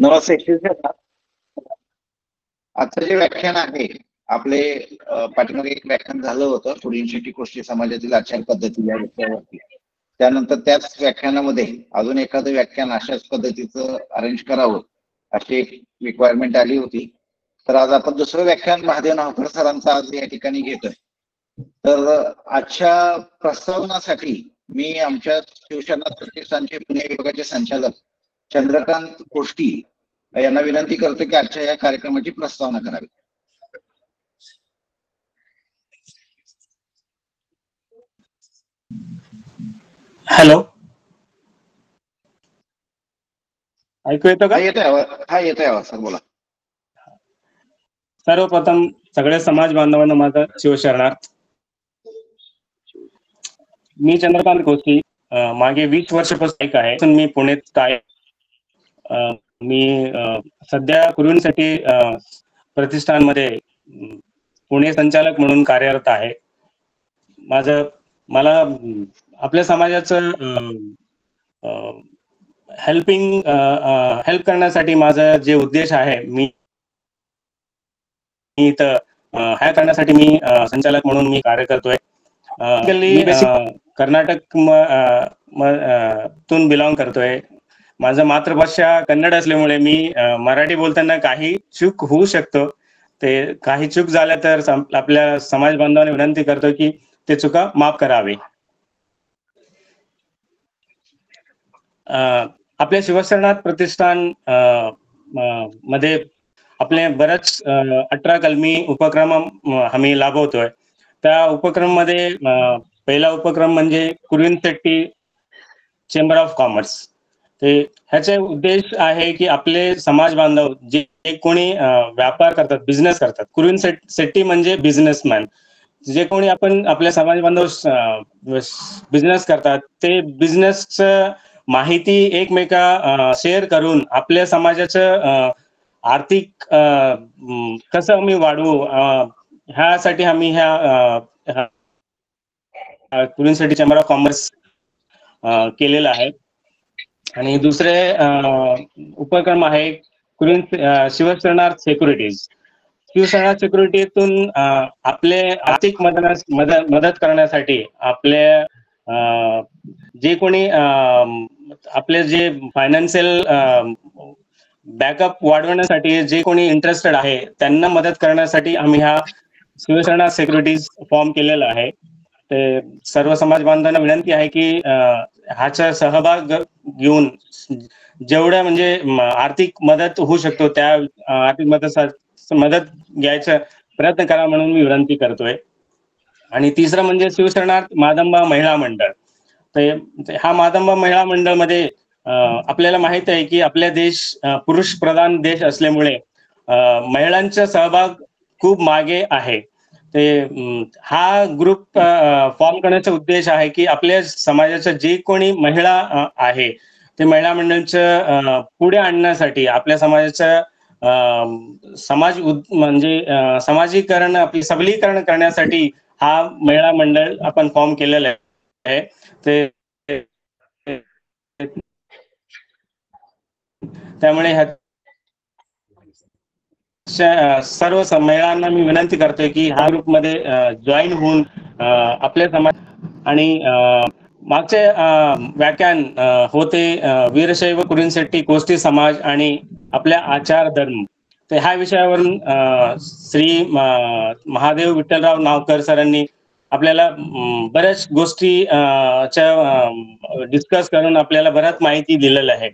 नमस्ते. आजचं जे व्याख्यान आहे आपले पाठीमागे एक व्याख्यान झालं होतं पुढील शेती गोष्टी समाजातील आचार पद्धती या विषयावरती. त्यानंतर त्याच व्याख्यानामध्ये अजून एखादं व्याख्यान अशाच पद्धतीचं अरेंज करावं अशी एक रिक्वायरमेंट आली होती. तर आज आपण दुसरं व्याख्यान महादेव नावकर सरांचं आज या ठिकाणी घेतोय. तर आजच्या प्रस्तावनासाठी मी आमच्या शिवसेना प्रतिष्ठानचे पुणे विभागाचे संचालक चंद्रकांत कोष्टी यांना विनंती करतो की आजच्या या कार्यक्रमाची प्रस्तावना करावी. हॅलो, ऐकू येतं का? येतोय आवाज सर, बोला. सर्वप्रथम सगळ्या समाज बांधवांना माझा शिवशरणार्थ. मी चंद्रकांत कोष्टी, मागे 20 वर्षापासून एक आहे. मी पुण्यात आहे. मी सध्या कुरुंसाठी प्रतिष्ठानमध्ये पुणे संचालक म्हणून कार्यरत आहे. मला आपल्या समाजाचं हेल्प करण्यासाठी माझा जे उद्देश आहे, मी इथं ह्या करण्यासाठी मी संचालक म्हणून मी कार्य करतोय. कर्नाटक तून बिलॉंग करतोय. माझं मातृभाषा कन्नड असल्यामुळे मी मराठी बोलताना काही चूक होऊ शकतो. ते काही चूक झाल्या तर आपल्या समाज बांधवांना विनंती करतो की ते चुका माफ करावे. आपल्या शिवशरणार्थ प्रतिष्ठान मध्ये आपले बरेच 18 कलमी उपक्रम आम्ही लाभवतोय. त्या उपक्रम मध्ये पहिला उपक्रम म्हणजे कुरुंशेट्टी चेंबर ऑफ कॉमर्स. ते ह्याचे उद्देश आहे की आपले समाज बांधव जे कोणी व्यापार करतात, बिझनेस करतात, कुरुंशेट्टी म्हणजे बिझनेसमॅन, जे कोणी आपण आपल्या समाज बांधव बिझनेस करतात, ते बिझनेसचं माहिती एकमेका शेअर करून आपल्या समाजाचं आर्थिक कसं आम्ही वाढवू ह्यासाठी आम्ही ह्या कुरुंशेट्टी चेंबर ऑफ कॉमर्स केलेला आहे. आणि दुसरे उपक्रम आहे शिवशरणार्थ सिक्युरिटीज. शिवशरणार्थ सिक्युरिटीतून आपले आर्थिक मदत करण्यासाठी आपल्या जे कोणी आपले जे फायनान्शियल बॅकअप वाढवण्यासाठी जे कोणी इंटरेस्टेड आहे त्यांना मदत करण्यासाठी आम्ही हा शिवशरणार्थ सिक्युरिटीज फॉर्म केलेला आहे. ते सर्व समाज बांधवांना विनंती आहे की ह्याचा सहभाग घेऊन जेवढ्या म्हणजे आर्थिक मदत होऊ शकतो त्या आर्थिक मदत घ्यायचा प्रयत्न करा म्हणून मी विनंती करतोय. आणि तिसरं म्हणजे शिवशरणार्थ मादंबा महिला मंडळ. तर हा मादंबा महिला मंडळ मध्ये आपल्याला माहित आहे की आपला देश पुरुष प्रधान देश असल्यामुळे महिलांचा सहभाग खूप मागे आहे. ते हा ग्रुप फॉर्म करण्याचा उद्देश आहे की आपल्या समाजाच्या जे कोणी महिला आहे ते महिला मंडळाचं पुढे आणण्यासाठी, आपल्या समाजाचं म्हणजे समाजीकरण, आपले सबलीकरण करण्यासाठी हा महिला मंडळ आपण फॉर्म केलेला आहे. ते त्यामुळे सर्व महिलांना मी विनंती करतोय की ह्या ग्रुप मध्ये जॉईन होऊन आपल्या समाज आणि मागचे व्याख्यान होते वीरशैव कुरुंशेट्टी कोष्टी समाज आणि आपल्या आचार धर्म. तर ह्या विषयावरून श्री महादेव विठ्ठलराव नावकर सरांनी आपल्याला बऱ्याच गोष्टी डिस्कस करून आपल्याला बऱ्याच माहिती दिलेलं आहे.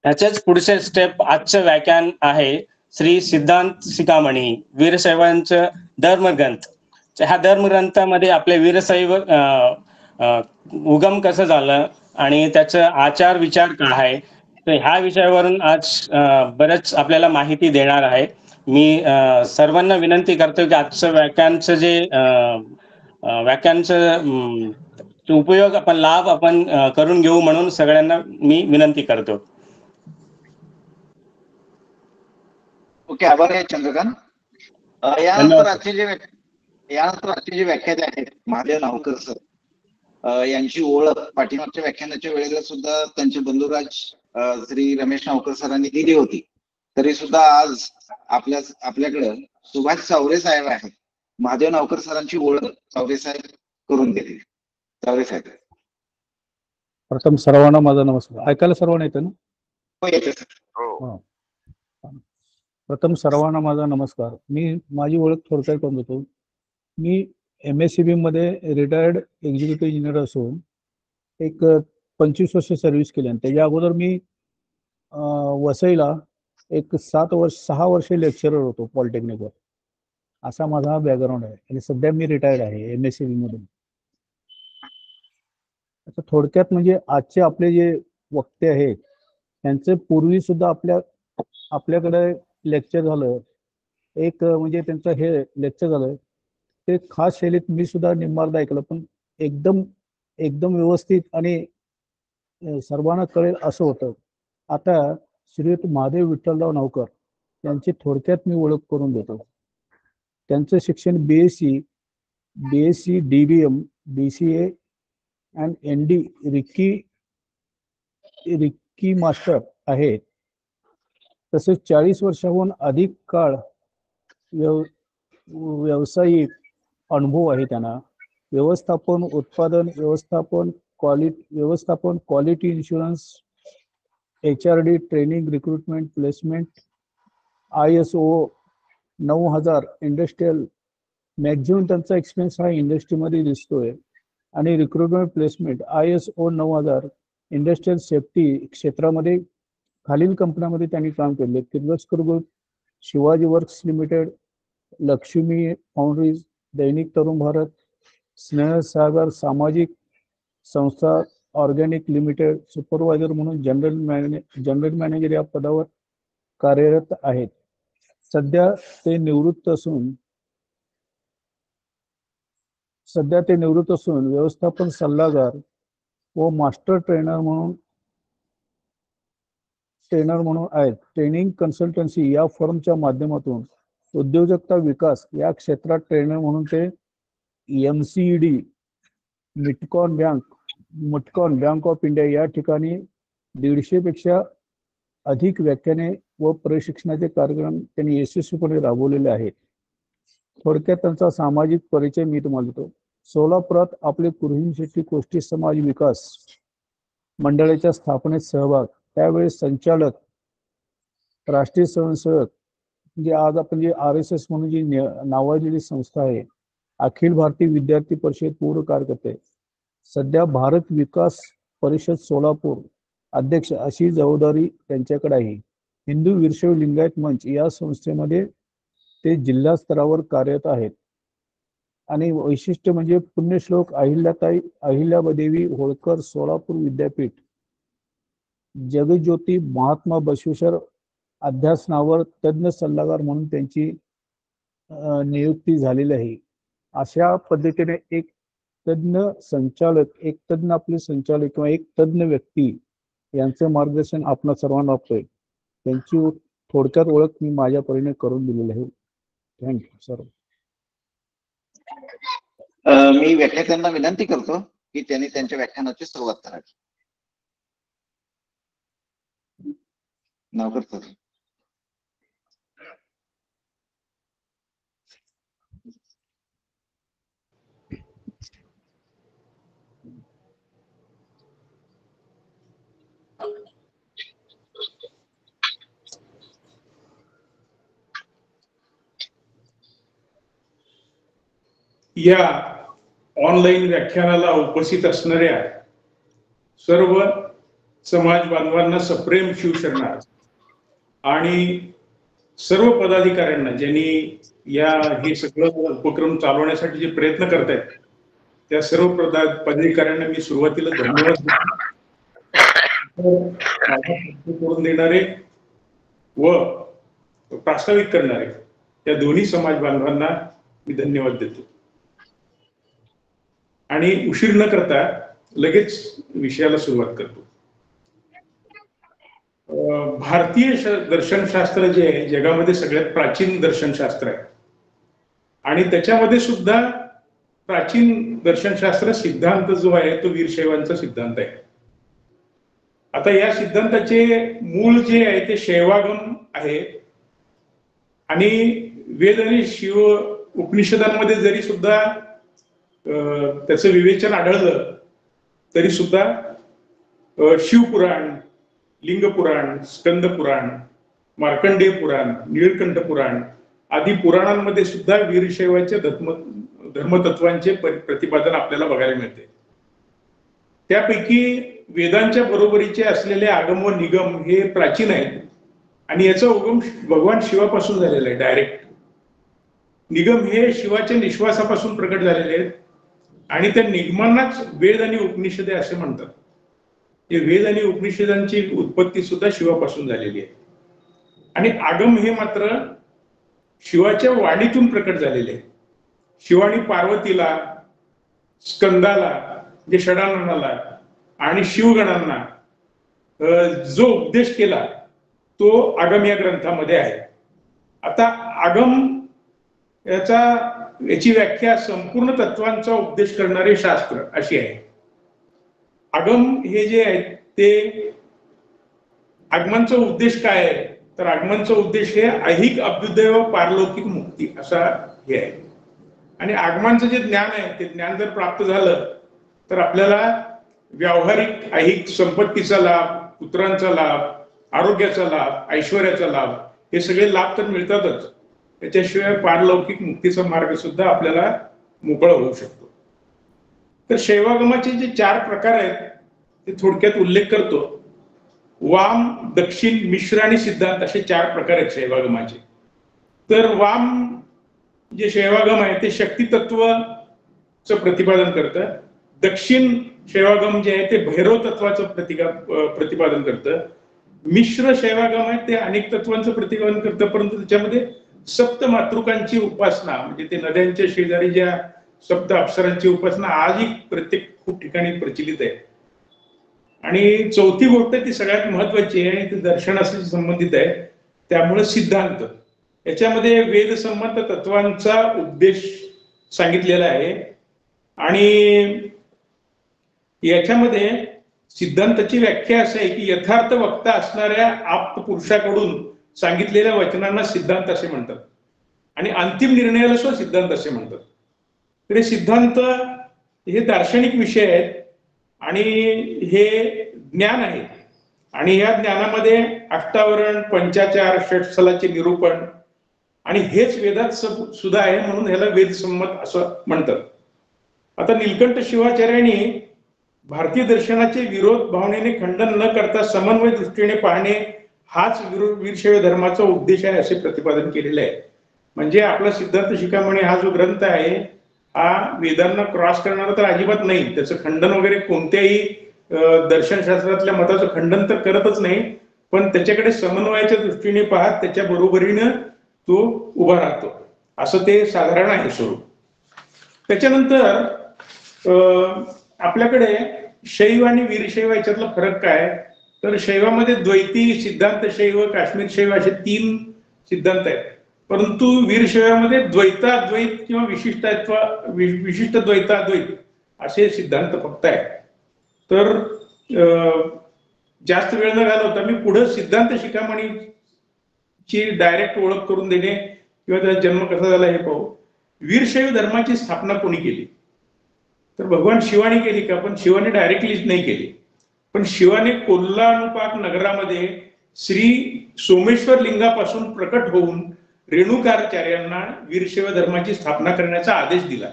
त्याच्याच पुढचे स्टेप आजचं व्याख्यान आहे श्री सिद्धांत शिखामणी वीरशैवांचं धर्मग्रंथ. ह्या धर्मग्रंथामध्ये आपले वीरशैव उगम कसं झालं आणि त्याचं आचार विचार काय आहे, तर ह्या विषयावरून आज बरंच आपल्याला माहिती देणार आहे. मी सर्वांना विनंती करतो की आजचं व्याख्यानचं जे व्याख्यानचं उपयोग आपण लाभ आपण करून घेऊ म्हणून सगळ्यांना मी विनंती करतो. ओके, आभार आहे चंद्रकांत. यानंतर आजचे जे व्याख्याते आहेत महादेव नावकर सर यांची ओळख पाठीमागच्या व्याख्यानाच्या वेळेला सुद्धा त्यांचे बंधुराज श्री रमेश नावकर सरांनी दिली होती, तरी सुद्धा आज आपल्याकडं सुभाष चावरे साहेब आहेत. महादेव नावकर सरांची ओळख चावरे साहेब करून दिली. चावरे साहेब. प्रथम सर्वांना माझा नमस्कार. ऐकायला सर्वांना येतं ना? हो, येते सर. प्रथम सर्वांना माझा नमस्कार. मी माझी ओळख थोडक्यात करून देतो. मी MSCB मध्ये रिटायर्ड एक्झिक्युटिव्ह इंजिनियर असून एक 25 वर्ष सर्व्हिस केली. आणि त्याच्या अगोदर मी वसईला एक 6 वर्षे लेक्चरर होतो पॉलिटेक्निकवर. असा माझा बॅकग्राऊंड आहे आणि सध्या मी रिटायर्ड आहे MSCB मधून. आता थोडक्यात म्हणजे आजचे आपले जे वक्ते आहेत त्यांचे पूर्वी सुद्धा आपल्याकडे लेक्चर झालं, एक म्हणजे त्यांचं हे लेक्चर झालं ते खास शैलीत मी सुद्धा निम्मार्ध ऐकलं, पण एकदम व्यवस्थित आणि सर्वांना कळेल असं होतं. आता श्रीयुत महादेव विठ्ठलराव नावकर त्यांची थोडक्यात मी ओळख करून देतो. त्यांचं शिक्षण BSc DBM BCA and ND Ricky master आहे. तसेच 40 वर्षाहून अधिक काळ व्यावसायिक अनुभव आहे त्यांना. व्यवस्थापन, उत्पादन व्यवस्थापन, quality insurance, HRD, training, recruitment, placement, ISO 9000 industrial. Maximum त्यांचा एक्सपिरियन्स हा इंडस्ट्रीमध्ये दिसतोय. आणि recruitment, placement, ISO 9000 industrial safety क्षेत्रामध्ये खालील कंपन्यांमध्ये त्यांनी काम केले: Kirloskar group, Shivaji works limited, Lakshmi foundries, दैनिक तरुण भारत, स्नेहसागर सामाजिक संस्था, ऑर्गॅनिक लिमिटेड. सुपरवायझर म्हणून जनरल मॅनेजर या पदावर कार्यरत आहेत. सध्या ते निवृत्त असून व्यवस्थापन सल्लागार व मास्टर ट्रेनर म्हणून आहेत. ट्रेनिंग कन्सल्टन्सी या फर्मच्या माध्यमातून उद्योजकता विकास या क्षेत्रात ट्रेनर म्हणून ते MCED, मिटकॉन बँक ऑफ इंडिया या ठिकाणी 150 पेक्षा अधिक व्याख्याने व प्रशिक्षणाचे कार्यक्रम त्यांनी यशस्वीपणे राबवलेले आहेत. थोडक्यात त्यांचा सामाजिक परिचय मी तुम्हाला देतो. सोलापुरात आपले कुरहीन शेट्टी गोष्टी समाज विकास मंडळाच्या स्थापनेत सहभाग, त्यावेळेस संचालक, राष्ट्रीय स्वयंसेवक, म्हणजे आज आपण जे RSS म्हणून जी नावाजलेली संस्था आहे, अखिल भारतीय विद्यार्थी परिषद पूर्ण कार्यकर्ते. सध्या भारत विकास परिषद सोलापूर अध्यक्ष अशी जबाबदारी त्यांच्याकडे आहे. हिंदू वीरशैव लिंगायत मंच या संस्थेमध्ये ते जिल्हा स्तरावर कार्यरत आहेत. आणि वैशिष्ट्य म्हणजे पुण्यश्लोक अहिल्यादेवी होळकर सोलापूर विद्यापीठ, जगज्योती महात्मा बसवेश्वर अध्यासनावर तज्ञ सल्लागार म्हणून त्यांची नियुक्ती झालेली आहे. अशा पद्धतीने एक तज्ञ आपले संचालक किंवा एक तज्ञ व्यक्ती यांचं मार्गदर्शन आपण सर्वांना लाभतोय. त्यांची थोडक्यात ओळख मी माझ्या परीने करून दिलेली आहे. Thank you sir. मी व्याख्यात्यांना विनंती करतो की त्यांनी त्यांच्या व्याख्यानाची सुरुवात करावी. नावकर सर. या ऑनलाईन व्याख्यानाला उपस्थित असणाऱ्या सर्व समाज बांधवांना सप्रेम शिवशरणार्थ आणि सर्व पदाधिकाऱ्यांना ज्यांनी हे सगळं उपक्रम चालवण्यासाठी जे प्रयत्न करतायत त्या सर्व पदाधिकाऱ्यांना मी सुरुवातीला धन्यवाद करून देणारे व प्रास्ताविक करणारे या दोन्ही समाज बांधवांना मी धन्यवाद देतो. आणि उशीर न करता लगेच विषयाला सुरुवात करतो. भारतीय दर्शनशास्त्र जे आहे जगामध्ये सगळ्यात प्राचीन दर्शनशास्त्र आहे आणि त्याच्यामध्ये सुद्धा प्राचीन दर्शनशास्त्र सिद्धांत जो आहे तो वीरशैवांचा सिद्धांत आहे. आता या सिद्धांताचे मूळ जे आहे ते शैवागम आहे आणि वेद आणि शिव उपनिषदांमध्ये जरी सुद्धा त्याचं विवेचन आढळलं तरी सुद्धा शिवपुराण, लिंगपुराण, स्कंद पुराण, मार्कंडेय पुराण, नीळकंठ पुराण आदी पुराणांमध्ये सुद्धा वीरशैवाच्या धर्मतत्वांचे प्रतिपादन आपल्याला बघायला मिळते. त्यापैकी वेदांच्या बरोबरीचे असलेले आगम व निगम हे प्राचीन आहेत आणि याचा उगम भगवान शिवापासून झालेला आहे. डायरेक्ट निगम हे शिवाच्या निश्वासापासून प्रकट झालेले आहेत आणि त्या निगमांनाच वेद आणि उपनिषदे असे म्हणतात. हे वेद आणि उपनिषदांची उत्पत्ती सुद्धा शिवापासून झालेली आहे आणि आगम हे मात्र शिवाच्या वाणीतून प्रकट झालेले आहे. शिवानी पार्वतीला, स्कंदाला म्हणजे षडाननाला आणि शिवगणांना जो उपदेश केला तो आगम या ग्रंथामध्ये आहे. आता आगम याची व्याख्या संपूर्ण तत्वांचा उपदेश करणारे शास्त्र अशी आहे. आगम हे जे आहे ते आगमांचा उद्देश काय आहे तर आगमांचा उद्देश हे ऐहिक अभ्युदय व पारलौकिक मुक्ती असा हे आहे. आणि आगमांचं जे ज्ञान आहे ते ज्ञान जर प्राप्त झालं तर आपल्याला व्यावहारिक ऐहिक संपत्तीचा लाभ, पुत्रांचा लाभ, आरोग्याचा लाभ, ऐश्वर्याचा लाभ हे सगळे लाभ तर मिळतातच. त्याच्याशिवाय पारलौकिक मुक्तीचा मार्ग सुद्धा आपल्याला मोकळा होऊ शकतो. तर शैवागमाचे जे 4 प्रकार आहेत ते थोडक्यात उल्लेख करतो. वाम, दक्षिण, मिश्र आणि सिद्धांत असे 4 प्रकार आहेत शैवागमाचे. तर वाम जे शैवागम आहे ते शक्ती तत्वाचं प्रतिपादन करतं. दक्षिण शैवागम जे आहे ते भैरव तत्वाचं प्रतिपादन करतं. मिश्र शैवागम आहे ते अनेक तत्वांचं प्रतिपादन करतं परंतु त्याच्यामध्ये सप्त मातृकांची उपासना म्हणजे ते नद्यांच्या शेजारी ज्या सप्त अप्सरांची उपासना आजही प्रत्येक खूप ठिकाणी प्रचलित आहे. आणि चौथी गोष्ट ती सगळ्यात महत्वाची आहे ती दर्शनाशी संबंधित आहे. त्यामुळे सिद्धांत याच्यामध्ये वेदसंमत तत्वांचा उपदेश सांगितलेला आहे आणि याच्यामध्ये सिद्धांताची व्याख्या अशी आहे की यथार्थ वक्ता असणाऱ्या आप्त पुरुषाकडून सांगितलेल्या वचनांना सिद्धांत असे म्हणतात आणि अंतिम निर्णयाला सुद्धा सिद्धांत असे म्हणतात. तर हे सिद्धांत हे दार्शनिक विषय आहेत आणि हे ज्ञान आहे आणि या ज्ञानामध्ये अष्टावरण, पंचाचार, षटस्थलाचे निरूपण आणि हेच वेदात सुद्धा आहे म्हणून ह्याला वेदसंमत असं म्हणतात. आता नीलकंठ शिवाचार्यांनी भारतीय दर्शनाचे विरोध भावनेने खंडन न करता समन्वय दृष्टीने पाहणे हाच वीरशैव धर्माचा उद्देश आहे असे प्रतिपादन केलेले आहे. म्हणजे आपला सिद्धांत शिखामणी हा जो ग्रंथ आहे हा वेदांना क्रॉस करणारा तर अजिबात नाही. त्याचं खंडन वगैरे कोणत्याही दर्शनशास्त्रातल्या मताचं खंडन तर करतच नाही पण त्याच्याकडे समन्वयाच्या दृष्टीने पाहत त्याच्या बरोबरीनं तो उभा राहतो असं ते साधारण आहे स्वरूप. त्याच्यानंतर आपल्याकडे शैव आणि वीरशैव याच्यातला फरक काय तर शैवामध्ये द्वैती, सिद्धांत शैव, काश्मीर शैव असे 3 सिद्धांत आहेत परंतु वीरशैवामध्ये द्वैताद्वैत किंवा विशिष्ट द्वैताद्वैत असे सिद्धांत फक्त आहेत. तर जास्त वेळ न घालवता मी पुढे सिद्धांत शिखामणीची डायरेक्ट ओळख करून देणे किंवा त्याचा जन्म कसा झाला हे पाहू. वीरशैव धर्माची स्थापना कोणी केली तर भगवान शिवाने केली का पण शिवाने डायरेक्टली नाही केली पण शिवाने कोल्हानुपाक नगरामध्ये श्री सोमेश्वर लिंगापासून प्रकट होऊन रेणुकाचार्यांना वीरशैव धर्माची स्थापना करण्याचा आदेश दिला.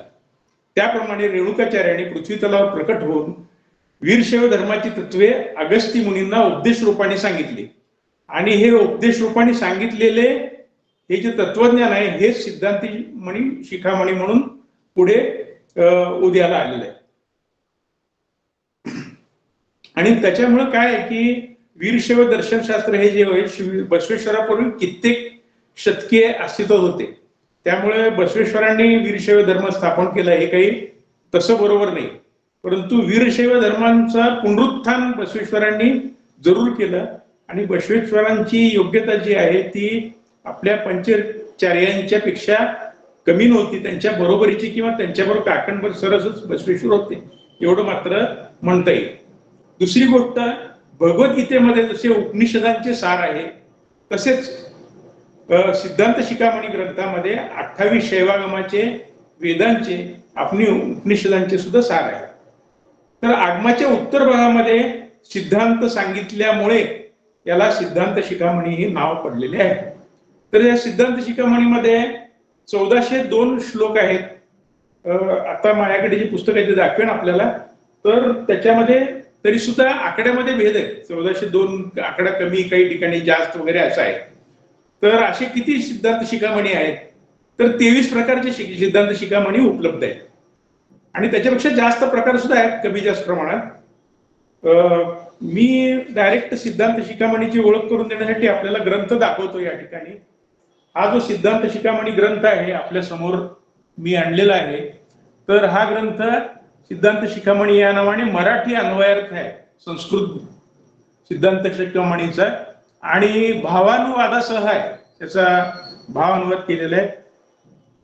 त्याप्रमाणे रेणुकाचार्यांनी पृथ्वी तलावर प्रकट होऊन वीरशैव धर्माची तत्वे अगस्ती मुनींना उपदेश रूपाने सांगितली आणि हे उपदेश रूपाने सांगितलेले हे जे तत्वज्ञान आहे हे सिद्धांती मणी शिखामणी म्हणून पुढे उदयाला आलेलं आहे. आणि त्याच्यामुळे काय आहे की वीरशैव दर्शनशास्त्र हे जे आहे बसवेश्वरापूर्वी कित्येक शतके अस्तित्वात होते त्यामुळे बसवेश्वरांनी वीरशैव धर्म स्थापन केला हे काही तसं बरोबर नाही परंतु वीरशैव धर्मांचा पुनरुत्थान बसवेश्वरांनी जरूर केलं आणि बसवेश्वरांची योग्यता जी आहे ती आपल्या पंचाचार्यांच्या पेक्षा कमी नव्हती. त्यांच्या बरोबरीची किंवा त्यांच्याबरोबर काकणभर सरसच बसवेश्वर होते एवढं मात्र म्हणता येईल. दुसरी गोष्ट भगवद्गीतेमध्ये जसे उपनिषदांचे सार आहे तसेच सिद्धांत शिखामणी ग्रंथामध्ये 28 शैवागमाचे, वेदांचे, आपली उपनिषदांचे सुद्धा सार आहे. तर आगमाच्या उत्तर भागामध्ये सिद्धांत सांगितल्यामुळे याला सिद्धांत शिखामणी हे नाव पडलेले आहे. तर या सिद्धांत शिखामणीमध्ये 1402 श्लोक आहेत. आता माझ्याकडे जे पुस्तक आहे ते दाखवेन आपल्याला. तर त्याच्यामध्ये तरी सुद्धा आकड्यामध्ये भेद आहे. 1402 आकडा कमी, काही ठिकाणी जास्त वगैरे असं आहे. तर असे किती सिद्धांत शिखामणी आहेत? तर 23 प्रकारचे सिद्धांत शिखामणी उपलब्ध आहेत आणि त्याच्यापेक्षा जास्त प्रकार सुद्धा आहेत कमी जास्त प्रमाणात. मी डायरेक्ट सिद्धांत शिखामणीची ओळख करून देण्यासाठी आपल्याला ग्रंथ दाखवतो या ठिकाणी. हा जो सिद्धांत शिखामणी ग्रंथ आहे आपल्या समोर मी आणलेला आहे. तर हा ग्रंथ सिद्धांत शिखामणी या नावाने मराठी अन्वयार्थ आहे, संस्कृत सिद्धांत शिखामणीचा, आणि भावानुवादासह आहे. त्याचा भावानुवाद केलेला आहे.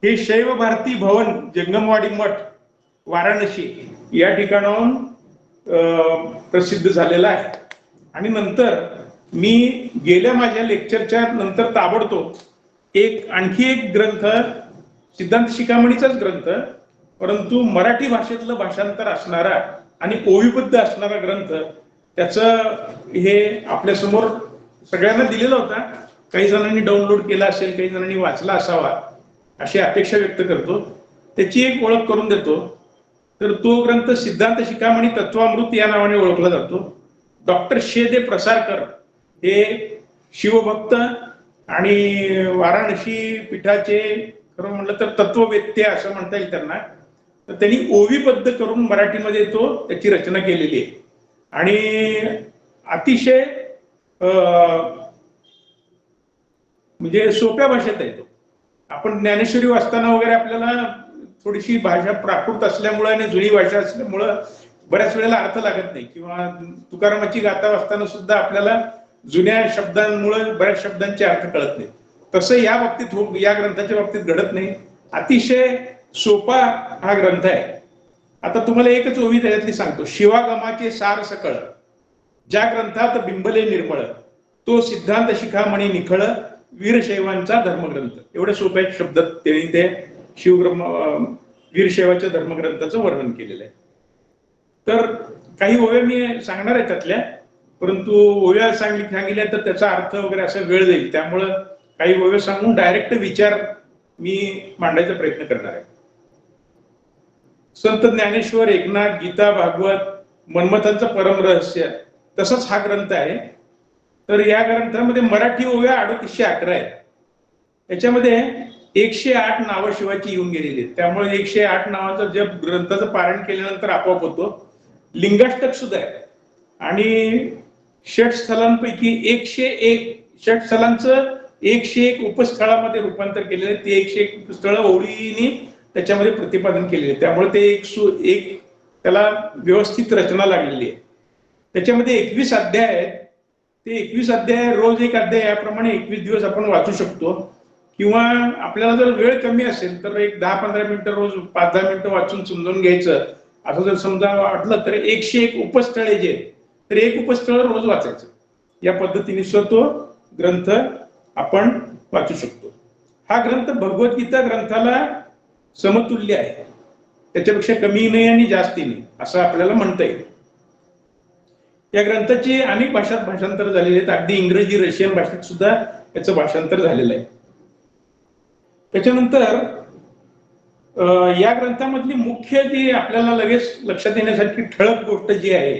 हे शैव भारती भवन, जंगमवाडी मठ, वाराणसी या ठिकाणाहून प्रसिद्ध झालेला आहे. आणि नंतर मी गेल्या माझ्या लेक्चरच्या नंतर ताबडतोब आणखी एक ग्रंथ, सिद्धांत शिखामणीचाच ग्रंथ, परंतु मराठी भाषेतलं भाषांतर असणारा आणि ओवीबद्ध असणारा ग्रंथ, त्याचं हे आपल्या समोर सगळ्यांना दिलेला होता. काही जणांनी डाउनलोड केला असेल, काही जणांनी वाचला असावा अशी अपेक्षा व्यक्त करतो. त्याची एक ओळख करून देतो. तर तो ग्रंथ सिद्धांत शिखामणी तत्वामृत या नावाने ओळखला जातो. डॉक्टर शे. प्रसारकर हे शिवभक्त आणि वाराणसी पीठाचे खरं म्हटलं तर तत्ववेत्ते असं म्हणता येईल त्यांना. तर त्यांनी ओवीबद्ध करून मराठीमध्ये त्याची रचना केलेली आहे आणि अतिशय म्हणजे सोप्या भाषेत आहे तो. आपण ज्ञानेश्वरी वाचताना वगैरे आपल्याला थोडीशी भाषा प्राकृत असल्यामुळे आणि जुनी भाषा असल्यामुळं बऱ्याच वेळेला अर्थ लागत नाही, किंवा तुकारामाची गाथा वाचताना सुद्धा आपल्याला जुन्या शब्दांमुळे बऱ्याच शब्दांचे अर्थ कळत नाही. तसं या बाबतीत या ग्रंथाच्या बाबतीत घडत नाही. अतिशय सोपा हा ग्रंथ आहे. आता तुम्हाला एकच ओवी त्याच्यातली सांगतो. शिवागमाचे सार सकळ, ज्या ग्रंथात बिंबले निर्मळ, तो सिद्धांत शिखामणी निखळ, वीरशैवांचा धर्मग्रंथ. एवढ्या सोप्या शब्दात त्यांनी ते वीरशैवाच्या धर्मग्रंथाचं वर्णन केलेलं आहे. तर काही ओव्या मी सांगणार आहे त्यातल्या, परंतु ओव्या सांगितल्या तर त्याचा अर्थ वगैरे असा वेळ जाईल. त्यामुळं काही ओव्या सांगून डायरेक्ट विचार मी मांडायचा प्रयत्न करणार आहे. संत ज्ञानेश्वर, एकनाथ, गीता, भागवत, मन्मथांचं परम रहस्य तसंच हा ग्रंथ आहे. तर या ग्रंथामध्ये मराठी ओव्या 3811 आहेत. त्याच्यामध्ये 108 नावं शिवाची येऊन गेलेली आहेत. त्यामुळे 108 नावाचं जप ग्रंथाचं पारायण केल्यानंतर आपोआप होतो. लिंगाष्टक सुद्धा आहे आणि षटस्थलांपैकी 101 षटस्थलांचं 101 उपस्थळामध्ये रूपांतर केलेलं आहे. ते 101 उपस्थळ ओळीने त्याच्यामध्ये प्रतिपादन केलेले आहे. त्यामुळे ते एक त्याला व्यवस्थित रचना लागलेली आहे. त्याच्यामध्ये 21 अध्याय आहेत. ते 21 अध्याय रोज एक अध्याय याप्रमाणे 21 दिवस आपण वाचू शकतो. किंवा आपल्याला जर वेळ कमी असेल तर एक 10-15 मिनिटं रोज 5-10 मिनिटं वाचून समजून घ्यायचं असं जर समजा वाटलं तर 101 उपस्थळे जे, तर एक उपस्थळ रोज वाचायचं. या पद्धतीने तो ग्रंथ आपण वाचू शकतो. हा ग्रंथ भगवद्गीता ग्रंथाला समतुल्य आहे. त्याच्यापेक्षा कमी नाही आणि जास्ती नाही असं आपल्याला म्हणता येईल. या ग्रंथाची अनेक भाषात भाषांतर झालेले आहेत. अगदी इंग्रजी, रशियन भाषेत सुद्धा याचं भाषांतर झालेलं आहे. त्याच्यानंतर या ग्रंथामधली मुख्य जी आपल्याला लगेच लक्षात येण्यासारखी ठळक गोष्ट जी आहे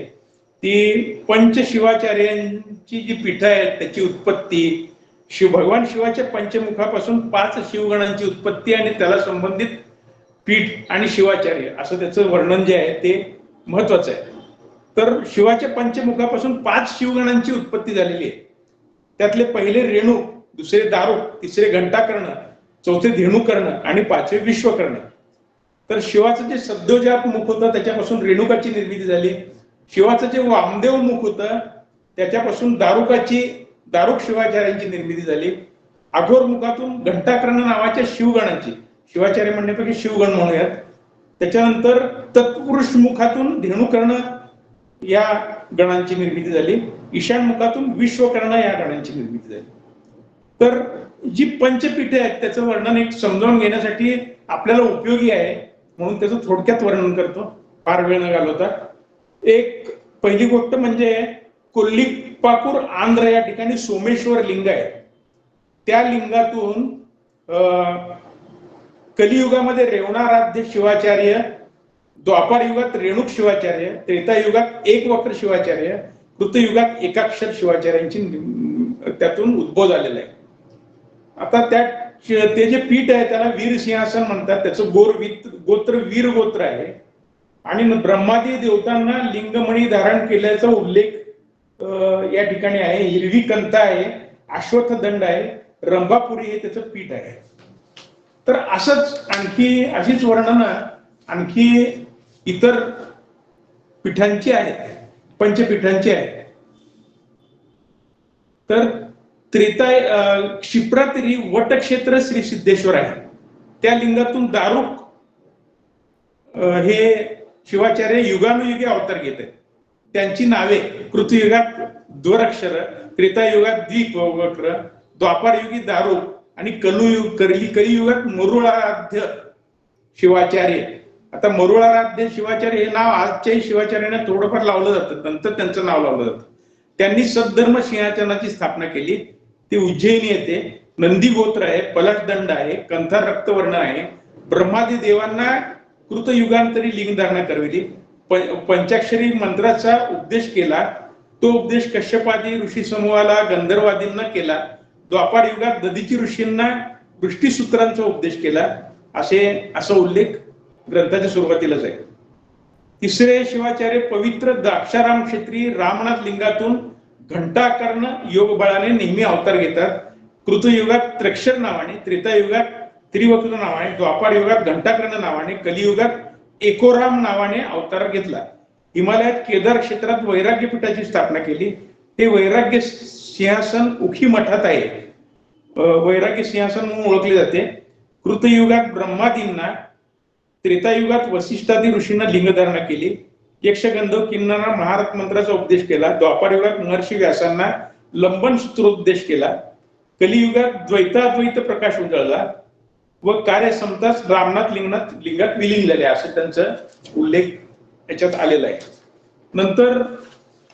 ती पंचशिवाचार्यांची जी पीठं आहेत त्याची उत्पत्ती, भगवान शिवाच्या पंचमुखापासून 5 शिवगणांची उत्पत्ती आणि त्याला संबंधित पीठ आणि शिवाचार्य असं त्याचं वर्णन जे आहे ते महत्वाचं आहे. तर शिवाच्या पंचमुखापासून 5 शिवगणांची उत्पत्ती झालेली आहे. त्यातले पहिले रेणू, दुसरे दारुक, तिसरे घंटाकर्ण, चौथे धेनुकर्ण आणि 5वे विश्वकर्ण. तर शिवाचं जे सद्योजात मुख होतं त्याच्यापासून रेणुकाची निर्मिती झाली. शिवाचं जे वामदेव मुख होतं त्याच्यापासून दारुक शिवाचार्यांची निर्मिती झाली. अघोर मुखातून घंटाकर्ण नावाच्या शिवगणांची, शिवाचार्य म्हणण्यापैकी शिवगण म्हणूयात. त्याच्यानंतर तत्पुरुष मुखातून धेनुकर्ण या गणांची निर्मिती झाली. ईशानमुखातून विश्वकर्णा या गणांची निर्मिती झाली. तर जी पंचपीठे आहेत त्याचं वर्णन एक समजावून घेण्यासाठी आपल्याला उपयोगी आहे म्हणून त्याचं थोडक्यात वर्णन करतो, फार वेळ न घालवता. एक पहिली गोष्ट म्हणजे कोल्लीपाकूर आंध्र या ठिकाणी सोमेश्वर लिंग आहे. त्या लिंगातून कलियुगामध्ये रेवणाराध्य शिवाचार्य, द्वापार युगात रेणुक शिवाचार्य, त्रेतायुगात एकवक्र शिवाचार्य, कृतयुगात एकाक्षर शिवाचार्यांची त्यातून उद्भव झालेला आहे. आता ते जे पीठ आहे त्याला वीर सिंहासन म्हणतात. त्याचं गोत्र वीर गोत्र आहे आणि ब्रह्मादी देवतांना लिंगमणी धारण केल्याचा उल्लेख या ठिकाणी आहे. हिरवी कंथा आहे, अश्वत्थ दंड आहे, रंभापुरी हे त्याचं पीठ आहे. तर असंच अशीच वर्णन आणखी इतर पीठांची आहेत, पंचपीठांची आहेत. तर क्षिप्रातिरी वटक्षेत्र श्री सिद्धेश्वर आहे. त्या लिंगातून दारुक हे शिवाचार्य युगानुयुगी अवतार घेत आहेत. त्यांची नावे कृतयुगात द्वराक्षर, त्रेतायुगात द्विवक्र, द्वापारयुगी दारुक आणि कलियुगात मरुळाराध्य शिवाचार्य. आता मरुळाराध्य शिवाचार्य हे नाव आजच्याही शिवाचार्यांना थोडंफार लावलं जातं, नंतर त्यांचं नाव लावलं जातं. त्यांनी सद्धर्म सिंहासनाची स्थापना केली. ते उज्जैनी येते. नंदी गोत्र आहे, पलाशदंड आहे, कंथा रक्तवर्ण आहे. ब्रह्मादी देवांना कृतयुगांतरी लिंगधारणा करविली. पंचाक्षरी मंत्राचा उपदेश केला. तो उपदेश कश्यपादी ऋषी समूहाला गंधर्वादींना केला. द्वापार युगात दधीची ऋषींना वृष्टीसूत्रांचा उपदेश केला. असा उल्लेख ग्रंथाच्या सुरुवातीलाच आहे. तिसरे शिवाचार्य पवित्र द्राक्षाराम क्षेत्री रामनाथ लिंगातून घंटाकर्ण योग बळाने नेहमी अवतार घेतात. कृतयुगात त्रक्षर नावाने, त्रेतायुगात त्रिवक्र नावाने, द्वापार युगात घंटाकर्ण नावाने, कलियुगात एकोराम नावाने अवतार घेतला. हिमालयात केदार क्षेत्रात वैराग्य पीठाची स्थापना केली. हे वैराग्य सिंहासन उखी मठात आहे. वैराग्य सिंहासन म्हणून ओळखले जाते. कृतयुगात ब्रह्मादींना, त्रेतायुगात वसिष्ठादी ऋषींना लिंगधारणा केली. यक्षगंधर्व किन्नरांना महारथ मंत्राचा उपदेश केला. द्वापार युगात महर्षी व्यासांना लंबन सूत्रोपदेश केला. कलियुगात द्वैताद्वैत प्रकाश उजळला व कार्य समताच रामनाथ लिंगात विलीन झाले, असं त्यांचा उल्लेख याच्यात आलेला आहे. नंतर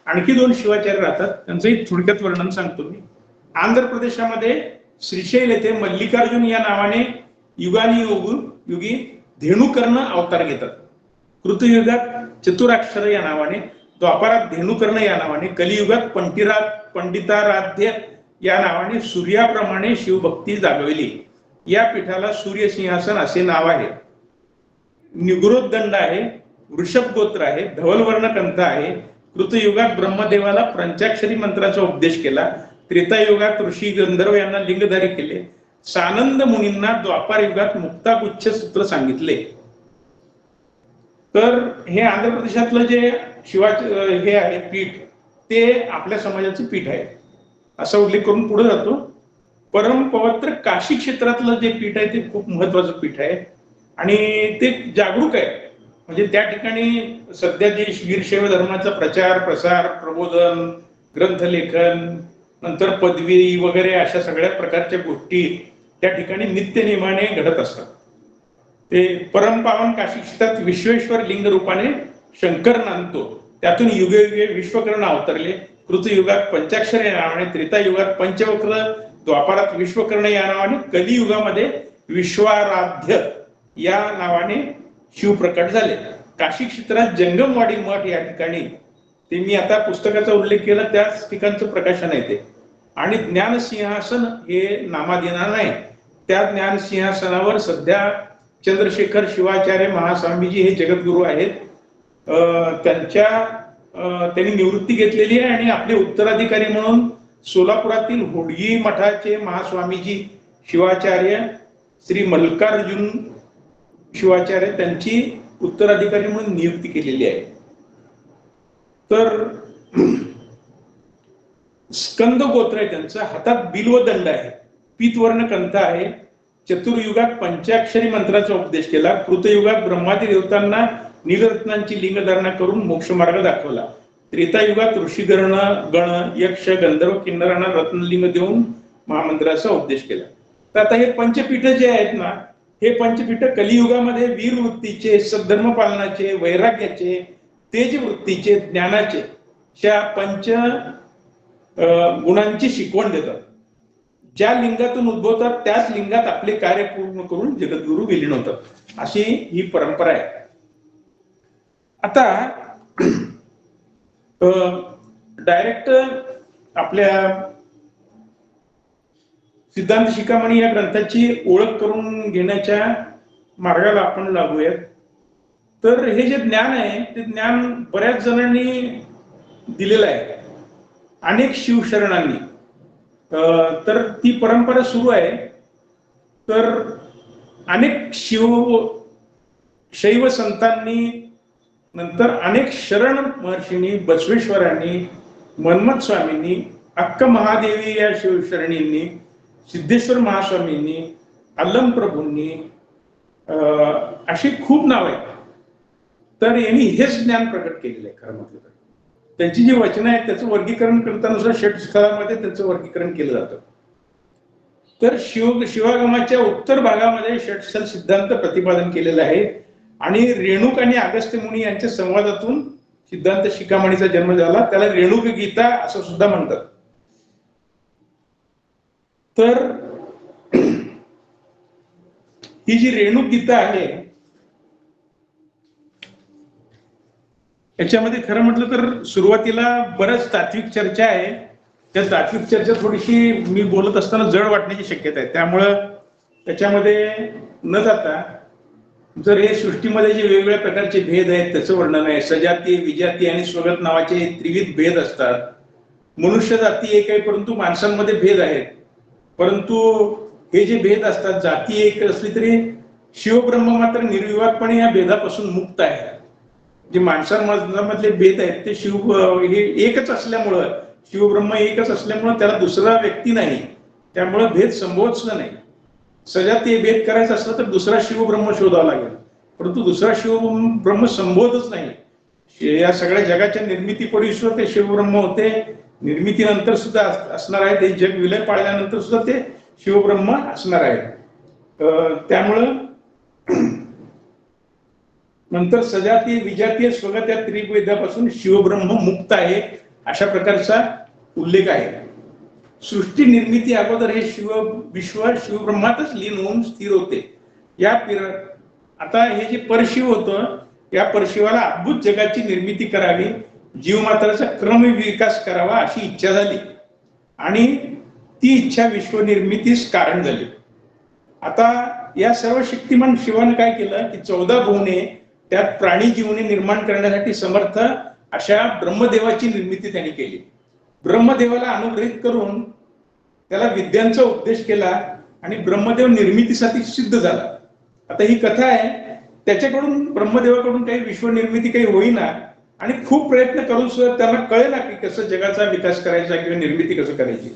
आणखी दोन शिवाचार्य राहतात, त्यांचंही थोडक्यात वर्णन सांगतो मी. आंध्र प्रदेशामध्ये श्रीशैल येथे मल्लिकार्जुन या नावाने युगी धेनुकर्ण अवतार घेतात. कृतयुगात चतुराक्षर या नावाने, द्वापारात धेनुकर्ण या नावाने, कलियुगात पंडिताराध्य या नावाने सूर्याप्रमाणे शिवभक्ती जागविली. या पीठाला सूर्य सिंहासन असे नाव आहे. निगृतदंड आहे, वृषभ गोत्र आहे, धवलवर्ण कंथा आहे. कृतयुगात ब्रह्मदेवाला पंचाक्षरी मंत्राचा उपदेश केला. त्रेतायुगात ऋषी गंधर्व यांना लिंगधारी केले. सानंद मुनींना द्वापार युगात मुक्तागुच्छ सूत्र सांगितले. तर हे आंध्र प्रदेशातलं जे हे आहे पीठ, ते आपल्या समाजाचं पीठ आहे असा उल्लेख करून पुढे जातो. परम पवित्र काशी क्षेत्रातलं जे पीठ आहे ते खूप महत्वाचं पीठ आहे आणि ते जागरूक आहे. म्हणजे त्या ठिकाणी सध्या जे वीरशैव धर्माचा प्रचार प्रसार, प्रबोधन, ग्रंथलेखन, नंतर पदवी वगैरे अशा सगळ्या प्रकारच्या गोष्टी त्या ठिकाणी नित्यनेमाने घडत असतात. ते परमपावन काशी क्षेत्रात विश्वेश्वर लिंग रूपाने शंकर नांदतो. त्यातून युगे विश्वकर्ण अवतरले. कृतयुगात पंचाक्षर या नावाने, त्रेतायुगात पंचवक्र, द्वापारात विश्वकर्ण या नावाने, कलियुगामध्ये विश्वाराध्य या नावाने शिवप्रकट झाले. काशी क्षेत्रात जंगमवाडी मठ या ठिकाणी, ते मी आता पुस्तकाचा उल्लेख केला त्याच ठिकाणचं प्रकाशन आहे ते. आणि ज्ञान सिंहासन हे नामाधीन नाही. त्या ज्ञान सिंहासनावर सध्या चंद्रशेखर शिवाचार्य महास्वामीजी हे जगद्गुरू आहेत. त्यांनी निवृत्ती घेतलेली आहे आणि आपले उत्तराधिकारी म्हणून सोलापुरातील होडगी मठाचे महास्वामीजी शिवाचार्य श्री मल्लिकार्जुन शिवाचार्य त्यांची उत्तराधिकारी म्हणून नियुक्ती केलेली आहे. तर स्कंद गोत्र आहे त्यांचं. हातात बिल्वदंड आहे, पीतवर्ण कंथ आहे. चतुर्युगात पंचाक्षरी मंत्राचा उपदेश केला. कृतयुगात ब्रह्मादी देवतांना नीलरत्नांची लिंगधारणा करून मोक्षमार्ग दाखवला. त्रेतायुगात ऋषीगण गण यक्ष गंधर्व किन्नरांना रत्नलिंग देऊन महामंदिराचा उपदेश केला. तर आता हे पंचपीठ जे आहेत ना, हे पंचपीठ कलियुगामध्ये वीर वृत्तीचे, सद्धर्म पालनाचे, वैराग्याचे, तेज वृत्तीचे, ज्ञानाचे च्या पंच गुणांची शिकवण देतात. ज्या लिंगातून उद्भवतात त्याच लिंगात आपले कार्य पूर्ण करून जगद्गुरु विलीन होतात, अशी ही परंपरा आहे. आता डायरेक्ट आपल्या सिद्धांत शिखामणी या ग्रंथाची ओळख करून घेण्याच्या मार्गाला आपण लागूयात. तर हे जे ज्ञान आहे ते ज्ञान बऱ्याच जणांनी दिलेलं आहे, अनेक शिवशरणांनी. तर ती परंपरा सुरू आहे. तर अनेक शैव संतांनी, नंतर अनेक शरण महर्षींनी, बसवेश्वरांनी, मन्मथ स्वामींनी, अक्क महादेवी या शिवशरणींनी, सिद्धेश्वर महास्वामींनी, अल्लम प्रभूंनी, अशी खूप नाव आहेत. तर यांनी हेच ज्ञान प्रकट केलेलं आहे. खरं म्हटलं तर त्यांची जी वचनं आहेत त्याचं वर्गीकरण करताना षटस्थळामध्ये त्याचं वर्गीकरण केलं जातं. तर शिवागमाच्या उत्तर भागामध्ये षटस्थल सिद्धांत प्रतिपादन केलेला आहे आणि रेणुक आणि अगस्त्य मुनी यांच्या संवादातून सिद्धांत शिखामणीचा जन्म झाला. त्याला रेणुक गीता असं सुद्धा म्हणतात. तर ही जी रेणुक गीता आहे याच्यामध्ये खरं म्हटलं तर सुरुवातीला बरंच तात्विक चर्चा आहे. त्या तात्विक चर्चा थोडीशी मी बोलत असताना जड वाटण्याची शक्यता आहे. त्यामुळं त्याच्यामध्ये न जाता जर हे सृष्टीमध्ये जे वेगवेगळ्या प्रकारचे भेद आहेत त्याचं वर्णन आहे. सजाती, विजाती आणि स्वगत नावाचे त्रिविध भेद असतात. मनुष्य जाती एक आहे परंतु माणसांमध्ये भेद आहेत. परंतु हे जे भेद असतात, जाती एक असली तरी शिवब्रह्म मात्र निर्विवादपणे या भेदापासून मुक्त आहे. जे माणसांमधले भेद आहेत ते हे एकच असल्यामुळं, शिवब्रह्म एकच असल्यामुळं त्याला दुसरा व्यक्ती नाही, त्यामुळं भेद संभवच नाही. सजातीय भेद करायचा असला तर दुसरा शिवब्रह्म शोधावा लागेल, परंतु दुसरा शिवब्रह्म संभवतच नाही. या सगळ्या जगाच्या निर्मितीपूर्वीसुद्धा ते शिवब्रह्म होते, निर्मितीनंतर सुद्धा असणार आहे. ते जग विलय पाळल्यानंतर सुद्धा ते शिवब्रह्म असणार आहे. त्यामुळं नंतर सजातीय, विजातीय, स्वगत या त्रिभेदापासून शिवब्रह्म मुक्त आहे अशा प्रकारचा उल्लेख आहे. सृष्टी निर्मिती अगोदर हे विश्व शिवब्रह्मातच लीन होऊन स्थिर होते. आता हे जे परशिव होतं, या परशिवाला अद्भुत जगाची निर्मिती करावी, जीवमात्राचा क्रम विकास करावा अशी इच्छा झाली आणि ती इच्छा विश्वनिर्मितीस कारण झाली. आता या सर्व शक्तिमान शिवाने काय केलं की 14 भुवने, त्यात प्राणी जीवने निर्माण करण्यासाठी समर्थ अशा ब्रह्मदेवाची निर्मिती त्यांनी केली. ब्रह्मदेवाला अनुग्रहित करून त्याला विद्यांचा उपदेश केला आणि ब्रह्मदेव निर्मितीसाठी सिद्ध झाला. आता ही कथा आहे, त्याच्याकडून ब्रह्मदेवाकडून काही विश्वनिर्मिती काही होईना आणि खूप प्रयत्न करून सुद्धा त्यांना कळेना की कसं जगाचा विकास करायचा किंवा निर्मिती कसं करायची.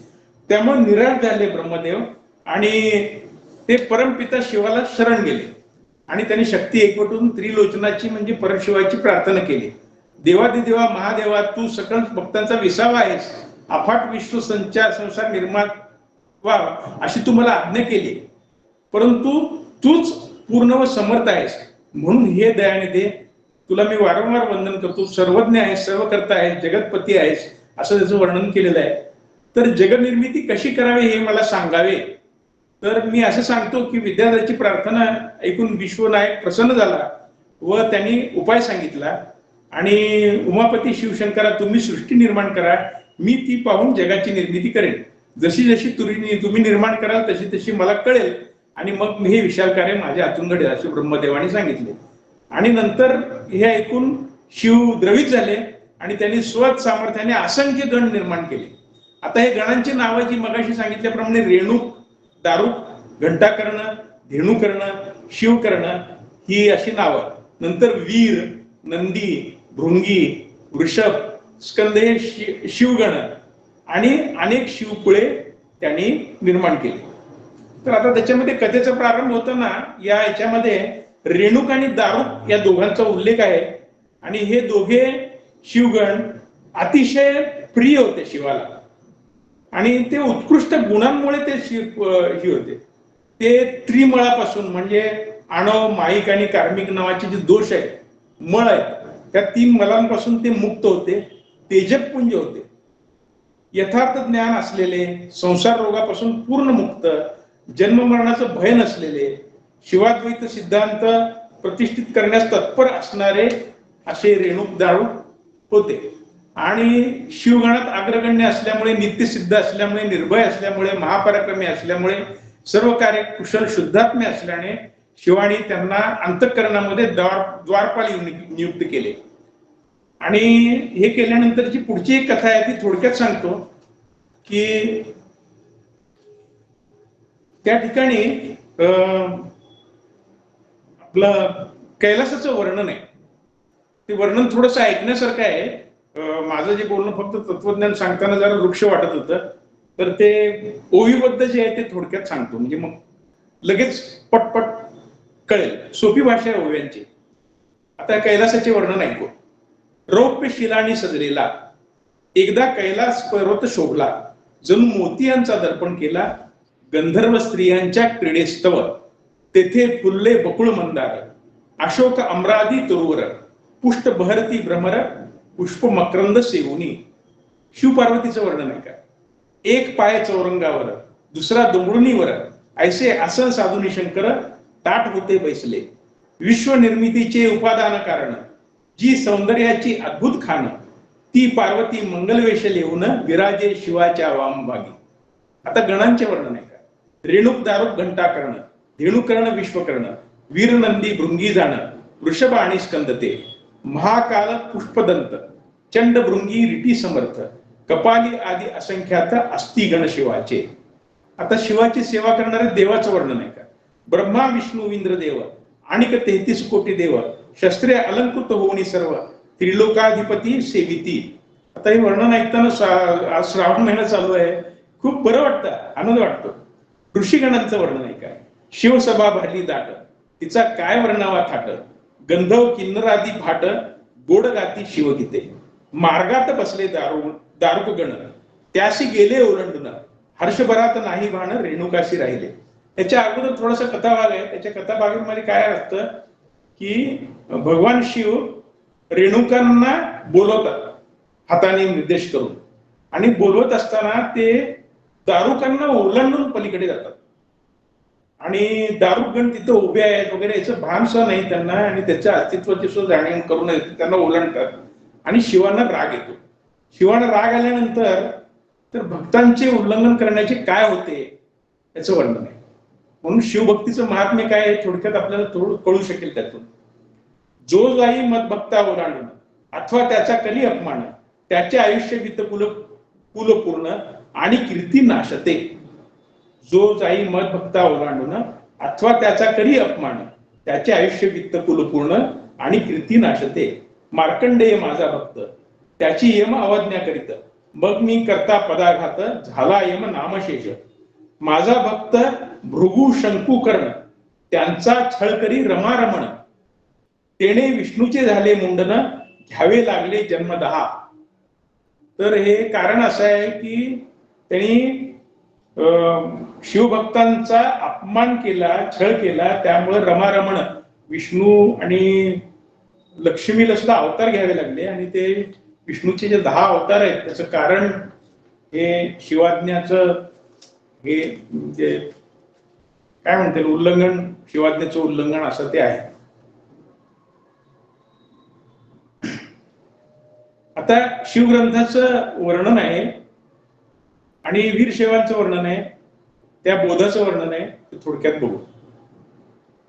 त्यामुळे निराश झाले ब्रह्मदेव आणि ते परमपिता शिवाला शरण गेले आणि त्यांनी शक्ती एकवटून त्रिलोचनाची म्हणजे परमशिवाची प्रार्थना केली. देवादिदेवा महादेवा, तू सकल भक्तांचा विसावा आहेस, अफाट विश्व संसार निर्माण व्हावा अशी तू मला आज्ञा केली, परंतु तूच पूर्ण व समर्थ आहेस, म्हणून हे दयाने दे, तुला मी वारंवार वंदन करतो, सर्वज्ञ आहेस, सर्व करता आहेस, जगतपती आहेस असं त्याचं वर्णन केलेलं आहे. तर जगनिर्मिती कशी करावी हे मला सांगावे. तर मी असं सांगतो की विद्याधराची प्रार्थना ऐकून विश्वनायक प्रसन्न झाला व त्यांनी उपाय सांगितला आणि उमापती शिवशंकरा, तुम्ही सृष्टी निर्माण करा, मी ती पाहून जगाची निर्मिती करेन. जशी जशी तुम्ही निर्माण कराल तशी तशी मला कळेल आणि मग हे विशाल कार्य माझ्या हातून घडेल असे ब्रह्मदेवाने सांगितले. आणि नंतर हे ऐकून शिव द्रवित झाले आणि त्यांनी स्वत सामर्थ्याने असंख्य गण निर्माण केले. आता हे गणांची नावं जी मगाशी सांगितल्याप्रमाणे रेणुक, दारुक, घंटाकर्ण, धेनुकर्ण, शिवकर्ण ही अशी नावं. नंतर वीर, नंदी, भृंगी, वृषभ, स्कंद हे शिवगण आणि अनेक शिवकुळे त्यांनी निर्माण केले. तर आता त्याच्यामध्ये कथेचा प्रारंभ होताना या याच्यामध्ये रेणुक आणि दारुक या दोघांचा उल्लेख आहे आणि हे दोघे शिवगण अतिशय प्रिय होते शिवाला आणि ते उत्कृष्ट गुणांमुळे ते ही होते. ते त्रिमळापासून म्हणजे आणव, माईक आणि कार्मिक नावाचे जे दोष आहेत, मळ आहेत, त्या 3 मलांपासून ते मुक्त होते, तेजपुंज होते. यथार्थ ज्ञान असलेले, संसार रोगापासून पूर्ण मुक्त, जन्म मरणाचं भय नसलेले, शिवाद्वैत सिद्धांत प्रतिष्ठित करण्यास तत्पर असणारे असे रेणुक दारुक होते. आणि शिवगणात अग्रगण्य असल्यामुळे, नित्यसिद्ध असल्यामुळे, निर्भय असल्यामुळे, महापराक्रमी असल्यामुळे, सर्व कार्य कुशल शुद्धात्मे असल्याने शिवानी त्यांना अंतःकरणामध्ये द्वारपाल नियुक्त केले. आणि हे केल्यानंतरची पुढची एक कथा आहे ती थोडक्यात सांगतो की त्या ठिकाणी आपलं कैलासाचं वर्णन आहे. ते वर्णन थोडंसं ऐकण्यासारखं आहे. माझं जे बोलणं फक्त तत्वज्ञान सांगताना जरा वृक्ष वाटत होतं, तर ते ओवीबद्ध जे आहे ते थोडक्यात सांगतो, म्हणजे मग लगेच पटपट कळेल. सोपी भाषा आहे ओव्यांची. आता कैलासाचे वर्णन ऐकू. रौप्य शिलानी सजलेला एकदा कैलास पर्वत शोभला, जणू मोतियांचा दर्पण केला. गंधर्व स्त्रियांच्या क्रीडेस्तव तेथे फुलले बकुळ मंदार, अशोक अम्रादी तरुवर, पुष्ट बहरती भ्रमर, पुष्प मकरंद सेवनी. शिवपार्वतीचं वर्णन आहे का. एक पाय चौरंगावर, दुसरा दुमडुनीवर, ऐसे आसन साधुनी शंकर ताट होते बैसले. विश्व निर्मितीचे उपादान कारण, जी सौंदर्याची अद्भुत खाण, ती पार्वती मंगलवेश लेऊन विराजे शिवाच्या वामभागी. आता गणांचे वर्णन आहे का. रेणुक दारुक घंटाकर्ण, धेनुकर्ण विश्वकर्ण, वीरनंदी भृंगी जाण, वृषभ आणि स्कंदते, महाकाल पुष्पदंत, चंड भृंगी रिटी समर्थ, कपाली आदी असंख्यात अस्थिगण शिवाचे. आता शिवाची सेवा करणारे देवाचं वर्णन आहे का. ब्रह्मा विष्णू इंद्रदेव आणिक 33 कोटी देव, शस्त्रे अलंकृत होऊनी सर्व, त्रिलोकाधिपती सेविती. आता हे वर्णन ऐकताना श्रावण महिना चालू आहे, खूप बरं वाटतं, आनंद वाटतो. ऋषीगणांचं वर्णन आहे काय. शिवसभा भरली दाट, तिचा काय वर्णावा थाट, गंधव किन्नरादी फाट, गोड गाती शिवगीते. मार्गात बसले दारुक गण, त्याशी गेले ओलांडून, हर्षभरात नाही भान रेणुकाशी राहिले. त्याच्या अगोदर थोडासा कथाभाग आहे. त्याच्या कथाभागामध्ये काय असतं की भगवान शिव रेणुकांना बोलवतात हाताने निर्देश करून, आणि बोलवत असताना ते दारुकांना ओलांडून पलीकडे जातात आणि दारुकगण तिथे उभे आहेत वगैरे याचं भान सुद्धा नाही त्यांना, आणि त्याच्या अस्तित्वाची सुद्धा जाणीव करून त्यांना ओलांडतात. आणि शिवांना राग येतो. शिवांना राग आल्यानंतर तर भक्तांचे उल्लंघन करण्याचे काय होते याचं वर्णन आहे. म्हणून शिवभक्तीचं महात्म्य काय आहे थोडक्यात आपल्याला थोडं कळू शकेल त्यातून. जो जाई मत भक्ता ओलांडून अथवा त्याचा करी अपमान, त्याचे आयुष्य वितकुल पूर्ण आणि कीर्ती नाशते. जो जाई मत भक्ता ओलांडून अथवा त्याचा करी अपमान, त्याचे आयुष्य वित्तकुल पूर्ण आणि कीर्ती नाशते. मार्कंडेय माझा भक्त, त्याची यम अवज्ञा करीत, मग मी करता पदाघात, झाला यम नामशेष. माझा भक्त भृगु शंकू कर्ण, त्यांचा छळ करी रमारमण, तेने विष्णूचे झाले मुंडन, घ्यावे लागले जन्म 10. तर हे कारण असं आहे की त्यांनी शिवभक्तांचा अपमान केला, छळ केला, त्यामुळे रमारमण विष्णू आणि लक्ष्मीला सुद्धा अवतार घ्यावे लागले. आणि ते विष्णूचे जे 10 अवतार आहेत त्याचं कारण हे शिवाज्ञाचं हे म्हणजे काय म्हणते उल्लंघन, शिवाज्ञेचं उल्लंघन असं ते आहे. आता शिवग्रंथाचं वर्णन आहे आणि वीरशैवांचं वर्णन आहे, त्या बोधाचं वर्णन आहे, ते थोडक्यात बघू.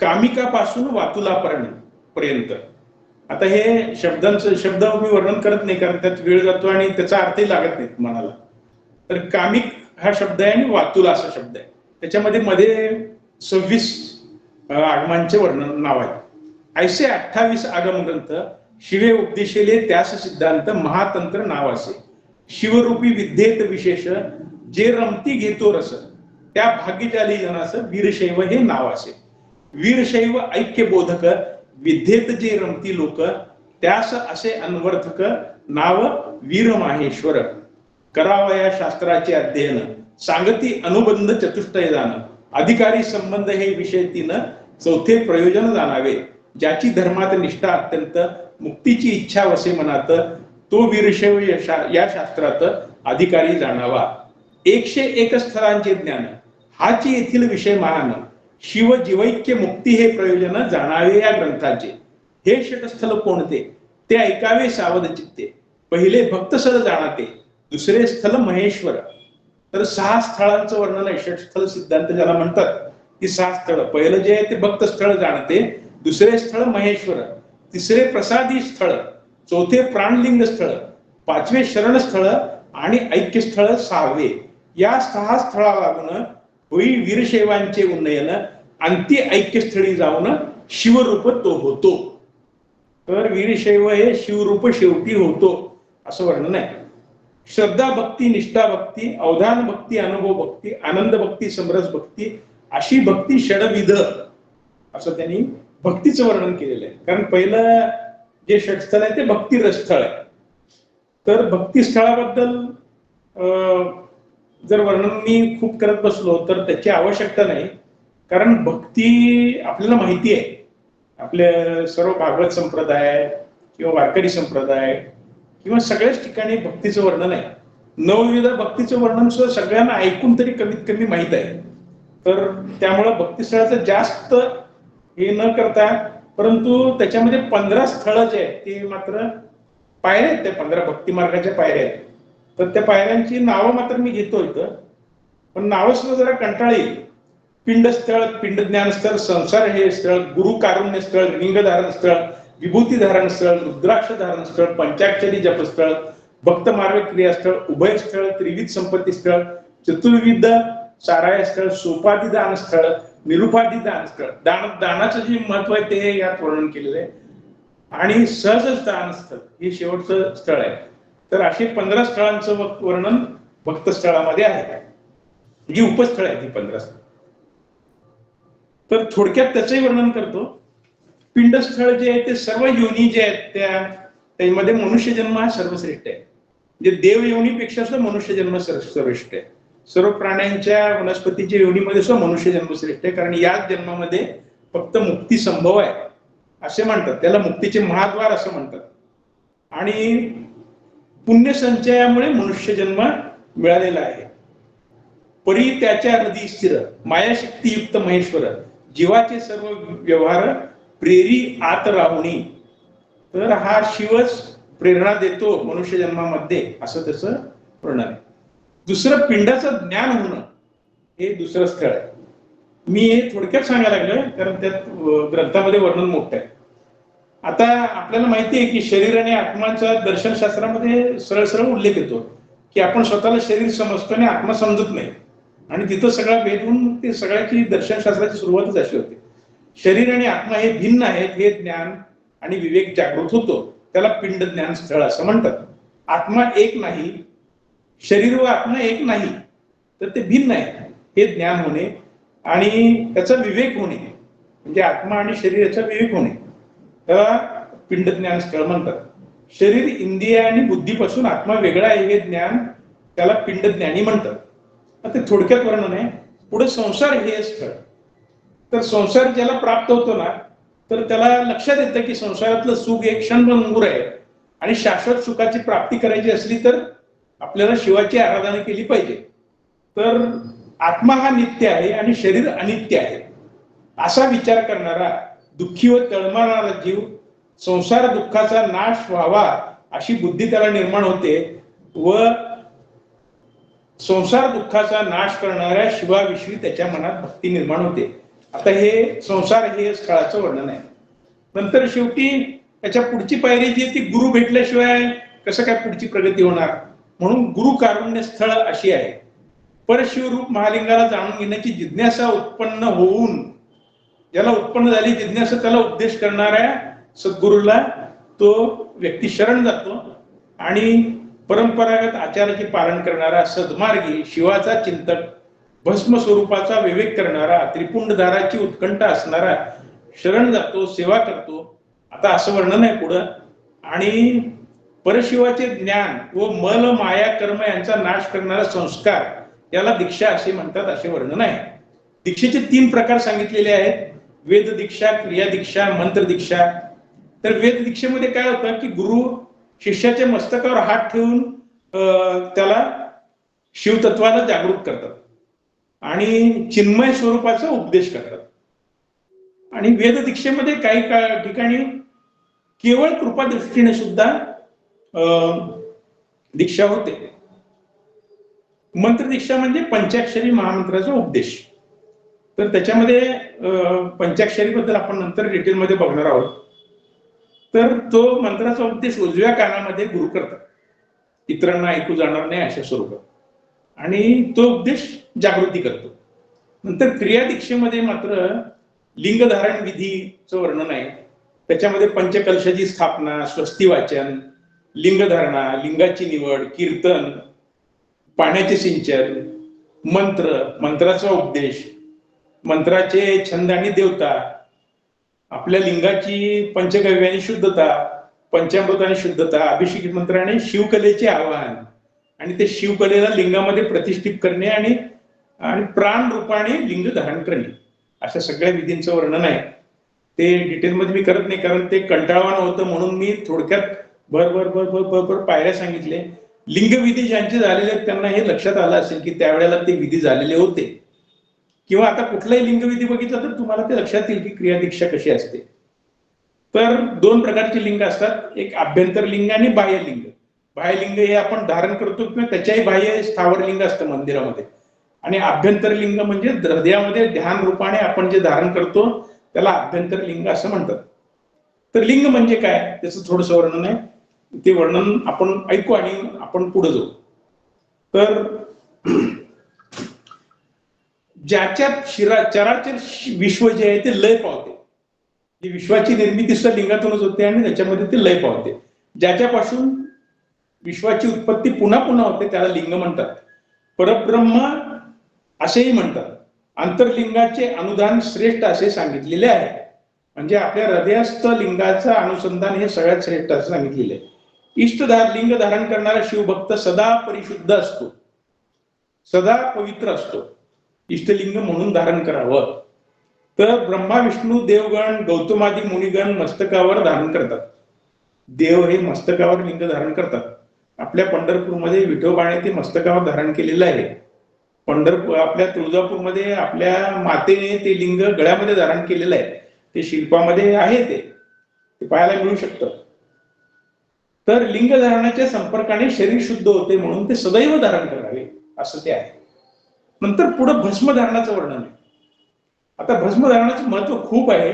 कामिकापासून वातुलापर्यंत. आता हे शब्दांचं शब्द मी वर्णन करत नाही कारण त्यात वेळ जातो आणि त्याचा अर्थही लागत नाही मनाला. तर कामिक हा शब्द आहे आणि वातुला असा शब्द आहे. त्याच्यामध्ये मध्ये 26 आगमांचे वर्णन नाव आहे. ऐसे 28 आगम ग्रंथ शिवे उपदेशेले त्यास सिद्धांत महातंत्र नाव असे. शिवरूपी विद्येत विशेष जे रमती घेतो रस, त्या भाग्यशाली जनास वीरशैव हे नाव असे. वीरशैव ऐक्य बोधक, विद्येत जे रमती लोक, त्यास असे अन्वर्थक नाव वीर माहेश्वर, करावया शास्त्राचे अध्ययन, सांगती अनुबंध चतुष्टय जाण, अधिकारी संबंध हे विषय तीन, चौथे प्रयोजन जाणावे, ज्याची धर्मात निष्ठा अत्यंत, मुक्तीची इच्छा वसे मनात, तो वीरशैव या शास्त्रात अधिकारी जाणावा. 101 स्थळांचे ज्ञान, हाची येथील विषय महान, शिव जीवैक्य मुक्ती हे प्रयोजन जाणावे या ग्रंथाचे. हे षटस्थल कोणते, ते ऐकावे सावध चित्ते, पहिले भक्तस्थळ जाणाते, दुसरे स्थल महेश्वर. तर 6 स्थळांचं वर्णन आहे. षटस्थल सिद्धांत ज्याला म्हणतात ती 6 स्थळ. पहिलं जे आहे ते भक्त स्थळ जाणते, दुसरे स्थळ महेश्वर, तिसरे प्रसादी स्थळ, चौथे प्राणलिंग स्थळ, 5वे शरण स्थळ आणि ऐक्य स्थळ 6वे. या 6 स्थळा लागून होई वीरशैवांचे उन्नयन, अंती ऐक्यस्थळी जाऊन शिवरूप तो होतो. तर वीरशैव हे शिवरूप शेवटी होतो असं वर्णन आहे. श्रद्धा भक्ती, निष्ठा भक्ती, अवधान भक्ती, अनुभव भक्ती, आनंद भक्ती, समरस भक्ती, अशी भक्ती षडविध असं त्यांनी भक्तीचं वर्णन केलेलं आहे. कारण पहिलं जे षटस्थळ आहे ते भक्ती रसस्थळ आहे. तर भक्ती स्थळाबद्दल जर वर्णन मी खूप करत बसलो तर त्याची आवश्यकता नाही. कारण भक्ती आपल्याला माहिती आहे. आपल्या सर्व भागवत संप्रदाय किंवा वारकरी संप्रदाय किंवा सगळ्याच ठिकाणी भक्तीचं वर्णन आहे. नवविध भक्तीचं वर्णन सुद्धा सगळ्यांना ऐकून तरी कमीत कमी माहीत आहे. तर त्यामुळं भक्तिस्थळाचं जास्त हे न करता, परंतु त्याच्यामध्ये 15 स्थळं जे आहेत ते मात्र पायऱ्या आहेत, त्या 15 भक्ती मार्गाच्या पायऱ्या आहेत. तर त्या पायऱ्यांची नावं मात्र मी घेतो इथं, पण नावं सुद्धा जरा कंटाळी. पिंडस्थळ, पिंड ज्ञान स्थळ, संसार हे स्थळ, गुरु कारुण्य स्थळ, लिंगधारण स्थळ, विभूती धारण स्थळ, रुद्राक्ष धारण स्थळ, पंचाक्षरी जपस्थळ, भक्त मार्ग क्रियास्थळ, उभय स्थळ, त्रिविध संपत्ती स्थळ, चतुर्विध साराय स्थळ, सोपाधिदान स्थळ, निरुपाधिदान स्थळ. दानाचं जे महत्व आहे ते यात वर्णन केलेलं आहे. आणि सहज दान स्थळ हे शेवटचं स्थळ आहे. तर अशी 15 स्थळांचं वर्णन भक्त स्थळामध्ये आहे, जी उपस्थळ आहे ती 15 स्थळ. तर थोडक्यात त्याचंही वर्णन करतो. पिंडस्थळ जे आहे ते सर्व योनी जे आहेत त्यामध्ये मनुष्य जन्म हा सर्वश्रेष्ठ आहे. म्हणजे देव योनीपेक्षा सुद्धा मनुष्य जन्म सर्वश्रेष्ठ आहे. सर्व प्राण्यांच्या वनस्पतीच्या योनीमध्ये सुद्धा मनुष्य जन्म श्रेष्ठ आहे. कारण याच जन्मामध्ये फक्त मुक्ती संभव आहे असे म्हणतात. त्याला मुक्तीचे महाद्वार असं म्हणतात. आणि पुण्य संचयामुळे मनुष्य जन्म मिळालेला आहे. परी त्याच्या हृदय स्थिर, मायाशक्तीयुक्त महेश्वर, जीवाचे सर्व व्यवहार प्रेरी आत राहुणी. तर हा शिवच प्रेरणा देतो मनुष्य जन्मामध्ये असं त्याचं वर्णन आहे. दुसरं पिंडाचं ज्ञान होणं हे दुसरं स्थळ आहे. मी हे थोडक्यात सांगायला लागलोय कारण त्यात ग्रंथामध्ये वर्णन मोठं आहे. आता आपल्याला माहिती आहे की शरीर आणि आत्माचा दर्शनशास्त्रामध्ये सरळ सरळ उल्लेख येतो की आपण स्वतःला शरीर समजतो आणि आत्मा समजत नाही. आणि तिथं सगळा भेद होऊन ते सगळ्याची दर्शनशास्त्राची सुरुवातच अशी होते. शरीर आणि आत्मा हे भिन्न आहेत हे ज्ञान आणि विवेक जागृत होतो. त्याला पिंड ज्ञान स्थळ असं म्हणतात. आत्मा एक नाही, शरीर व आत्मा एक नाही, तर ते भिन्न आहे हे ज्ञान होणे आणि त्याचा विवेक होणे, म्हणजे आत्मा आणि शरीर याचा विवेक होणे, त्याला पिंड ज्ञान स्थळ म्हणतात. शरीर, इंद्रिय आणि बुद्धीपासून आत्मा वेगळा आहे हे ज्ञान त्याला पिंड ज्ञानी म्हणतात. ते थोडक्यात वर्णन आहे. पुढे संसार हे स्थळ. तर संसार ज्याला प्राप्त होतो ना तर त्याला लक्षात येतं की संसारातलं सुख एक क्षणभंगूर आहे आणि शाश्वत सुखाची प्राप्ती करायची असली तर आपल्याला शिवाची आराधना केली पाहिजे. तर आत्मा हा नित्य आहे आणि शरीर अनित्य आहे असा विचार करणारा दुःखी व तळमळणारा जीव संसार दुःखाचा नाश व्हावा अशी बुद्धी त्याला निर्माण होते व संसार दुःखाचा नाश करणाऱ्या शिवाविषयी त्याच्या मनात भक्ती निर्माण होते. आता हे संसार हे स्थळाचं वर्णन आहे. नंतर शेवटी त्याच्या पुढची पायरी जी ती गुरु भेटल्याशिवाय कसं काय पुढची प्रगती होणार, म्हणून गुरु कारुण्य स्थळ अशी आहे. परशिवरूप महालिंगाला जाणून घेण्याची जिज्ञासा उत्पन्न होऊन, ज्याला उत्पन्न झाली जिज्ञासा त्याला उपदेश करणाऱ्या सद्गुरूला तो व्यक्ती शरण जातो आणि परंपरागत आचाराचे पालन करणारा सद्मार्गी शिवाचा चिंतक, भस्म स्वरूपाचा विवेक करणारा, त्रिपुंडधाराची उत्कंठा असणारा शरण जातो, सेवा करतो. आता असं वर्णन आहे पुढं. आणि परशिवाचे ज्ञान व मल माया कर्म यांचा नाश करणारा संस्कार याला दीक्षा असे म्हणतात, असे वर्णन आहे. दीक्षेचे 3 प्रकार सांगितलेले आहेत: वेद दीक्षा, क्रिया दीक्षा, मंत्र दीक्षा. तर वेद दीक्षेमध्ये काय होतं की गुरु शिष्याच्या मस्तकावर हात ठेवून त्याला शिवतत्वाला जागृत करतात आणि चिन्मय स्वरूपाचा उपदेश करतात. आणि वेद दीक्षेमध्ये काही ठिकाणी केवळ कृपा दृष्टीने सुद्धा दीक्षा होते. मंत्र दीक्षा म्हणजे पंचाक्षरी महामंत्राचा उपदेश. तर त्याच्यामध्ये पंचाक्षरी बद्दल आपण नंतर डिटेलमध्ये बघणार आहोत. तर तो मंत्राचा उपदेश उजव्या कानामध्ये गुरु करतात, इतरांना ऐकू जाणार नाही अशा स्वरूपात, आणि तो उपदेश जागृती करतो. नंतर क्रिया दीक्षेमध्ये मात्र लिंगधारण विधीचं वर्णन आहे. त्याच्यामध्ये पंचकलशाची स्थापना, स्वस्ती वाचन, लिंगधारणा, लिंगाची निवड, कीर्तन, पाण्याचे सिंचन, मंत्राचा उपदेश, मंत्राचे छंद आणि देवता, आपल्या लिंगाची पंचगव्याने शुद्धता, पंचामृताने शुद्धता, अभिषेक मंत्राने शिवकलेचे आवाहन आणि ते शिवकलेला लिंगामध्ये प्रतिष्ठित करणे आणि प्राण रूपाने लिंग धारण करणे, अशा सगळ्या विधींचं वर्णन आहे. ते डिटेलमध्ये मी करत नाही, कारण ते कंटाळवाणं होतं, म्हणून मी थोडक्यात भर पायऱ्या सांगितले. लिंगविधी ज्यांचे झालेले आहेत त्यांना हे लक्षात आलं असेल की त्यावेळेला ते विधी झालेले होते, किंवा आता कुठलाही लिंगविधी बघितला तर तुम्हाला ते लक्षात येईल की क्रिया दीक्षा कशी असते. तर 2 प्रकारचे लिंग असतात, एक आभ्यंतर लिंग आणि बाह्यलिंग. बाह्यलिंग हे आपण धारण करतो किंवा त्याच्याही बाह्य स्थावर लिंग असतं मंदिरामध्ये, आणि आभ्यंतर लिंग म्हणजे हृदयामध्ये ध्यान रूपाने आपण जे धारण करतो त्याला आभ्यंतर लिंग असं म्हणतात. तर लिंग म्हणजे काय त्याचं थोडंसं वर्णन आहे, ते वर्णन आपण ऐकू आणि आपण पुढे जाऊ. तर ज्याच्यात चराचर विश्व जे आहे ते लय पावते, जी विश्वाची निर्मिती सुद्धा लिंगातूनच होते आणि त्याच्यामध्ये ते लय पावते. ज्याच्यापासून विश्वाची उत्पत्ती पुन्हा पुन्हा होते त्याला लिंग म्हणतात. परब्रह्म असेही म्हणतात. अंतर्लिंगाचे अनुदान श्रेष्ठ असे सांगितलेले आहे. म्हणजे आपल्या हृदयस्थ लिंगाचं अनुसंधान हे सगळ्यात श्रेष्ठ असं सांगितलेलं आहे. लिंग धारण करणारा शिवभक्त सदा परिशुद्ध असतो, सदा पवित्र असतो. इष्टलिंग म्हणून धारण करावं. तर ब्रह्मा, विष्णू, देवगण, गौतमादी मुनिगण मस्तकावर धारण करतात. देव हे मस्तकावर लिंग धारण करतात. आपल्या पंढरपूरमध्ये विठोबाने ते मस्तकावर धारण केलेलं आहे. आपल्या तुळजापूरमध्ये आपल्या मातेने ते लिंग गळ्यामध्ये धारण केलेलं आहे. ते शिल्पामध्ये आहे, ते पाहायला मिळू शकतं. तर लिंग धारणाच्या संपर्काने शरीर शुद्ध होते, म्हणून ते सदैव धारण करावे असं ते आहे. नंतर पुढे भस्मधारणाचं वर्णन आहे. आता भस्मधारणाचं महत्व खूप आहे.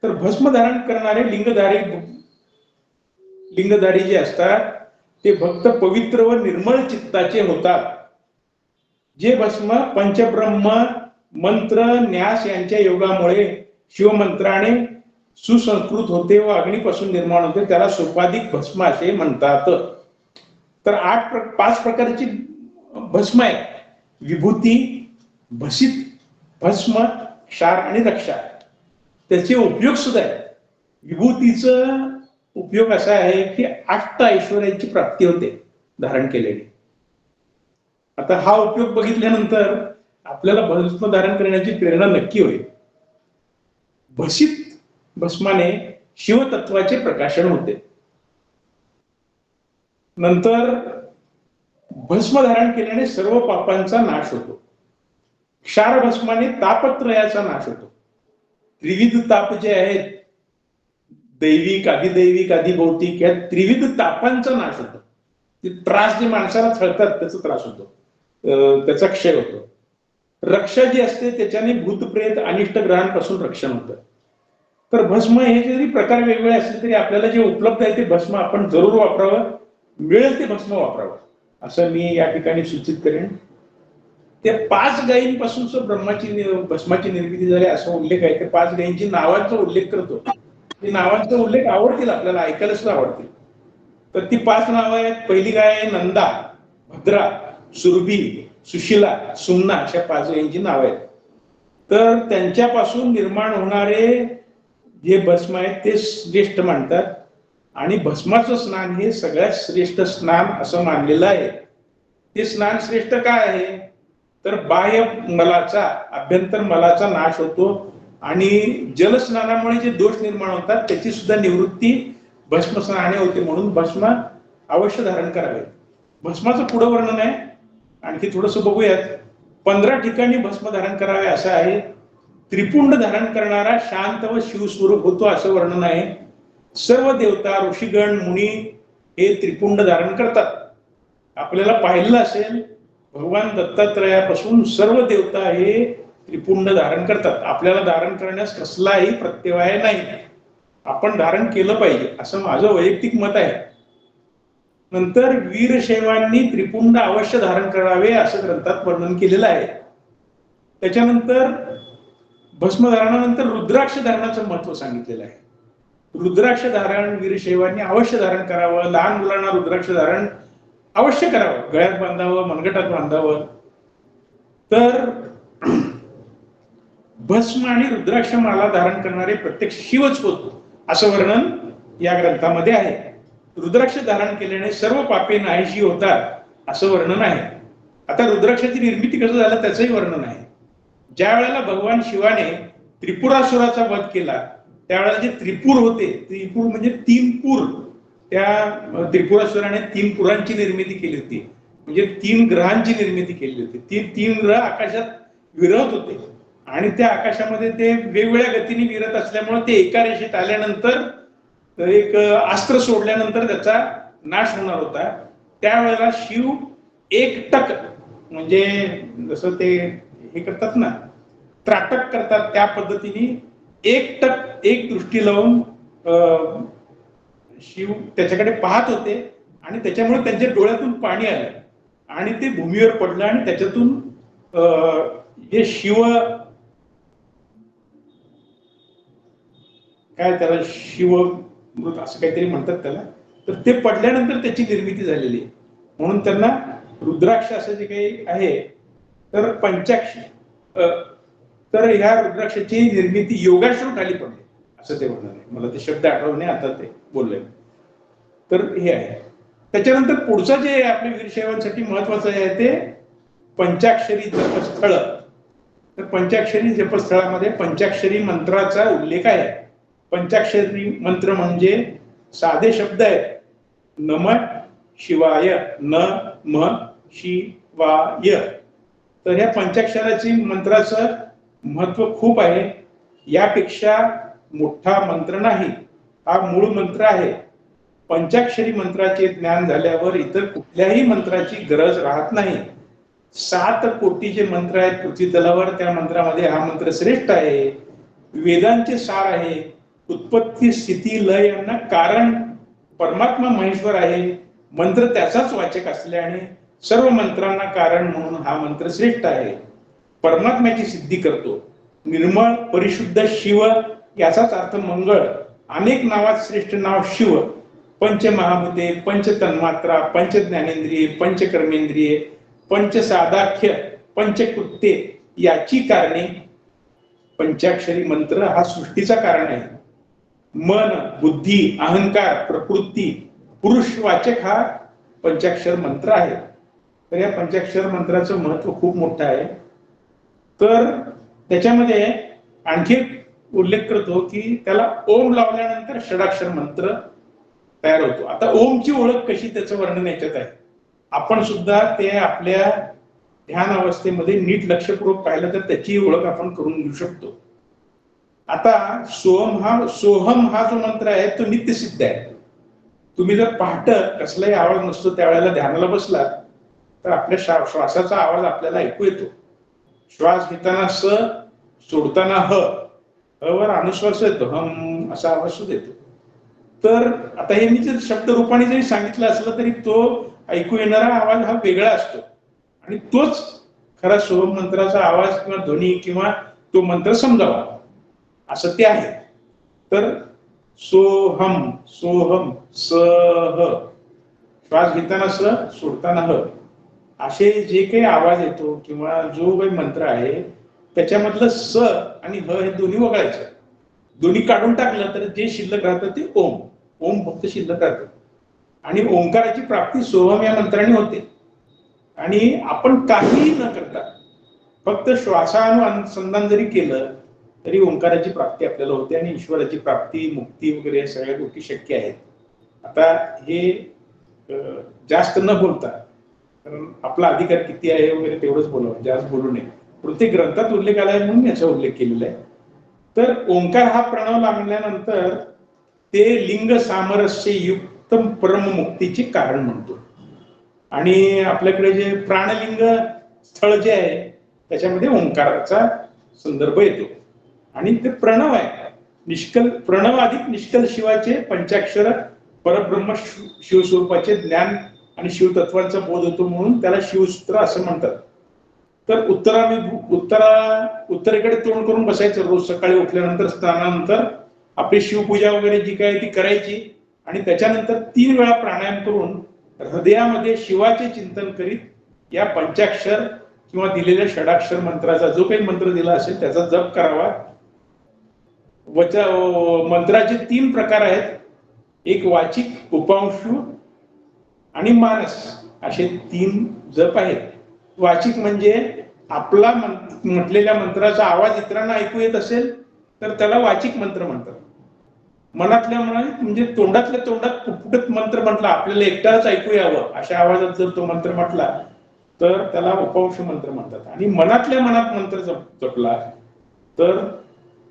तर भस्मधारण करणारे लिंगधारी जे असतात ते भक्त पवित्र व निर्मळ चित्ताचे होतात. जे भस्म पंचब्रह्म, मंत्र, न्यास यांच्या योगामुळे शिवमंत्राने सुसंस्कृत होते व अग्नीपासून निर्माण होते त्याला सोपाधिक भस्म असे म्हणतात. तर 5 प्रकारची भस्म आहेत: विभूती, भसित, भस्म, क्षार आणि रक्षा. त्याचे उपयोग सुद्धा आहेत. विभूतीचा उपयोग असा आहे की 8 ऐश्वर्याची प्राप्ती होते धारण केलेली. आता हा उपयोग बघितल्यानंतर आपल्याला भस्म धारण करण्याची प्रेरणा नक्की होईल. भसित भस्माने शिवतत्वाचे प्रकाशन होते. नंतर भस्म धारण केल्याने सर्व पापांचा नाश होतो. क्षार भस्माने तापत्रयाचा नाश होतो. त्रिविध ताप जे आहेत, दैविक, अधिदैविक, अधिभौतिक, या त्रिविध तापांचा नाश होतो. ते त्रास जे माणसाला थळतात त्याचा त्रास होतो, त्याचा क्षय होतो. रक्षा जी असते त्याच्याने भूतप्रेत अनिष्ट ग्रहांपासून रक्षण होतं. तर भस्म हे जरी प्रकार वेगवेगळे असले तरी आपल्याला जे उपलब्ध आहे ते भस्म आपण जरूर वापरावं, मिळेल ते भस्म वापरावं असं मी या ठिकाणी सूचित करेन. त्या 5 गायींपासून भस्माची निर्मिती झाली असा उल्लेख आहे. त्या 5 गायींची नावांचा उल्लेख करतो. ते नावांचा उल्लेख आवडतील आपल्याला, ऐकायला सुद्धा आवडतील. तर ती 5 नावं आहेत. पहिली गाय आहे नंदा, भद्रा, सुरभी, सुशिला, सुमना, अशा 5 गायींची नावं आहेत. तर त्यांच्यापासून निर्माण होणारे जे भस्म आहेत ते श्रेष्ठ मानतात. आणि भस्माचं स्नान हे सगळ्यात श्रेष्ठ स्नान असं मानलेलं आहे. ते स्नान श्रेष्ठ काय आहे तर बाह्य मलाचा अभ्यंतर मलाचा नाश होतो आणि जलस्नानामुळे जे दोष निर्माण होतात त्याची सुद्धा निवृत्ती भस्म स्नानाने होते. म्हणून भस्म अवश्य धारण करावे. भस्माचं पुढं वर्णन आहे, आणखी थोडस बघूयात. 15 ठिकाणी भस्म धारण करावे असं आहे. त्रिपुंड धारण करणारा शांत व शिवस्वरूप होतो असं वर्णन आहे. सर्व देवता ऋषीगण मुनी हे त्रिपुंड धारण करतात. आपल्याला पाहिलं असेल भगवान दत्तात्रयापासून सर्व देवता हे त्रिपुंड धारण करतात. आपल्याला धारण करण्यास कसलाही प्रत्यवाय नाही. आपण धारण केलं पाहिजे असं माझं वैयक्तिक मत आहे. नंतर वीरशैवांनी त्रिपुंड अवश्य धारण करावे असं ग्रंथात वर्णन केलेलं आहे. त्याच्यानंतर भस्मधारणानंतर रुद्राक्ष धारणाचं महत्व सांगितलेलं आहे. रुद्राक्ष धारण वीरशैवांनी अवश्य धारण करावं. लहान मुलांना रुद्राक्ष धारण अवश्य करावं. गळ्यात बांधावं, मनगटात बांधावं. तर भस्म आणि रुद्राक्ष माला धारण करणारे प्रत्यक्ष शिवच होतो असं वर्णन या ग्रंथामध्ये आहे. रुद्राक्ष धारण केल्याने सर्व पापे नाहीशी होतात असं वर्णन आहे. आता रुद्राक्षाची निर्मिती कसं झालं त्याचंही वर्णन आहे. ज्या वेळेला भगवान शिवाने त्रिपुरासुराचा वध केला त्यावेळेला जे त्रिपुर होते, त्रिपुर म्हणजे 3 पूर, त्या त्रिपुरासुराने 3 पुरांची निर्मिती केली होती. म्हणजे 3 ग्रहांची निर्मिती केली होती. ती 3 ग्रह आकाशात विरत होते आणि त्या आकाशामध्ये ते वेगवेगळ्या गतीने विरत असल्यामुळे ते एका रेषेत आल्यानंतर एक अस्त्र सोडल्यानंतर त्याचा नाश होणार होता. त्यावेळेला शिव एकटक म्हणजे जसं ते हे करतात ना, त्राटक करतात त्या पद्धतीने एकटक एक दृष्टी लावून शिव त्याच्याकडे पाहत होते आणि त्याच्यामुळे त्यांच्या डोळ्यातून पाणी आलं आणि ते भूमीवर पडलं आणि त्याच्यातून हे शिव काय त्याला शिवमृत असं काहीतरी म्हणतात त्याला, तर ते पडल्यानंतर त्याची निर्मिती झालेली आहे. म्हणून त्यांना रुद्राक्ष असं जे काही आहे तर पंचाक्षी, तर ह्या रुद्राक्षाची निर्मिती योगाश्रू खाली पडली असं ते म्हणणार आहे. मला ते शब्द आठवणे आता ते बोलले. तर हे आहे. त्याच्यानंतर पुढचं जे आपल्या वीरशैवांसाठी महत्वाचं आहे ते पंचाक्षरी जपस्थळ. तर पंचाक्षरी जपस्थळामध्ये पंचाक्षरी मंत्राचा उल्लेख आहे. पंचाक्षरी मंत्र म्हणजे साधे शब्द आहेत. नमः शिवाय, न म शिवाय. तर ह्या पंचाक्षराची मंत्राचं महत्व खूप आहे. यापेक्षा मोठा मंत्र नाही. हा मूळ मंत्र आहे. पंचाक्षरी मंत्राचे ज्ञान झाल्यावर इतर कुठल्याही मंत्राची गरज राहत नाही. 7 कोटीचे मंत्र आहेत पृथ्वी तलावर, त्या मंत्रामध्ये हा मंत्र श्रेष्ठ आहे. वेदांचे सार आहे. उत्पत्ती स्थिती लय यांना कारण परमात्मा महेश्वर आहे. मंत्र त्याचाच वाचक असल्याने सर्व मंत्रांना कारण म्हणून हा मंत्र श्रेष्ठ आहे. परमात्म्याची सिद्धी करतो. निर्मळ परिशुद्ध शिव याचाच अर्थ मंगळ. अनेक नावात श्रेष्ठ नाव शिव. पंचमहाभूते, पंचतन्मात्रा, पंचज्ञानेंद्रिये, पंचकर्मेंद्रिये, पंचसादाख्य, पंचकृत्ये याची कारणे. पंचाक्षरी मंत्र हा सृष्टीचा कारण आहे. मन, बुद्धी, अहंकार, प्रकृती, पुरुषवाचक हा पंचाक्षर मंत्र आहे. तर या पंचाक्षर मंत्राचं महत्व खूप मोठं आहे. तर त्याच्यामध्ये आणखी उल्लेख करतो की त्याला ओम लावल्यानंतर षडाक्षर मंत्र तयार होतो. आता ओमची ओळख कशी त्याचं वर्णन याच्यात आहे. आपण सुद्धा ते आपल्या ध्यान अवस्थेमध्ये नीट लक्षपूर्वक पाहिलं तर त्याची ओळख आपण करून घेऊ शकतो. आता सोहम हा जो मंत्र आहे तो नित्यसिद्ध आहे. तुम्ही जर पहाट कसलाही आवाज नसतो त्यावेळेला ध्यानाला बसलात तर आपल्या श्वासाचा आवाज आपल्याला ऐकू येतो. श्वास घेताना स, सोडताना ह, वर अनुश्वास येतो, हम असा आवाज सुद्धा येतो. तर आता हे मी जर शब्द रूपाने जरी सांगितलं असलं तरी तो ऐकू येणारा आवाज हा वेगळा असतो आणि तोच खरा सोहम मंत्राचा आवाज किंवा ध्वनी किंवा तो मंत्र समजावा असं ते आहे. तर सोहम, सोहम, सह, श्वास घेताना स, सोडताना ह, असे जे काही आवाज येतो किंवा जो काही मंत्र आहे त्याच्यामधलं स आणि ह हे दोन्ही वगळायचं. दोन्ही काढून टाकलं तर जे शिल्लक राहतं ते ओम. ओम फक्त शिल्लक राहतं. आणि ओंकाराची प्राप्ती सोहम या मंत्राने होते. आणि आपण काहीही न करता फक्त श्वासानुसंधान जरी केलं तरी ओंकाराची प्राप्ती आपल्याला होते आणि ईश्वराची प्राप्ती, मुक्ती वगैरे या सगळ्या गोष्टी शक्य आहेत. आता हे जास्त न बोलता, कारण आपला अधिकार किती आहे वगैरे तेवढंच बोलावं, जास्त बोलू नये. प्रत्येक ग्रंथात उल्लेख आलाय म्हणून याचा उल्लेख केलेला आहे. तर ओंकार हा प्रणव लागल्यानंतर ते लिंग सामरस्य युक्त परममुक्तीचे कारण म्हणतो. आणि आपल्याकडे जे प्राणलिंग स्थळ जे आहे त्याच्यामध्ये ओंकाराचा संदर्भ येतो. आणि ते प्रणव आहे, निष्कल प्रणव अधिक निष्कल शिवाचे पंचाक्षर परब्रह्म शिवस्वरूपाचे ज्ञान आणि शिवतत्वांचा बोध होतो म्हणून त्याला शिवसूत्र असं म्हणतात. तर उत्तरेकडे तोंड करून बसायचं रोज सकाळी उठल्यानंतर, स्नानानंतर आपली शिवपूजा वगैरे जी काय ती करायची आणि त्याच्यानंतर 3 वेळा प्राणायाम करून हृदयामध्ये शिवाचे चिंतन करीत या पंचाक्षर किंवा दिलेल्या षडाक्षर मंत्राचा जो काही मंत्र दिला असेल त्याचा जप करावा. मंत्राचे 3 प्रकार आहेत, एक वाचिक, उपांशु आणि मानस असे 3 जप आहेत. वाचिक म्हणजे आपला म्हटलेल्या मंत्राचा आवाज इतरांना ऐकू येत असेल तर त्याला वाचिक मंत्र म्हणतात. मनातल्या मनात म्हणजे तोंडातल्या तोंडात पुटपुटत मंत्र म्हटला, आपल्याला एकटाच ऐकू यावं अशा आवाजात जर तो मंत्र म्हटला तर त्याला उपांश मंत्र म्हणतात. आणि मनातल्या मनात मंत्र जपला तर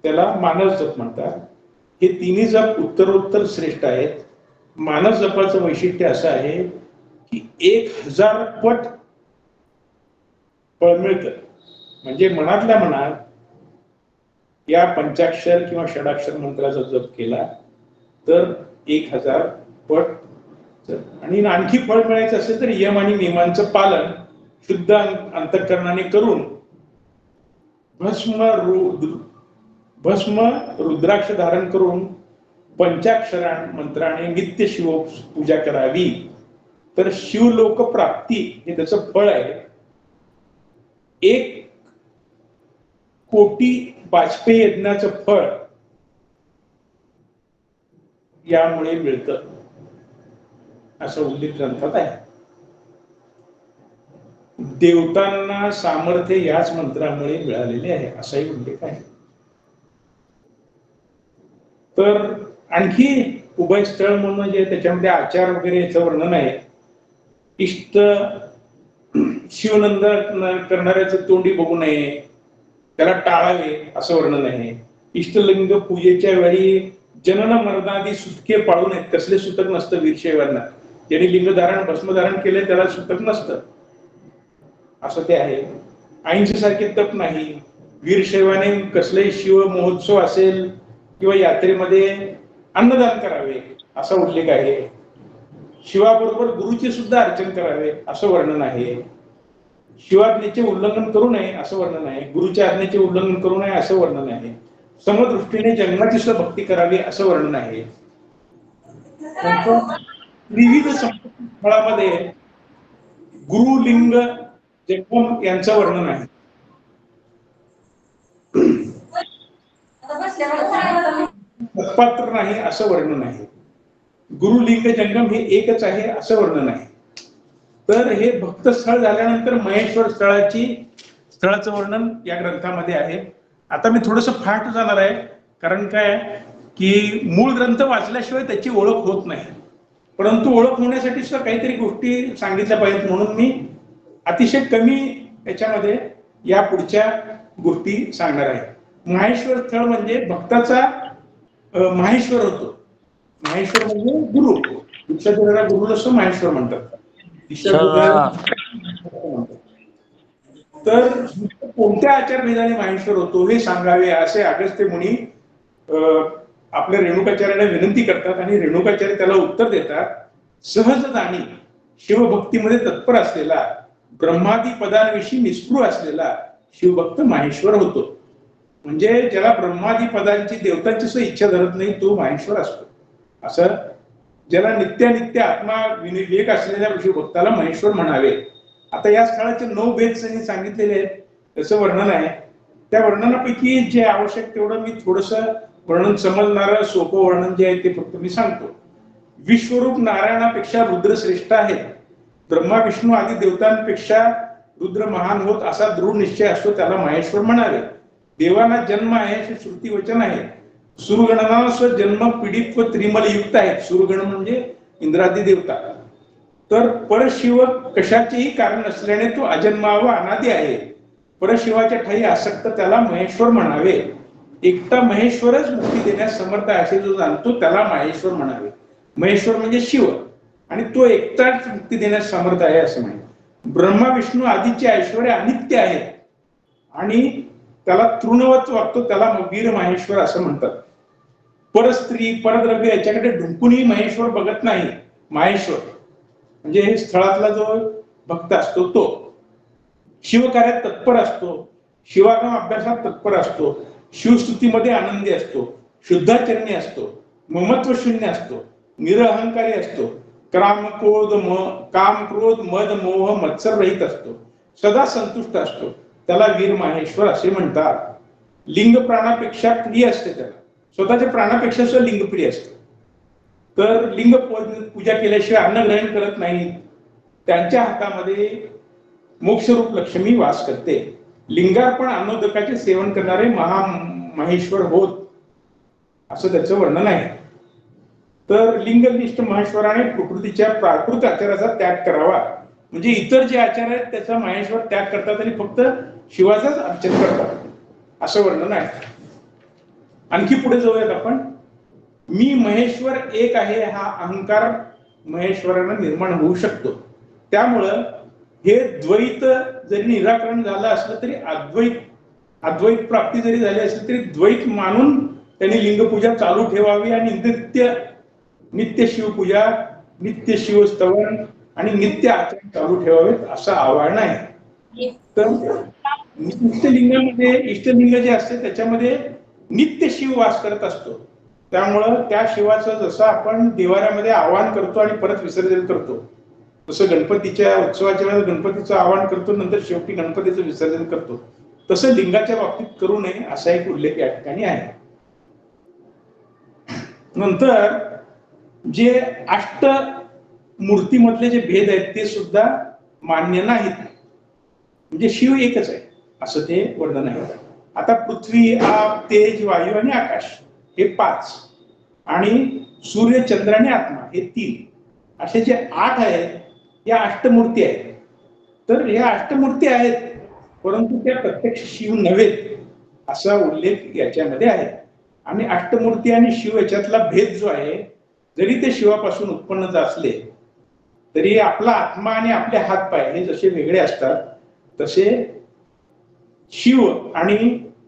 त्याला मानस जप म्हणतात. हे 3 जप उत्तरोत्तर श्रेष्ठ आहेत. मानस जपाचं वैशिष्ट्य असं आहे की 1000 पट फळ मिळतं. म्हणजे मनातल्या मनात या पंचाक्षर किंवा षडाक्षर मंत्राचा जप केला तर 1000 पट. आणि आणखी फळ मिळायचं असेल तर यम आणि नियमांचं पालन शुद्ध अंतःकरणाने करून भस्म रुद्राक्ष धारण करून पंचाक्षरा मंत्राने नित्य शिव पूजा करावी तर शिवलोक प्राप्ती हे त्याचं फळ आहे. 1 कोटी वाजपेयी यज्ञाचं फळ यामुळे मिळतं असं उल्लेख ग्रंथात आहे. देवतांना सामर्थ्य याच मंत्रामुळे मिळालेले आहे असाही उल्लेख आहे. तर आणखी उभयस्थळ म्हणून जे त्याच्यामध्ये आचार वगैरे याचं वर्णन आहे. इष्ट शिवनंद करणाऱ्याचं तोंडी बघू नये, त्याला टाळावे असं वर्णन आहे. इष्टलिंग पूजेच्या वेळी जनन मरणादी सुटके पाळू नयेत. कसले सुतक नसतं वीरशैवांना, ज्यांनी लिंगधारण भस्मधारण केले त्याला सुतक नसतं असं ते आहे. ऐंशी सारखे तप नाही. वीरशैवाने कसलेही शिव महोत्सव असेल किंवा यात्रेमध्ये अन्नदान करावे असा उल्लेख आहे. शिवाबरोबर गुरुचे सुद्धा अर्चन करावे असं वर्णन आहे. शिवाज्ञेचे उल्लंघन करू नये असं वर्णन आहे. गुरुच्या आज्ञेचे उल्लंघन करू नये असं वर्णन आहे. समदृष्टीने जन्माची सुद्धा भक्ती करावी असं वर्णन आहे. विविध फळामध्ये गुरुलिंग जन्म यांचं वर्णन आहे. तत्पात्र नाही असं वर्णन आहे. गुरुलिंग जंगम हे एकच आहे असं वर्णन आहे. तर हे भक्त स्थळ झाल्यानंतर महेश्वर स्थळाचं वर्णन या ग्रंथामध्ये आहे. आता मी थोडस फाट जाणार आहे, कारण काय की मूळ ग्रंथ वाचल्याशिवाय त्याची ओळख होत नाही. परंतु ओळख होण्यासाठी सुद्धा काहीतरी गोष्टी सांगितल्या पाहिजेत म्हणून मी अतिशय कमी याच्यामध्ये या पुढच्या गोष्टी सांगणार आहे. माहेश्वर स्थळ म्हणजे भक्ताचा माहेश्वर होतो. माहेश्वर म्हणजे गुरु. दीक्षा देणारा गुरुला असं माहेश्वर म्हणतात. तर कोणत्या आचारभेदाने माहेश्वर होतो हे सांगावे असे अगस्त्य मुनी आपल्या रेणुकाचार्याला विनंती करतात आणि रेणुकाचार्य त्याला उत्तर देतात. सहज जाणी शिवभक्तीमध्ये तत्पर असलेला, ब्रह्मादी पदांविषयी निस्पृह असलेला शिवभक्त माहेश्वर होतो. म्हणजे ज्याला ब्रह्मादी पदांची देवतांची सुद्धा इच्छा धरत नाही तो माहेश्वर असतो. असं ज्याला नित्यानित्य आत्मा विवेक असलेल्या शिवभक्ताला महेश्वर म्हणावे. आता या स्थळाचे 9 भेद त्यांनी सांगितलेले आहेत, त्याचं वर्णन आहे. त्या वर्णनापैकी जे आवश्यक तेवढं मी थोडंसं वर्णन समजणारं सोपं वर्णन जे आहे ते फक्त मी सांगतो. विश्वरूप नारायणापेक्षा रुद्र श्रेष्ठ आहेत. ब्रह्मा विष्णू आदी देवतांपेक्षा रुद्र महान होत असा दृढ निश्चय असतो त्याला माहेश्वर म्हणावे. देवांना जन्म आहे असे श्रुती वचन आहे. सुरगणांना स्वजन्म पीडित व त्रिमल युक्त आहेत. सुरगण म्हणजे इंद्रादी देवता. तर परशिव कशाचेही कारण नसल्याने तो अजन्मा व अनादी आहे. परशिवाच्या ठाई आसक्त त्याला महेश्वर म्हणावे. एकटा महेश्वरच मुक्ती देण्यास समर्थ आहे असे जो जाणतो त्याला माहेश्वर म्हणावे. महेश्वर म्हणजे शिव आणि तो एकटाच मुक्ती देण्यास समर्थ आहे असं म्हणे. ब्रह्मा विष्णू आदीचे ऐश्वर्य अनित्य आहेत आणि त्याला तृणवत वागतो त्याला वीर माहेश्वर असं म्हणतात. परस्त्री परद्रव्य याच्याकडे ढुंकूनही महेश्वर बघत नाही. माहेश्वर म्हणजे स्थळातला जो भक्त असतो तो शिवकार्यात तत्पर असतो. शिवागम अभ्यासात तत्पर असतो. शिवस्तुतीमध्ये आनंदी असतो. शुद्धाचरणी असतो. ममत्व शून्य असतो. निरअहंकारी असतो. काम क्रोध मद मोह मत्सर रहित असतो. सदा संतुष्ट असतो. त्याला वीर माहेश्वर असे म्हणतात. लिंग प्राणापेक्षा प्रिय असते त्याला. स्वतःच्या प्राणापेक्षा सुद्धा लिंग प्रिय असते. तर लिंग पूजा केल्याशिवाय अन्न ग्रहण करत नाही. त्यांच्या हातामध्ये मोक्षरूप लक्ष्मी वास करते. लिंगार्पण अन्नोदकाचे सेवन करणारे महामहेश्वर होत असं त्याचं वर्णन आहे. तर लिंगनिष्ठ महेश्वराने प्रकृतीच्या प्राकृत आचाराचा त्याग करावा. म्हणजे इतर जे आचार आहेत त्याचा महेश्वर त्याग करतात आणि फक्त शिवाचाच अर्चन करतात असं वर्णन आहे. आणखी पुढे जाऊयात आपण. मी महेश्वर एक आहे हा अहंकार महेश्वरानं निर्माण होऊ शकतो. त्यामुळं हे द्वैत जरी निराकरण झालं असलं तरी अद्वैत प्राप्ती जरी झाली असली तरी द्वैत मानून त्यांनी लिंगपूजा चालू ठेवावी आणि नित्य शिवपूजा, नित्य शिवस्तवन आणि नित्य आचरण चालू ठेवावेत असं आवाहन आहे. तर इष्टलिंग जे असते त्याच्यामध्ये नित्य शिव वास करत असतो. त्यामुळं त्या शिवाचं जसं आपण देवाऱ्यामध्ये आवाहन करतो आणि परत विसर्जन करतो तसं गणपतीच्या उत्सवाच्या वेळेला गणपतीचं आवाहन करतो नंतर शेवटी गणपतीचं विसर्जन करतो तसं लिंगाच्या बाबतीत करू नये असा एक उल्लेख या ठिकाणी आहे. नंतर जे अष्ट मूर्तीमधले जे भेद आहेत ते सुद्धा मान्य नाहीत. म्हणजे शिव एकच आहे असं ते वर्णन आहे. आता पृथ्वी, आप, तेज, वायू आणि आकाश हे 5 आणि सूर्य, चंद्र आणि आत्मा हे 3 असे जे 8 आहेत या अष्टमूर्ती आहेत. तर या अष्टमूर्ती आहेत परंतु त्या प्रत्यक्ष शिव नव्हेत असा उल्लेख याच्यामध्ये आहे. आणि अष्टमूर्ती आणि शिव याच्यातला भेद जो आहे जरी ते शिवापासून उत्पन्न असले तरी आपला आत्मा आणि आपले हातपाय हे जसे वेगळे असतात तसे शिव आणि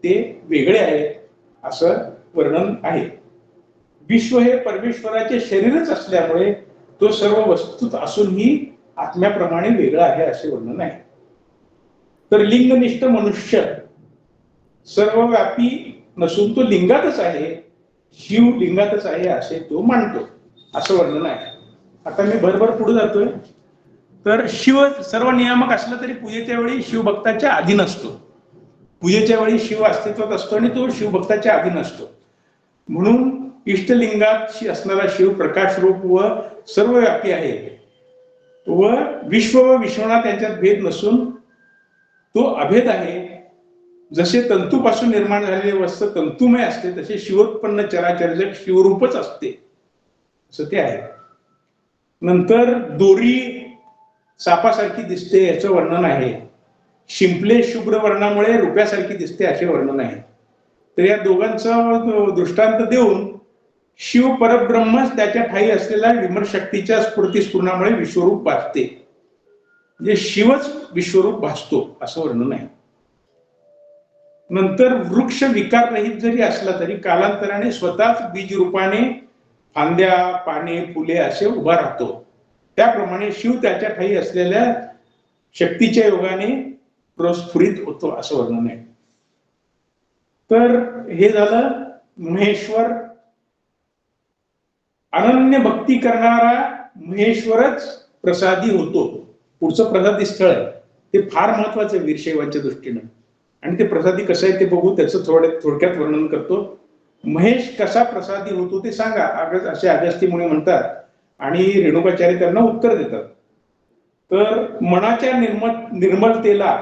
ते वेगळे आहेत असं वर्णन आहे. विश्व हे परमेश्वराचे शरीरच असल्यामुळे तो सर्व वस्तूत असूनही आत्म्याप्रमाणे वेगळा आहे असे वर्णन आहे. तर लिंगनिष्ठ मनुष्य सर्वव्यापी नसून तो लिंगातच आहे, शिव लिंगातच आहे असे तो मानतो असं वर्णन आहे. आता मी भरभर पुढे जातोय. तर शिव सर्व नियामक असला तरी पूजेच्या वेळी शिवभक्ताच्या अधीन असतो. पूजेच्या वेळी शिव अस्तित्वात असतो आणि तो शिवभक्ताच्या अधीन असतो. म्हणून इष्टलिंगात असणारा शिव प्रकाश रूप व सर्वव्यापी आहे व विश्व व विश्वनाथ यांच्यात भेद नसून तो अभेद आहे. जसे तंतूपासून निर्माण झालेली वस्तू तंतुमय असते तसे शिवोत्पन्न चराचर जग शिवरूपच असते असं ते आहे. नंतर दोरी सापासारखी दिसते याचं वर्णन आहे. शिंपले शुभ्र वर्णामुळे रुपयासारखी दिसते असे वर्णन आहे. तर या दोघांचा दृष्टांत देऊन शिव परब्रह्मच त्याच्या ठाई असलेल्या विमर्शक्तीच्या स्फूर्तीस्फुरणामुळे विश्वरूप भासते. म्हणजे शिवच विश्वरूप भासतो असं वर्णन आहे. नंतर वृक्ष विकाररहित जरी असला तरी कालांतराने स्वतःच बीज रूपाने फांद्या, पाने, फुले असे उभा राहतो. त्याप्रमाणे शिव त्याच्या ठाई असलेल्या शक्तीच्या योगाने प्रस्फुरित होतो असं वर्णन आहे. तर हे झालं महेश्वर. अनन्य भक्ती करणारा महेश्वरच प्रसादी होतो. पुढचं प्रसादी स्थळ आहे ते फार महत्वाचं आहे वीरशैवांच्या दृष्टीनं आणि ते प्रसादी कसं आहे ते बघू. त्याचं थोडक्यात वर्णन करतो. महेश कसा प्रसादी होतो ते सांगा. असे अगस्त्य मुनी म्हणतात आणि रेणुकाचार्य त्यांना उत्तर देतात. तर मनाच्या निर्मलतेला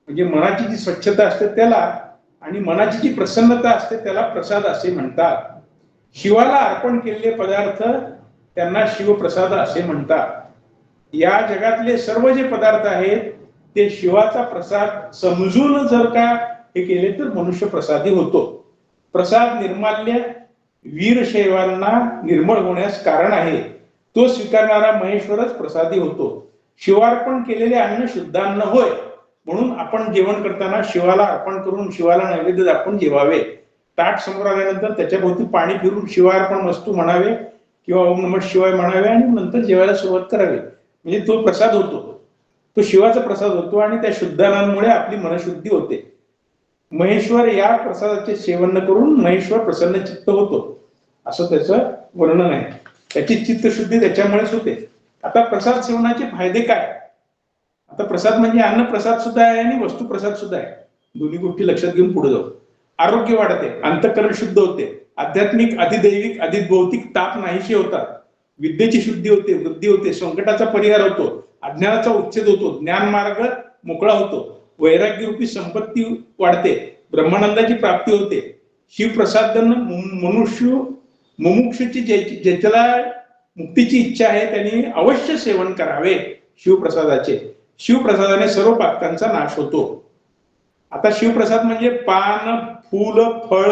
म्हणजे मनाची जी स्वच्छता असते त्याला आणि मनाची जी प्रसन्नता असते त्याला प्रसाद असे म्हणतात. शिवाला अर्पण केलेले पदार्थ त्यांना शिवप्रसाद असे म्हणतात. या जगातले सर्व जे पदार्थ आहेत ते शिवाचा प्रसाद समजून जर का हे केले तर मनुष्य प्रसादी होतो. प्रसाद निर्माल्य वीरशैवांना निर्मळ होण्यास कारण आहे. तो स्वीकारणारा महेश्वरच प्रसादी होतो. शिवार्पण केलेले अन्न शुद्धान्न होय, म्हणून आपण जेवण करताना शिवाला अर्पण करून शिवाला नैवेद्य दाखवून जेवावे. ताट समोर आल्यानंतर त्याच्याभोवती पाणी फिरून शिवार्पण वस्तू म्हणावे किंवा ओम नमः शिवाय म्हणावे आणि नंतर जेवायला सुरुवात करावी. म्हणजे तो प्रसाद होतो, तो शिवाचा प्रसाद होतो आणि त्या शुद्धान्नामुळे आपली मनशुद्धी होते. महेश्वर या प्रसादाचे सेवन करून महेश्वर प्रसन्न चित्त होतो असं त्याचं वर्णन आहे. त्याची चित्तशुद्धी त्याच्यामुळेच होते. आता प्रसाद सेवनाचे फायदे काय? आता प्रसाद म्हणजे अन्न प्रसाद सुद्धा आहे आणि वस्तू प्रसाद सुद्धा आहे. दोन्ही गोष्टी लक्षात घेऊन पुढे जाऊ. आरोग्य वाढते, अंतःकरण शुद्ध होते, आध्यात्मिक अधिदैविक अधिभौतिक ताप नाहीसे होतात, विद्येची शुद्धी होते, वृद्धी होते, संकटाचा परिहार होतो, अज्ञानाचा उच्छेद होतो, ज्ञान मार्ग मोकळा होतो, वैराग्य रूपी संपत्ती वाढते, ब्रह्मानंदाची प्राप्ती होते. शिवप्रसाद मनुष्य मुमुक्षुची ज्याच्याला मुक्तीची इच्छा आहे त्यांनी अवश्य सेवन करावे शिवप्रसादाचे. शिवप्रसादाने सर्व पातकांचा नाश होतो. आता शिवप्रसाद म्हणजे पान, फूल, फळ,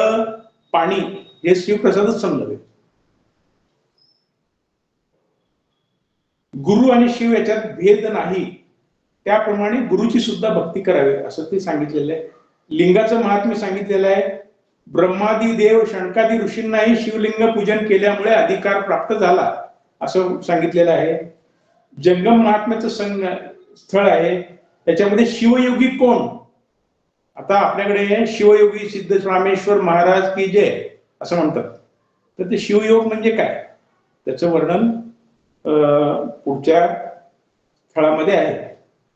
पाणी हे शिवप्रसादच समजावे. गुरु आणि शिव याच्यात भेद नाही, त्याप्रमाणे गुरुची सुद्धा भक्ती करावी असं ते सांगितलेलं आहे. लिंगाचं महात्म्य सांगितलेलं आहे. ब्रह्मादी देव शंकादी ऋषींनाही शिवलिंग पूजन केल्यामुळे अधिकार प्राप्त झाला असं सांगितलेलं आहे. जंगम महात्म्याचं स्थळ आहे, त्याच्यामध्ये शिवयोगी कोण? आता आपल्याकडे शिवयोगी सिद्ध रामेश्वर महाराज की जय असं म्हणतात. तर ते शिवयोग म्हणजे काय त्याचं वर्णन पुढच्या स्थळामध्ये आहे.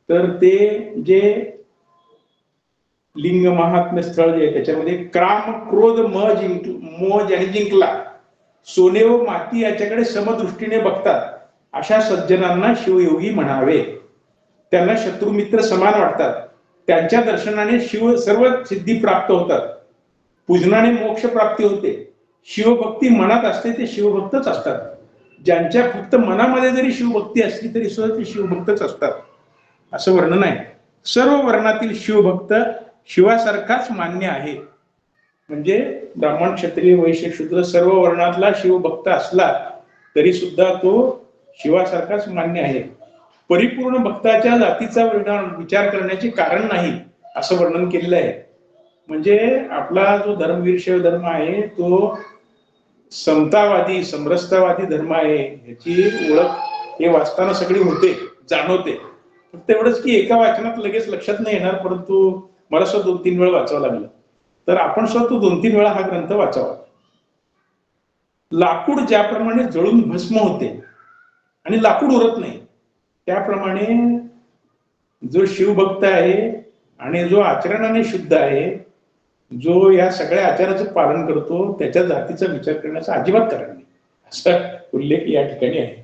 तर ते जे लिंग महात्म्य स्थळ जे आहे त्याच्यामध्ये क्राम क्रोध मोह ज्याने जिंकला, सोने व माती याच्याकडे समदृष्टीने बघतात अशा सज्जनांना शिवयोगी म्हणावे. त्यांना शत्रुमित्र समान वाटतात. त्यांच्या दर्शनाने शिव सर्व सिद्धी प्राप्त होतात. पूजनाने मोक्ष प्राप्ती होते. शिवभक्ती मनात असते ते शिवभक्तच असतात. ज्यांच्या फक्त मनामध्ये जरी शिवभक्ती असली तरी सुद्धा ते शिवभक्तच असतात असं वर्णन आहे. सर्व वर्णातील शिवभक्त शिवासारखाच मान्य आहे. म्हणजे ब्राह्मण क्षत्रिय वैश्य शूद्र सर्व वर्णातला शिवभक्त असला तरी सुद्धा तो शिवासारखाच मान्य आहे. परिपूर्ण भक्ताच्या जातीचा विचार करण्याचे कारण नाही असं वर्णन केलेलं आहे. म्हणजे आपला जो धर्मवीर शैव धर्म आहे तो समतावादी समरसतावादी धर्म आहे. याची ओळख हे वाचताना सगळी होते, जाणवते. फक्त एवढंच की एका वाचनात लगेच लक्षात नाही येणार, परंतु मला स्वतः 2-3 वेळा वाचावं लागलं. तर आपण स्वतः 2-3 वेळा हा ग्रंथ वाचावा. लाकूड ज्याप्रमाणे जळून भस्म होते आणि लाकूड उरत नाही, त्याप्रमाणे जो शिवभक्त आहे आणि जो आचरणाने शुद्ध आहे, जो या सगळ्या आचाराचं पालन करतो त्याच्या जातीचा विचार करण्याचा अजिबात कारण नाही असा उल्लेख या ठिकाणी आहे.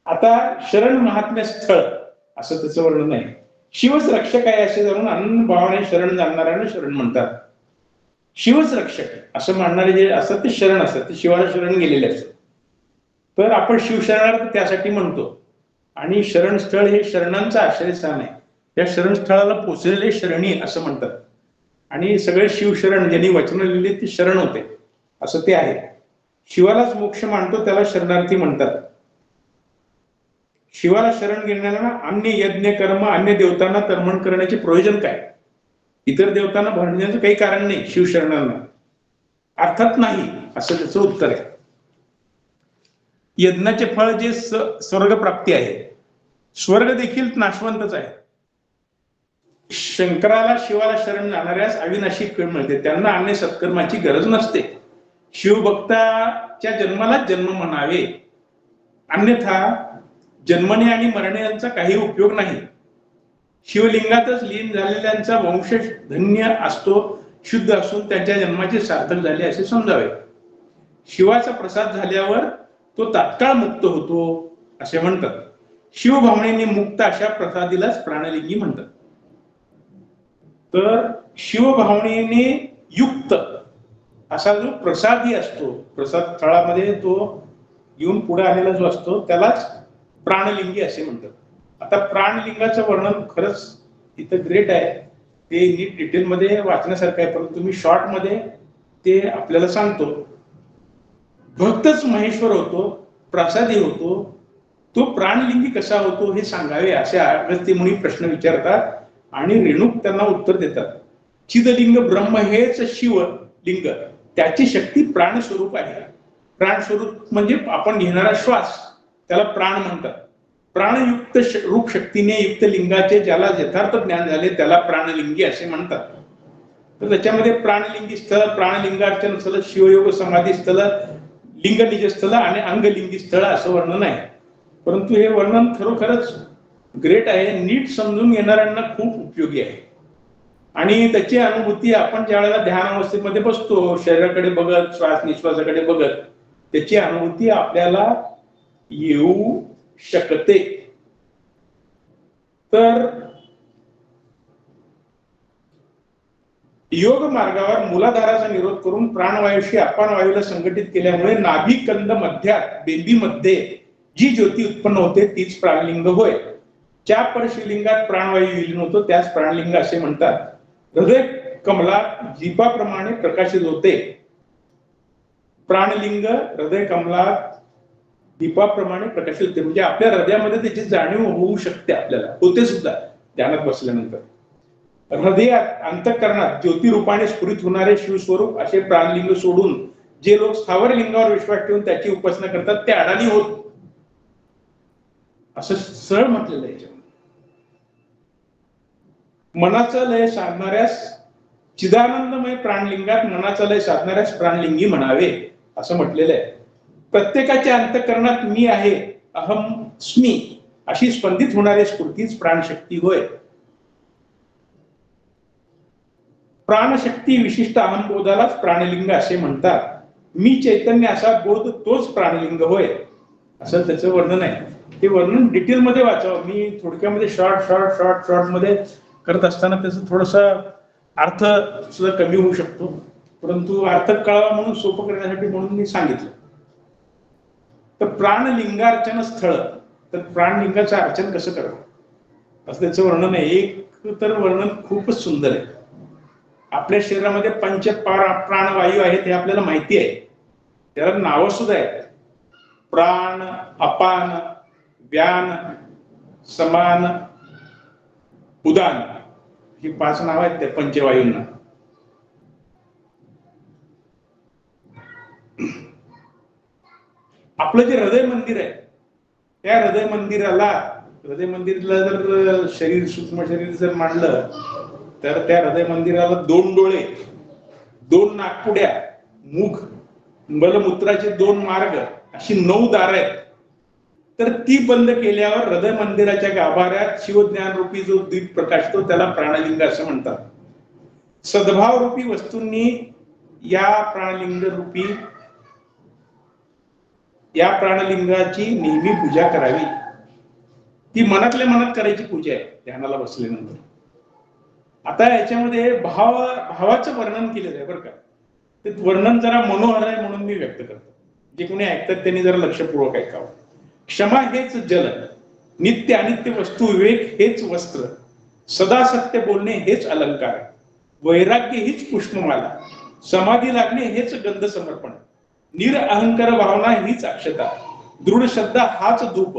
आता शरण महात्म्य स्थळ असं त्याचं वर्णन आहे. शिवच रक्षक आहे असे जाणून अनन्य भावाने शरण जाणणाऱ्यांना शरण म्हणतात. शिवच रक्षक असं मानणारे जे असतात ते शरण असतात, ते शिवाला शरण गेलेले असतात. तर आपण शिवशरणार्थ त्यासाठी म्हणतो. आणि शरणस्थळ हे शरणांचं आश्रयस्थान आहे. त्या शरणस्थळाला पोचलेले शरणी असं म्हणतात. आणि सगळे शिवशरण ज्यांनी वचन लिहिली ते शरण होते असं ते आहे. शिवालाच मोक्ष मानतो त्याला शरणार्थी म्हणतात. शिवाला शरण घेणाऱ्यांना अन्य यज्ञ कर्म अन्य देवतांना तर्पण करण्याचे प्रयोजन काय? इतर देवतांना भरण्याचं काही कारण नाही शिवशरणांना, अर्थात नाही असं त्याचं उत्तर आहे. यज्ञाचे फळ जे स्वर्ग प्राप्ती आहे, स्वर्ग देखील नाशवंतच आहे. शंकराला शिवाला शरण जाणाऱ्यास अविनाशी फळ मिळते, त्यांना अन्य सत्कर्माची गरज नसते. शिवभक्ताच्या जन्मालाच जन्म म्हणावे, अन्यथा जन्मणे आणि मरणे यांचा काही उपयोग नाही. शिवलिंगातच लीन झालेल्यांचा वंश धन्य असतो, शुद्ध असून त्यांच्या जन्माचे सार्थक झाले असे समजावे. शिवाचा प्रसाद झाल्यावर तो तात्काळ मुक्त होतो असे म्हणतात. शिवभावनेने मुक्त अशा प्रसादीलाच प्राणलिंगी म्हणतात. तर शिवभावनेने युक्त असा जो प्रसादी असतो, प्रसाद स्थळामध्ये तो येऊन पुढे आलेला जो असतो त्यालाच प्राणलिंगी असे म्हणतात. आता प्राणलिंगाचं वर्णन खरंच इथं ग्रेट आहे, ते नीट डिटेलमध्ये वाचण्यासारखं आहे, परंतु मी शॉर्ट मध्ये ते आपल्याला सांगतो. भक्तच महेश्वर होतो, प्रसादी होतो, तो प्राणलिंगी कसा होतो हे सांगावे असे अगस्त्य मुनी प्रश्न विचारतात आणि रेणुक त्यांना उत्तर देतात. चिदलिंग ब्रह्म हेच शिवलिंग, त्याची शक्ती प्राणस्वरूप आहे. प्राणस्वरूप म्हणजे आपण घेणारा श्वास, त्याला प्राण म्हणतात. प्राणयुक्त रूप शक्तीने युक्त लिंगाचे ज्याला यथार्थ ज्ञान झाले त्याला प्राणलिंगी असे म्हणतात. तर त्याच्यामध्ये प्राणलिंगी स्थळ, प्राणलिंगार्चन स्थळ, शिवयोग समाधी स्थळ, लिंग निज स्थळ आणि अंगलिंगी स्थळ असं वर्णन आहे. परंतु हे वर्णन खरोखरच ग्रेट आहे, नीट समजून घेणाऱ्यांना खूप उपयोगी आहे. आणि त्याची अनुभूती आपण ज्या वेळेला ध्यान अवस्थेमध्ये बसतो, शरीराकडे बघत, श्वास निश्वासाकडे बघत, त्याची अनुभूती आपल्याला येऊ शकते. तर योग मार्गावर मूलाधाराचा निरोध करून प्राणवायूशी अपान वायूला संघटित केल्यामुळे नाभी कंद मध्यात बेंबीमध्ये जी ज्योती उत्पन्न होते तीच प्राणलिंग होय. ज्या परशिवलिंगात प्राणवायू विलीन होतो त्यास प्राणलिंग असे म्हणतात. हृदय कमलात दीपाप्रमाणे प्रकाशित होते. प्राणलिंग हृदय कमलात दीपाप्रमाणे प्रकाशित होते, म्हणजे आपल्या हृदयामध्ये त्याची जाणीव होऊ शकते, आपल्याला होते सुद्धा ध्यानात बसल्यानंतर. हृदयात अंतःकरणात ज्योती रूपाने स्फुरित होणारे शिवस्वरूप असे प्राणलिंग सोडून जे लोक स्थावर लिंगावर विश्वास ठेवून त्याची उपासना करतात ते अडाणी होत, असं सरळ म्हटलेलं आहे. मनाचा लय साधणाऱ्यास चिदानंदमय प्राणलिंगात मनाचा लय साधणाऱ्यास प्राणलिंगी म्हणावे असं म्हटलेलं आहे. प्रत्येकाच्या अंतःकरणात मी आहे, अहम स्मी अशी स्पंदित होणारी स्फूर्तीच प्राणशक्ती होय. प्राणशक्ती विशिष्ट अहमबोधालाच प्राणलिंग असे म्हणतात. मी चैतन्य असा बोध तोच प्राणलिंग होय असं त्याचं वर्णन आहे. हे वर्णन डिटेलमध्ये वाचावं, मी थोडक्यामध्ये शॉर्ट मध्ये करत असताना त्याचं थोडस अर्थ सुद्धा कमी होऊ शकतो, परंतु अर्थ कळावा म्हणून सोपं करण्यासाठी म्हणून मी सांगितलं. तर प्राणलिंगार्चन स्थळ, तर प्राणलिंगाचं अर्चन कसं करावं असं त्याचं वर्णन आहे. एक तर वर्णन खूपच सुंदर आहे. आपल्या शरीरामध्ये पंच प्राणवायू आहेत हे आपल्याला माहिती आहे, त्याला नावं सुद्धा आहेत. प्राण, अपान, व्यान, समान, उदान ही 5 नाव आहेत त्या पंचवायूंना. आपलं जे हृदय मंदिर आहे त्या हृदय मंदिराला जर शरीर, सूक्ष्म शरीर जर मांडलं तर त्या हृदय मंदिराला 2 डोळे, 2 नाकपुड्या, मुख, मलमूत्राचे 2 मार्ग अशी 9 दारं आहेत. तर ती बंद केल्यावर हृदय मंदिराच्या गाभाऱ्यात शिवज्ञान रूपी जो दीप प्रकाशतो त्याला प्राणलिंग असं म्हणतात. सद्भाव रूपी वस्तूंनी या प्राणलिंगाची नेहमी पूजा करावी. ती मनातल्या मनात करायची पूजा आहे ध्यानाला बसल्यानंतर. आता याच्यामध्ये भावाचं वर्णन केलेलं आहे बरं का. ते वर्णन जरा मनोहर आहे म्हणून मी व्यक्त करतो, जे कोणी ऐकतात त्यांनी जरा लक्षपूर्वक ऐकावं. क्षमा हेच जल, नित्य अनित्य वस्तू विवेक हेच वस्त्र, सदा सत्य बोलणे हेच अलंकार, वैराग्य हीच पुष्पमाला, समाधी लागणे हेच गंध समर्पण, निरअहंकार भावना हीच अक्षता, दृढ श्रद्धा हाच धूप,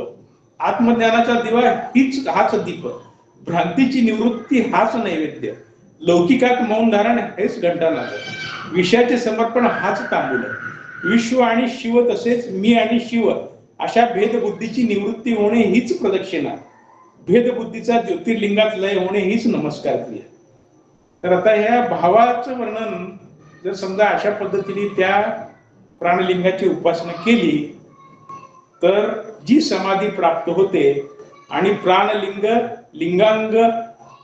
आत्मज्ञानाचा दिवा हाच दीप, भ्रांतीची निवृत्ती हाच नैवेद्य, लौकिकात मौन धारण हेच घंटानाद, विषयाचे समर्पण हाच तांबूल, विश्व आणि शिव तसेच मी आणि शिव अशा भेदबुद्धीची निवृत्ती होणे हीच प्रदक्षिणा, भेदबुद्धीचा ज्योतिर्लिंगात लय होणे हीच नमस्कार क्रिया. तर आता ह्या भावाचं वर्णन जर समजा अशा पद्धतीने त्या प्राणलिंगाची उपासना केली तर जी समाधी प्राप्त होते आणि प्राणलिंग लिंगांग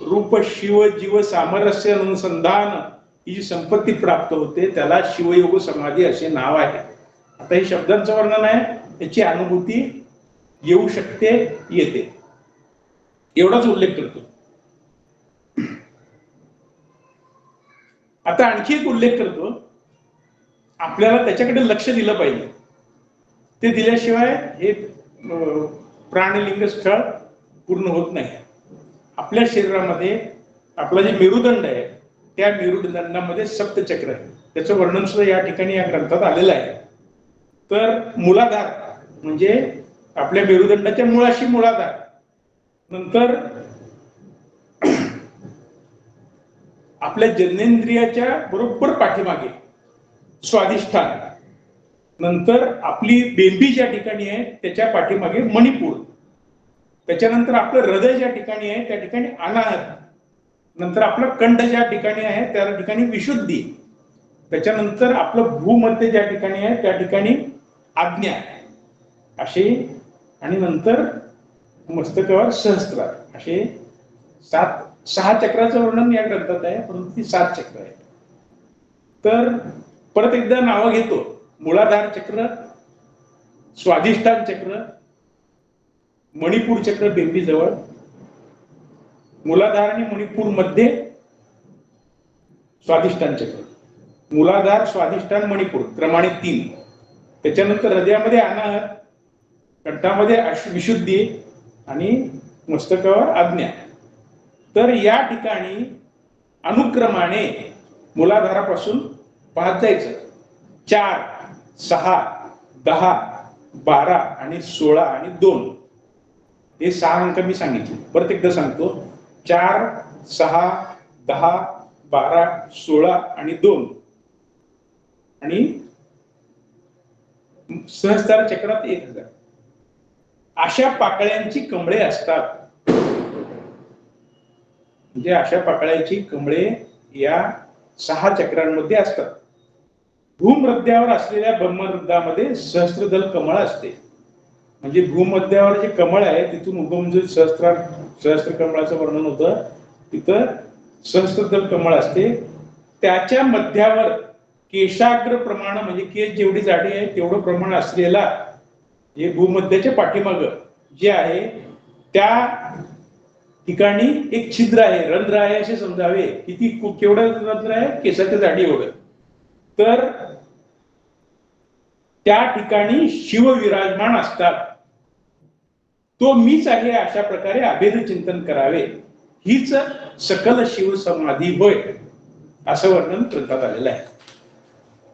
रूप शिव जीव सामरस्य अनुसंधान ही जी संपत्ती प्राप्त होते त्याला शिवयोग समाधी असे नाव आहे. आता हे शब्दांचं वर्णन आहे, याची अनुभूती येऊ शकते, येते, एवढाच उल्लेख करतो. आता आणखी एक उल्लेख करतो, आपल्याला त्याच्याकडे लक्ष दिलं पाहिजे. ते दिल्याशिवाय हे प्राणलिंग स्थळ पूर्ण होत नाही. आपल्या शरीरामध्ये आपला जे मेरुदंड आहे त्या मेरुदंडामध्ये सप्तचक्र आहे. त्याचं वर्णन सुद्धा या ठिकाणी या ग्रंथात आलेलं आहे. तर मूलाधार म्हणजे आपल्या मेरुदंडाच्या मुळाशी मूलाधार, नंतर आपल्या जननेंद्रियाच्या बरोबर पाठीमागे स्वाधिष्ठान, नंतर आपली बेंबी ज्या ठिकाणी आहे त्याच्या पाठीमागे मणिपूर, त्याच्यानंतर आपलं हृदय ज्या ठिकाणी आहे त्या ठिकाणी अनाहत, नंतर आपलं कंठ ज्या ठिकाणी आहे त्या ठिकाणी विशुद्धी, त्याच्यानंतर आपलं भूमध्य ज्या ठिकाणी आहे त्या ठिकाणी आज्ञा असे, आणि नंतर मस्तकावर सहस्त्रार असे 6 चक्राचं वर्णन या ग्रंथात आहे, परंतु ती 7 चक्र आहे. तर परत एकदा नावं घेतो. मूलाधार चक्र, स्वाधिष्ठान चक्र, मणिपूर चक्र बेंबीजवळ, मूलाधार आणि मणिपूर मध्ये स्वाधिष्ठान चक्र, मूलाधार स्वाधिष्ठान मणिपूर क्रमाने 3, त्याच्यानंतर हृदयामध्ये अनाहत, कंठामध्ये विशुद्धी आणि मस्तकावर आज्ञा. तर या ठिकाणी अनुक्रमाने मूलाधारापासून पाहत जायचं. 4, 6, 10, 12 आणि 16 आणि 2 हे 6 अंक मी सांगितले. परत एकदा सांगतो. 4, 6, 10, 12, 16 आणि 2 आणि सहस्त्रार चक्रात 1000 अशा पाकळ्यांची कमळे असतात. म्हणजे अशा पाकळ्यांची कमळे या 6 चक्रांमध्ये असतात. भूमध्यावर असलेल्या ब्रह्मरुद्रामध्ये सहस्त्रदल कमळ असते. म्हणजे भूमध्यावर जे कमळ आहे तिथून उगम जे सहस्त्र कमळाचं वर्णन होतं, तिथं सहस्त्रदल कमळ असते. त्याच्या मध्यावर केशाग्र प्रमाण म्हणजे केस जेवढी जाडी आहे तेवढं प्रमाण असलेला हे भूमध्याच्या पाठीमाग जे आहे त्या ठिकाणी एक छिद्र आहे, रंध्र आहे असे समजावे. किती केवढं रंध्र आहे? केसाच्या जाडी एवढं. तर त्या ठिकाणी शिव विराजमान असतात. तो मीच आहे अशा प्रकारे अभेद चिंतन करावे. हीच सकल शिव समाधी होय असं वर्णन ग्रंथात आलेलं आहे.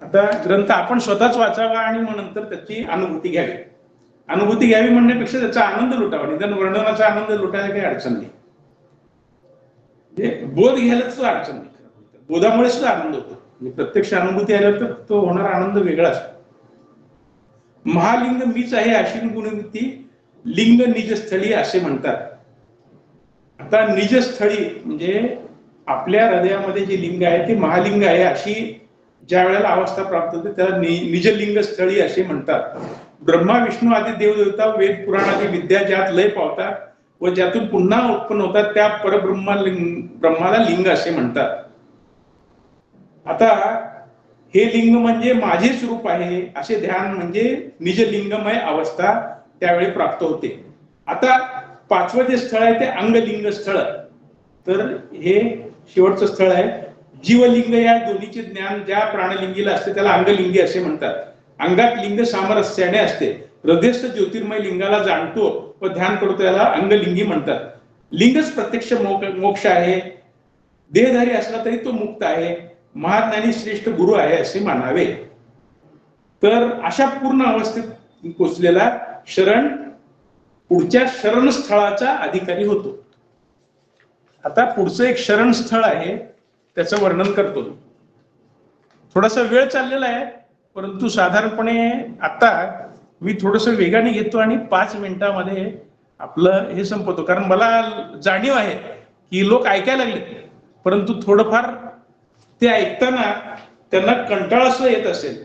आता ग्रंथ आपण स्वतःच वाचावा आणि मग नंतर त्याची अनुभूती घ्यावी. अनुभूती घ्यावी म्हणण्यापेक्षा त्याचा आनंद लुटावा. निदान वर्णनाचा आनंद लुटायला काही अडचण नाही. बोध घ्यायला सुद्धा अडचण नाही. बोधामुळे सुद्धा आनंद होतो. म्हणजे प्रत्यक्ष अनुभूती आल्यावर तर तो होणारा आनंद वेगळा असतो. महालिंग मीच आहे अशी गुणवृत्ती लिंग निजस्थळी असे म्हणतात. आता निजस्थळी म्हणजे आपल्या हृदयामध्ये जे लिंग आहे ते महालिंग आहे अशी ज्या वेळेला अवस्था प्राप्त होते त्याला निजलिंग स्थळी असे म्हणतात. ब्रह्मा विष्णू आदी देवदेवता वेद पुराण आदी विद्या ज्यात लय पावतात व ज्यातून पुन्हा उत्पन्न होतात त्या ब्रह्माला लिंग असे म्हणतात. आता हे लिंग म्हणजे माझे स्वरूप आहे असे ध्यान म्हणजे निजलिंगमय अवस्था त्यावेळी प्राप्त होते. आता 5वं जे स्थळ आहे ते अंगलिंग स्थळ. तर हे शेवटचं स्थळ आहे. जीवलिंग या दोन्हीचे ज्ञान ज्या प्राणलिंगीला असते त्याला अंगलिंगी असे म्हणतात. अंगात लिंग सामरस्याने असते. हृदयस्थ ज्योतिर्मय लिंगाला जाणतो व ध्यान करतो त्याला अंगलिंगी म्हणतात. लिंगच प्रत्यक्ष मोक्ष आहे. देहधारी असला तरी तो मुक्त आहे. महाज्ञानी श्रेष्ठ गुरु आहे असे मानावे. तर अशा पूर्ण अवस्थेत पोचलेला शरण पुढच्या शरण स्थळाचा अधिकारी होतो. आता पुढचं एक शरण स्थळ आहे त्याचं वर्णन करतो. थोडासा वेळ चाललेला आहे परंतु साधारणपणे आता मी थोडस वेगाने घेतो आणि 5 मिनिटांमध्ये आपलं हे संपवतो. कारण मला जाणीव आहे की लोक ऐकायला लागले परंतु थोडंफार ते ऐकताना त्यांना कंटाळा सुद्धा येत असेल.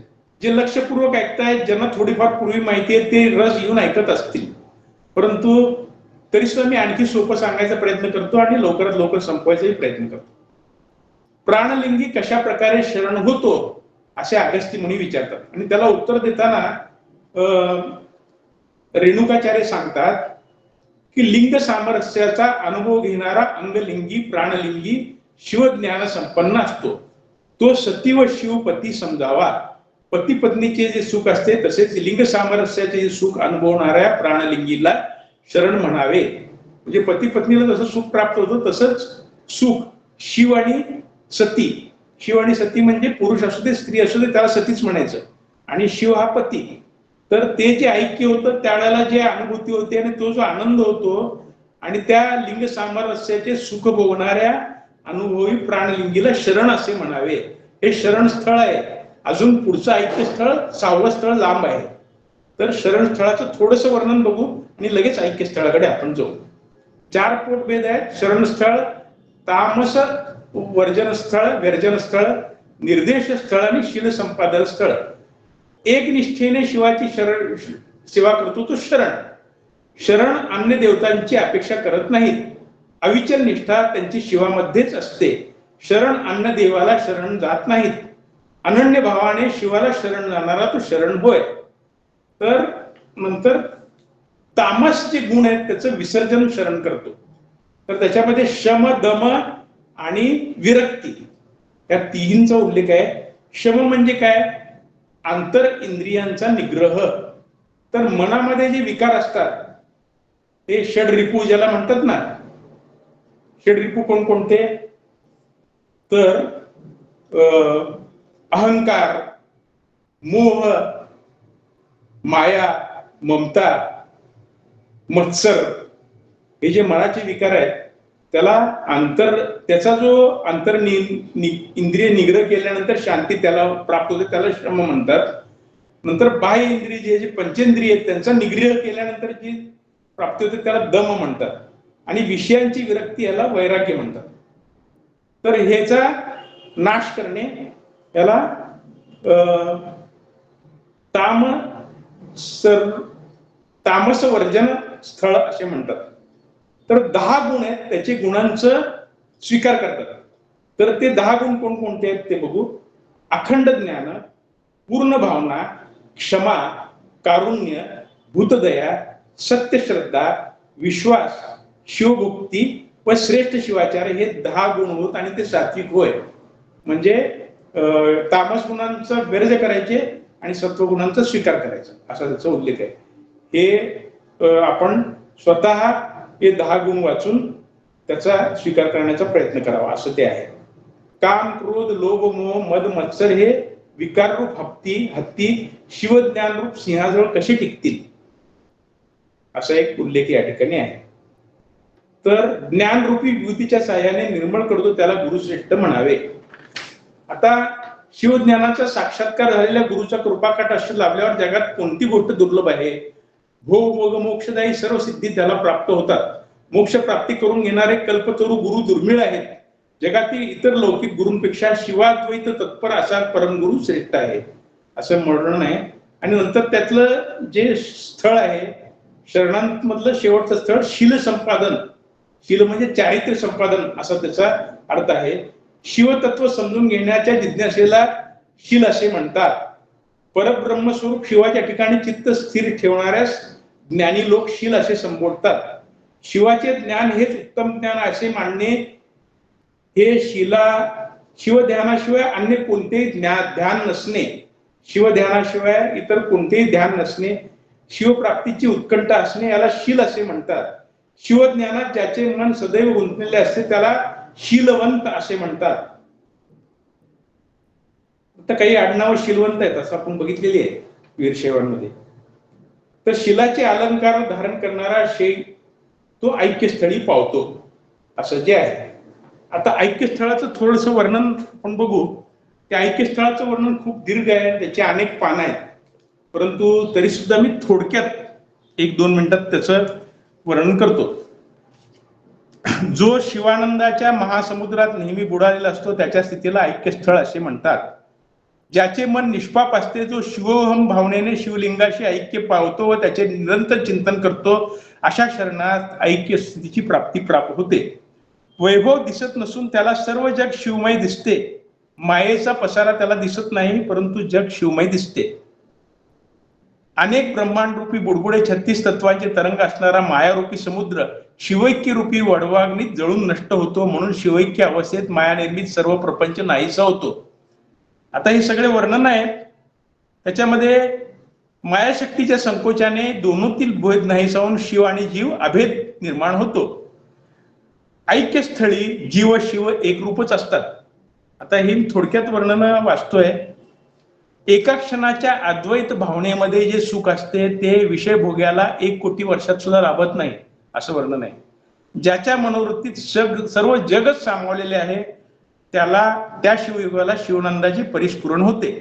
जे लक्षपूर्वक ऐकतायत ज्यांना थोडीफार पूर्वी माहिती आहे ते रस घेऊन ऐकत असतील. परंतु तरी सुद्धा मी आणखी सोपं सांगायचा प्रयत्न करतो आणि लवकरात लवकर संपवायचाही प्रयत्न करतो. प्राणलिंगी कशा प्रकारे शरण होतो असे अगस्त्य मुनी विचारतात आणि त्याला उत्तर देताना रेणुकाचार्य सांगतात की लिंग सामरस्याचा अनुभव घेणारा अंगलिंगी प्राणलिंगी शिवज्ञान संपन्न असतो. तो सती व शिवपती समजावा. पती पत्नीचे जे सुख असते तसेच लिंग सामरस्याचे जे सुख अनुभवणाऱ्या प्राणलिंगीला शरण म्हणावे. म्हणजे पती पत्नीला जसं सुख प्राप्त होतं तसंच सुख शिव आणि सती, शिव आणि सती म्हणजे पुरुष असू दे स्त्री असू दे त्याला सतीच म्हणायचं, आणि शिव हा पती. तर ते जे ऐक्य होतं त्यावेळेला जे अनुभूती होती आणि तो जो आनंद होतो आणि त्या लिंग सामरस्याचे सुख भोगणाऱ्या अनुभवी प्राणलिंगीला शरण असे म्हणावे. हे शरण स्थळ आहे. अजून पुढचं ऐक्य स्थळ 6वं स्थळ लांब आहे. तर शरण स्थळाचं थोडंसं वर्णन बघू आणि लगेच ऐक्य स्थळाकडे आपण जाऊ. 4 पोटभेद आहेत. शरण स्थळ, तामस वर्जन स्थळ, वर्जन स्थळ, निर्देश स्थळ आणि शील संपादन स्थळ. एक निष्ठेने शिवाची शरण सेवा करतो तो शरण. शरण अन्य देवतांची अपेक्षा करत नाहीत. अविचल निष्ठा त्यांची शिवामध्येच असते. शरण अन्य देवाला शरण जात नाहीत. अनन्य भावाने शिवाला शरण जाणारा तो शरण होय. तर नंतर तामस जे गुण आहेत त्याचं विसर्जन शरण करतो. तर त्याच्यामध्ये शम, दम आणि विरक्ती या तिन्हींचा उल्लेख आहे. शम म्हणजे काय? आंतर इंद्रियांचा निग्रह. तर मनामध्ये जे विकार असतात ते षडरिपू ज्याला म्हणतात ना, षडरिपू कोणकोणते? तर अहंकार, मोह, माया, ममता, मत्सर हे जे मनाचे विकार आहेत त्याचा जो इंद्रिय निग्रह केल्यानंतर शांती त्याला प्राप्त होते त्याला शम म्हणतात. नंतर बाह्य इंद्रिय जे पंचेंद्रिय आहेत त्यांचा निग्रह केल्यानंतर जी प्राप्ती होते त्याला दम म्हणतात. आणि विषयांची विरक्ती याला वैराग्य म्हणतात. तर ह्याचा नाश करणे याला तामस वर्जन स्थळ असे म्हणतात. तर 10 गुण आहेत त्याचे गुणांचं स्वीकार करतात. तर ते 10 गुण कोणकोणते आहेत ते बघू. अखंड ज्ञान, पूर्ण भावना, क्षमा, कारुण्य, भूतदया, सत्यश्रद्धा, विश्वास, शिवभक्ती व श्रेष्ठ शिवाचार हे 10 गुण होत आणि ते सात्विक होय. म्हणजे तामस गुणांचा वर्ज करायचे आणि सत्वगुणांचा स्वीकार करायचा असा त्याचा उल्लेख आहे. हे आपण स्वतः हे 10 गुण वाचून त्याचा स्वीकार करण्याचा प्रयत्न करावा असं ते आहे. काम, क्रोध, लोभ, मोह, मद, मत्सर हे विकाररूप हत्ती शिवज्ञानरूप सिंहाजवळ कसे टिकतील असा एक उल्लेख या ठिकाणी आहे. तर ज्ञानरूपी विभूतीच्या साह्याने निर्मळ करतो त्याला गुरुश्रेष्ठ म्हणावे. आता शिवज्ञानाचा साक्षात्कार झालेल्या गुरुचा कृपाकटाक्ष लाभल्यावर जगात कोणती गोष्ट दुर्लभ आहे? भोग मोग मोक्षदायी सर्व सिद्धी त्याला प्राप्त होतात. मोक्ष प्राप्ती करून घेणारे कल्पतरू गुरु दुर्मिळ आहेत. जगातील इतर लौकिक गुरूंपेक्षा शिवाद्वैत तत्पर असा परमगुरु श्रेष्ठ आहे असं वर्णन आहे. आणि नंतर त्यातलं जे स्थळ आहे शरणांमधलं शेवटचं स्थळ शील संपादन. शील म्हणजे चारित्र्य संपादन असा त्याचा अर्थ आहे. शिवतत्व समजून घेण्याच्या जिज्ञासेला शील असे म्हणतात. परब्रह्मस्वरूप शिवाच्या ठिकाणी चित्त स्थिर ठेवणाऱ्यास ज्ञानी लोक शील असे संबोधतात. शिवाचे ज्ञान हेच उत्तम ज्ञान असे मानणे हे शिवध्यानाशिवाय अन्य कोणतेही ध्यान नसणे, शिवध्यानाशिवाय इतर कोणतेही ध्यान नसणे, शिवप्राप्तीची उत्कंठा असणे याला शील असे म्हणतात. शिवज्ञानात ज्याचे मन सदैव गुंतलेले असते त्याला शीलवंत असे म्हणतात. आता काही आडनाव शीलवंत आहेत असं आपण बघितलेली आहे वीरशैवांमध्ये. तर शिलाचे अलंकार धारण करणारा शै तो ऐक्यस्थळी पावतो असं जे आहे. आता ऐक्यस्थळाचं थोडंसं वर्णन आपण बघू. त्या ऐक्यस्थळाचं वर्णन खूप दीर्घ आहे, त्याचे अनेक पानं आहेत, परंतु तरी सुद्धा मी थोडक्यात 1-2 मिनिटात त्याचं वर्णन करतो. जो शिवानंदाच्या महासमुद्रात नेहमी बुडालेला असतो त्याच्या स्थितीला ऐक्यस्थळ असे म्हणतात. ज्याचे मन निष्पाप असते, जो शिवोहम भावनेने शिवलिंगाशी ऐक्य पावतो व त्याचे निरंतर चिंतन करतो अशा शरणात ऐक्य स्थितीची प्राप्ती प्राप्त होते. वैभव दिसत नसून त्याला सर्व जग शिवमय दिसते. मायेचा पसारा त्याला दिसत नाही परंतु जग शिवमय दिसते. अनेक ब्रह्मांडरूपी बुडबुडे 36 तत्वांचे तरंग असणारा मायारूपी समुद्र शिवैक्य रूपी वडवाग्नीत जळून नष्ट होतो, म्हणून शिवैक्य अवस्थेत माया निर्मित सर्व प्रपंच नाहीसा होतो. आता हे सगळे वर्णन आहेत. त्याच्यामध्ये मायाशक्तीच्या संकोचाने दोनोतील भेद नाहीसा होऊन शिव आणि जीव अभेद निर्माण होतो. ऐक्यस्थळी जीव शिव एकरूपच असतात. आता ही थोडक्यात वर्णन वाचतोय. एका क्षणाच्या अद्वैत भावनेमध्ये जे सुख असते ते विषय भोग्याला 1 कोटी वर्षात सुद्धा लाभत नाही, असं वर्णन आहे. ज्याच्या मनोवृत्तीत सर्व जगच सामावलेले आहे त्याला त्या शिवयुगाला शिवनंदाचे परिस्फुरण होते,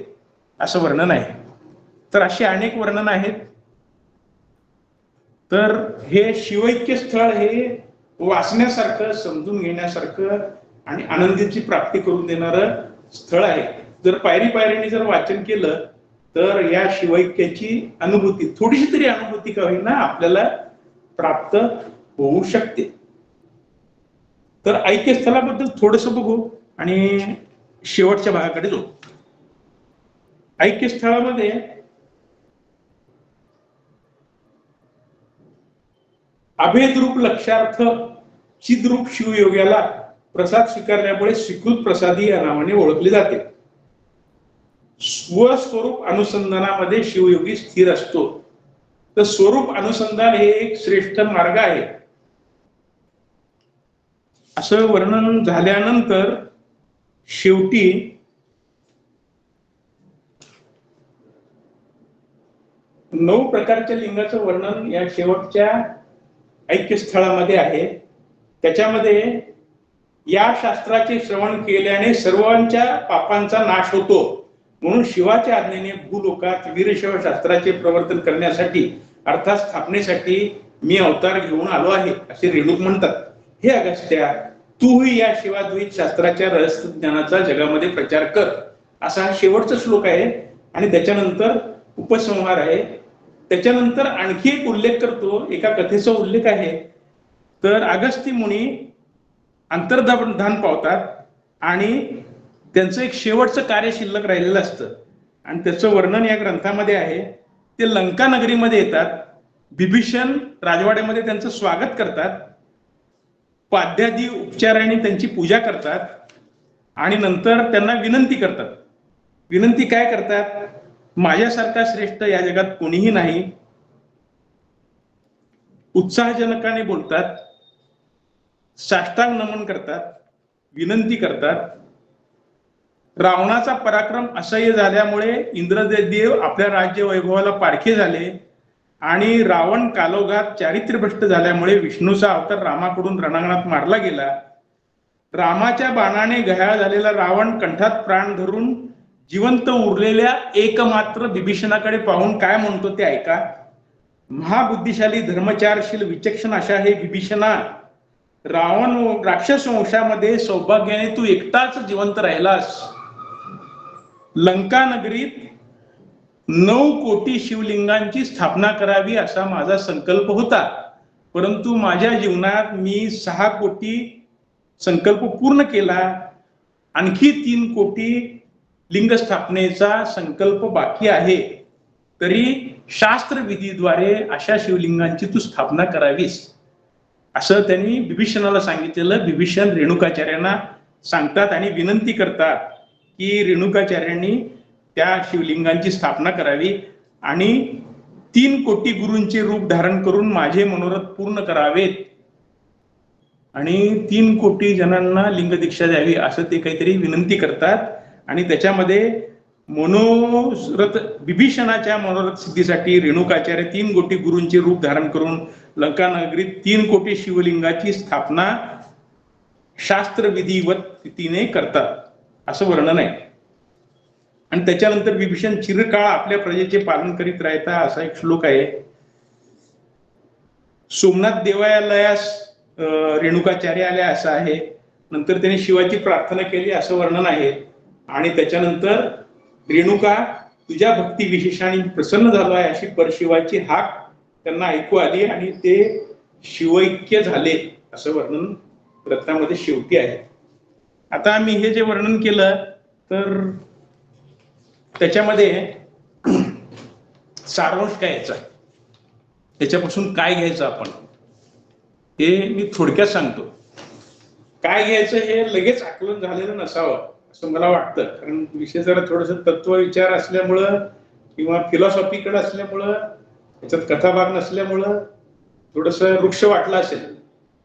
असं वर्णन आहे. तर अशी अनेक वर्णन आहेत. तर हे शिवैक्य स्थळ हे वाचण्यासारखं, समजून घेण्यासारखं आणि आनंदीची प्राप्ती करून देणारं स्थळ आहे. जर पायरी पायरीने जर वाचन केलं तर या शिवैक्याची अनुभूती, थोडीशी तरी अनुभूती का होईना, आपल्याला प्राप्त होऊ शकते. तर ऐक्यस्थळाबद्दल थोडस बघू आणि शेवटच्या भागाकडे जाऊ. ऐक्यस्थळामध्ये अभेदरूप लक्षार्थ चिद्रूप शिवयोग्याला प्रसाद स्वीकारल्यामुळे स्वीकृत प्रसादी या नावाने ओळखले जाते. स्वस्वरूप अनुसंधानामध्ये शिवयोगी स्थिर असतो. तर स्वरूप अनुसंधान हे एक श्रेष्ठ मार्ग आहे. असं वर्णन झाल्यानंतर शेवटी नऊ प्रकारच्या लिंगाचं वर्णन या शेवटच्या ऐक्यस्थळामध्ये आहे. त्याच्यामध्ये या शास्त्राचे श्रवण केल्याने सर्वांच्या पापांचा नाश होतो, म्हणून शिवाच्या आज्ञेने भूलोकात वीरशैव शास्त्राचे प्रवर्तन करण्यासाठी अर्थात स्थापनेसाठी मी अवतार घेऊन आलो आहे, असे रेणुक म्हणतात. हे अगस्त्या, तूही या शिवाद्वैत शास्त्राच्या रहस्य ज्ञानाचा जगामध्ये प्रचार कर, असा शेवटचा श्लोक आहे. आणि त्याच्यानंतर उपसंहार आहे. त्याच्यानंतर आणखी एक उल्लेख करतो, एका कथेचा उल्लेख आहे. तर अगस्ती मुनी अंतर्धान पावतात आणि त्यांचं एक शेवटचं कार्य शिल्लक राहिलेलं असतं आणि त्याचं वर्णन या ग्रंथामध्ये आहे. ते लंका नगरीमध्ये येतात. बिभीषण राजवाड्यामध्ये त्यांचं स्वागत करतात, पाद्यादी उपचाराने त्यांची पूजा करतात आणि नंतर त्यांना विनंती करतात. विनंती काय करतात? माझ्यासारखा श्रेष्ठ या जगात कोणीही नाही. उत्साहजनकाने बोलतात, साष्टांग नमन करतात, विनंती करतात. रावणाचा पराक्रम असह्य झाल्यामुळे इंद्रदेव आपल्या राज्य वैभवाला पारखे झाले आणि रावण कालोघात चारित्र्यभ्रष्ट झाल्यामुळे विष्णूचा अवतार रामाकडून रणांगणात मारला गेला. रामाच्या बाणाने घायाळ झालेला रावण कंठात प्राण धरून जिवंत उरलेल्या एकमात्र बिभीषणाकडे पाहून काय म्हणतो ते ऐका. महाबुद्धिशाली, धर्मचारशील, विचक्षण अशा हे बिभीषणा, रावण राक्षस वंशामध्ये सौभाग्याने तू एकटाच जिवंत राहिलास. लंका नगरीत 9 कोटी शिवलिंगांची स्थापना करावी असा माझा संकल्प होता, परंतु माझ्या जीवनात मी 6 कोटी संकल्प पूर्ण केला. आणखी 3 कोटी लिंग स्थापनेचा संकल्प बाकी आहे. तरी शास्त्रविधीद्वारे अशा शिवलिंगांची तू स्थापना करावीस, असं त्यांनी बिभीषणाला सांगितलेलं. बिभीषण रेणुकाचार्यांना सांगतात आणि विनंती करतात की रेणुकाचार्यांनी त्या शिवलिंगांची स्थापना करावी आणि 3 कोटी गुरूंचे रूप धारण करून माझे मनोरथ पूर्ण करावेत आणि 3 कोटी जणांना लिंग दीक्षा द्यावी, असं ते काहीतरी विनंती करतात. आणि त्याच्यामध्ये मनोरथ, बिभीषणाच्या मनोरथ सिद्धीसाठी रेणुकाचार्य 3 कोटी गुरूंचे रूप धारण करून लंका नगरीत 3 कोटी शिवलिंगाची स्थापना शास्त्रविधीवत रीतीने करतात, असं वर्णन आहे. आणि त्याच्यानंतर बिभीषण चिरकाळ आपल्या प्रजेचे पालन करीत राहता, असा एक श्लोक आहे. सोमनाथ देवालयास रेणुकाचार्य आल्या असं आहे. नंतर त्याने शिवाची प्रार्थना केली असं वर्णन आहे. आणि त्याच्यानंतर रेणुका, तुझ्या भक्ती विशेषाने प्रसन्न झालो आहे अशी परशिवाची हाक त्यांना ऐकू आली आणि ते शिवैक्य झाले, असं वर्णन ग्रंथामध्ये शेवटी आहे. आता मी हे जे वर्णन केलं तर त्याच्यामध्ये सारांश काय याचा, त्याच्यापासून काय घ्यायचं आपण हे मी थोडक्यात सांगतो. काय घ्यायचं हे लगेच आकलन झालेलं नसावं असं मला वाटतं, कारण विषय जरा थोडस तत्वविचार असल्यामुळं किंवा फिलॉसॉफीकडे असल्यामुळं, त्याच्यात कथाभाग नसल्यामुळं थोडस वृक्ष वाटलं असेल,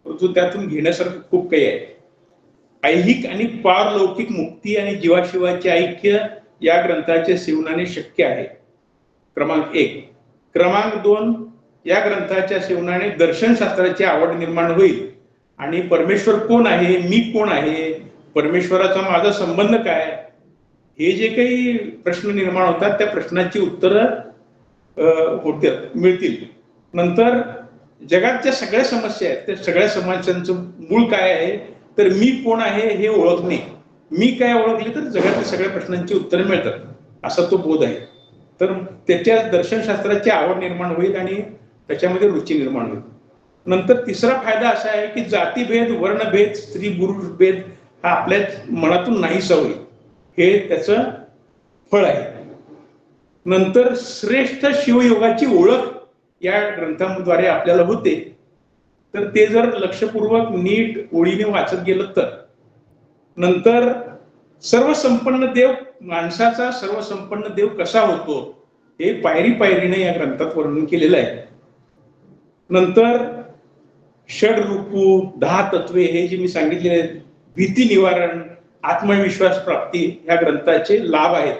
परंतु त्यातून घेण्यासारखं खूप काही आहे. ऐहिक आणि पारलौकिक मुक्ती आणि जीवाशिवाचे ऐक्य या ग्रंथाच्या सेवनाने शक्य आहे, क्रमांक 1. क्रमांक 2, या ग्रंथाच्या सेवनाने दर्शनशास्त्राची आवड निर्माण होईल आणि परमेश्वर कोण आहे, मी कोण आहे, परमेश्वराचा माझा संबंध काय, हे जे काही प्रश्न निर्माण होतात त्या प्रश्नांची उत्तरं मिळतील. नंतर जगात ज्या सगळ्या समस्या आहेत त्या सगळ्या समस्यांचं मूळ काय आहे, तर मी कोण आहे हे ओळखणे. मी काय ओळखले तर जगातल्या सगळ्या प्रश्नांची उत्तरं मिळतात, असा तो बोध आहे. तर त्याच्या दर्शनशास्त्राची आवड निर्माण होईल आणि त्याच्यामध्ये रुची निर्माण होईल. नंतर तिसरा फायदा असा आहे की जातीभेद, वर्णभेद, स्त्री पुरुष भेद हा आपल्या मनातून नाहीसा होईल, हे त्याचं फळ आहे. नंतर श्रेष्ठ शिवयोगाची ओळख या ग्रंथाद्वारे आपल्याला होते, तर ते जर लक्षपूर्वक नीट ओळीने वाचत गेलं तर. नंतर सर्वसंपन्न देव, माणसाचा सर्वसंपन्न देव कसा होतो हे पायरी पायरीने या ग्रंथात वर्णन केलेलं आहे. नंतर षडरूपू, 10 तत्वे हे जे मी सांगितलेले आहेत, भीती निवारण, आत्मविश्वास प्राप्ती ह्या ग्रंथाचे लाभ आहेत.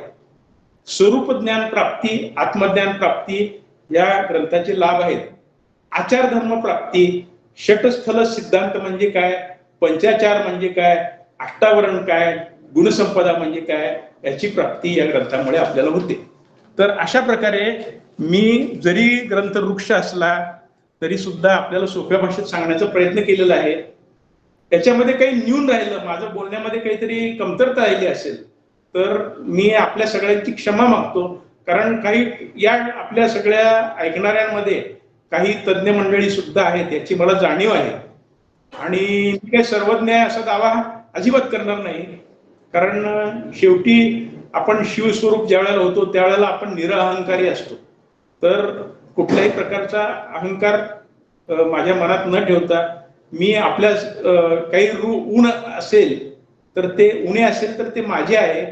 स्वरूप ज्ञान प्राप्ती, आत्मज्ञान प्राप्ती या ग्रंथाचे लाभ आहेत. आचार धर्म प्राप्ती, षटस्थल सिद्धांत म्हणजे काय, पंचाचार म्हणजे काय, अष्टावरण काय, गुणसंपदा म्हणजे काय, याची प्राप्ती या ग्रंथामुळे आपल्याला होते. तर अशा प्रकारे मी जरी ग्रंथ वृक्ष असला तरी सुद्धा आपल्याला सोप्या भाषेत सांगण्याचा प्रयत्न केलेला आहे. त्याच्यामध्ये काही न्यून राहिलं, माझं बोलण्यामध्ये काहीतरी कमतरता राहिली असेल तर मी आपल्या सगळ्यांची क्षमा मागतो, कारण काही या आपल्या सगळ्या ऐकणाऱ्यांमध्ये काही तज्ज्ञ मंडळी सुद्धा आहेत याची मला जाणीव आहे. आणि मी काही सर्वज्ञ आहे असा दावा अजिबात करणार नाही, कारण शेवटी आपण शिवस्वरूप ज्या वेळेला होतो त्यावेळेला आपण निरअहंकारी असतो. तर कुठल्याही प्रकारचा अहंकार माझ्या मनात न ठेवता मी आपल्या काही ऊण असेल तर ते उणे असेल तर ते माझे आहे,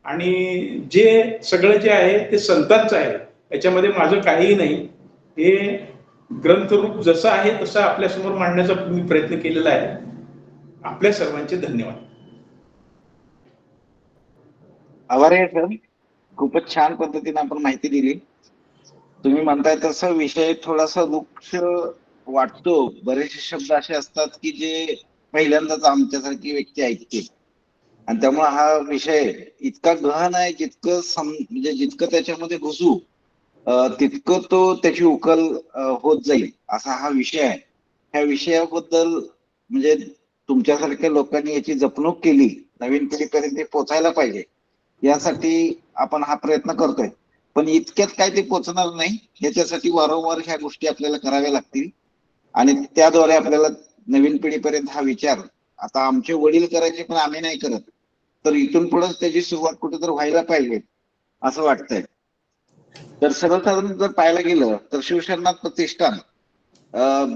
आणि जे सगळं जे आहे ते संतांचं आहे, याच्यामध्ये माझं काहीही नाही. हे ग्रंथरूप जसं आहे तसं आपल्यासमोर मांडण्याचा मी प्रयत्न केलेला आहे. आपल्या सर्वांचे धन्यवाद. आभारी आहे सर, खूपच छान पद्धतीने आपण माहिती दिली. तुम्ही म्हणताय तसं विषय थोडासा वृक्ष वाटतो. बरेचसे शब्द असे असतात की जे पहिल्यांदाच आमच्यासारखी व्यक्ती ऐकते, आणि त्यामुळे हा विषय इतका गहन आहे, म्हणजे जितकं त्याच्यामध्ये घुसू तितकं तो त्याची उकल होत जाईल असा हा विषय आहे. ह्या विषयाबद्दल म्हणजे तुमच्यासारख्या लोकांनी याची जपणूक केली, नवीन पिढीपर्यंत पोचायला पाहिजे यासाठी आपण हा प्रयत्न करतोय. पण इतक्यात काय ते पोचणार नाही, याच्यासाठी वारंवार ह्या गोष्टी आपल्याला कराव्या लागतील, आणि त्याद्वारे आपल्याला नवीन पिढीपर्यंत हा विचार, आता आमचे वडील करायचे पण आम्ही नाही करत, तर इथून पुढे त्याची सुरुवात कुठेतरी व्हायला पाहिजे असं वाटतंय. तर सर्वसाधारण जर पाहायला गेलं तर शिवशरणात प्रतिष्ठान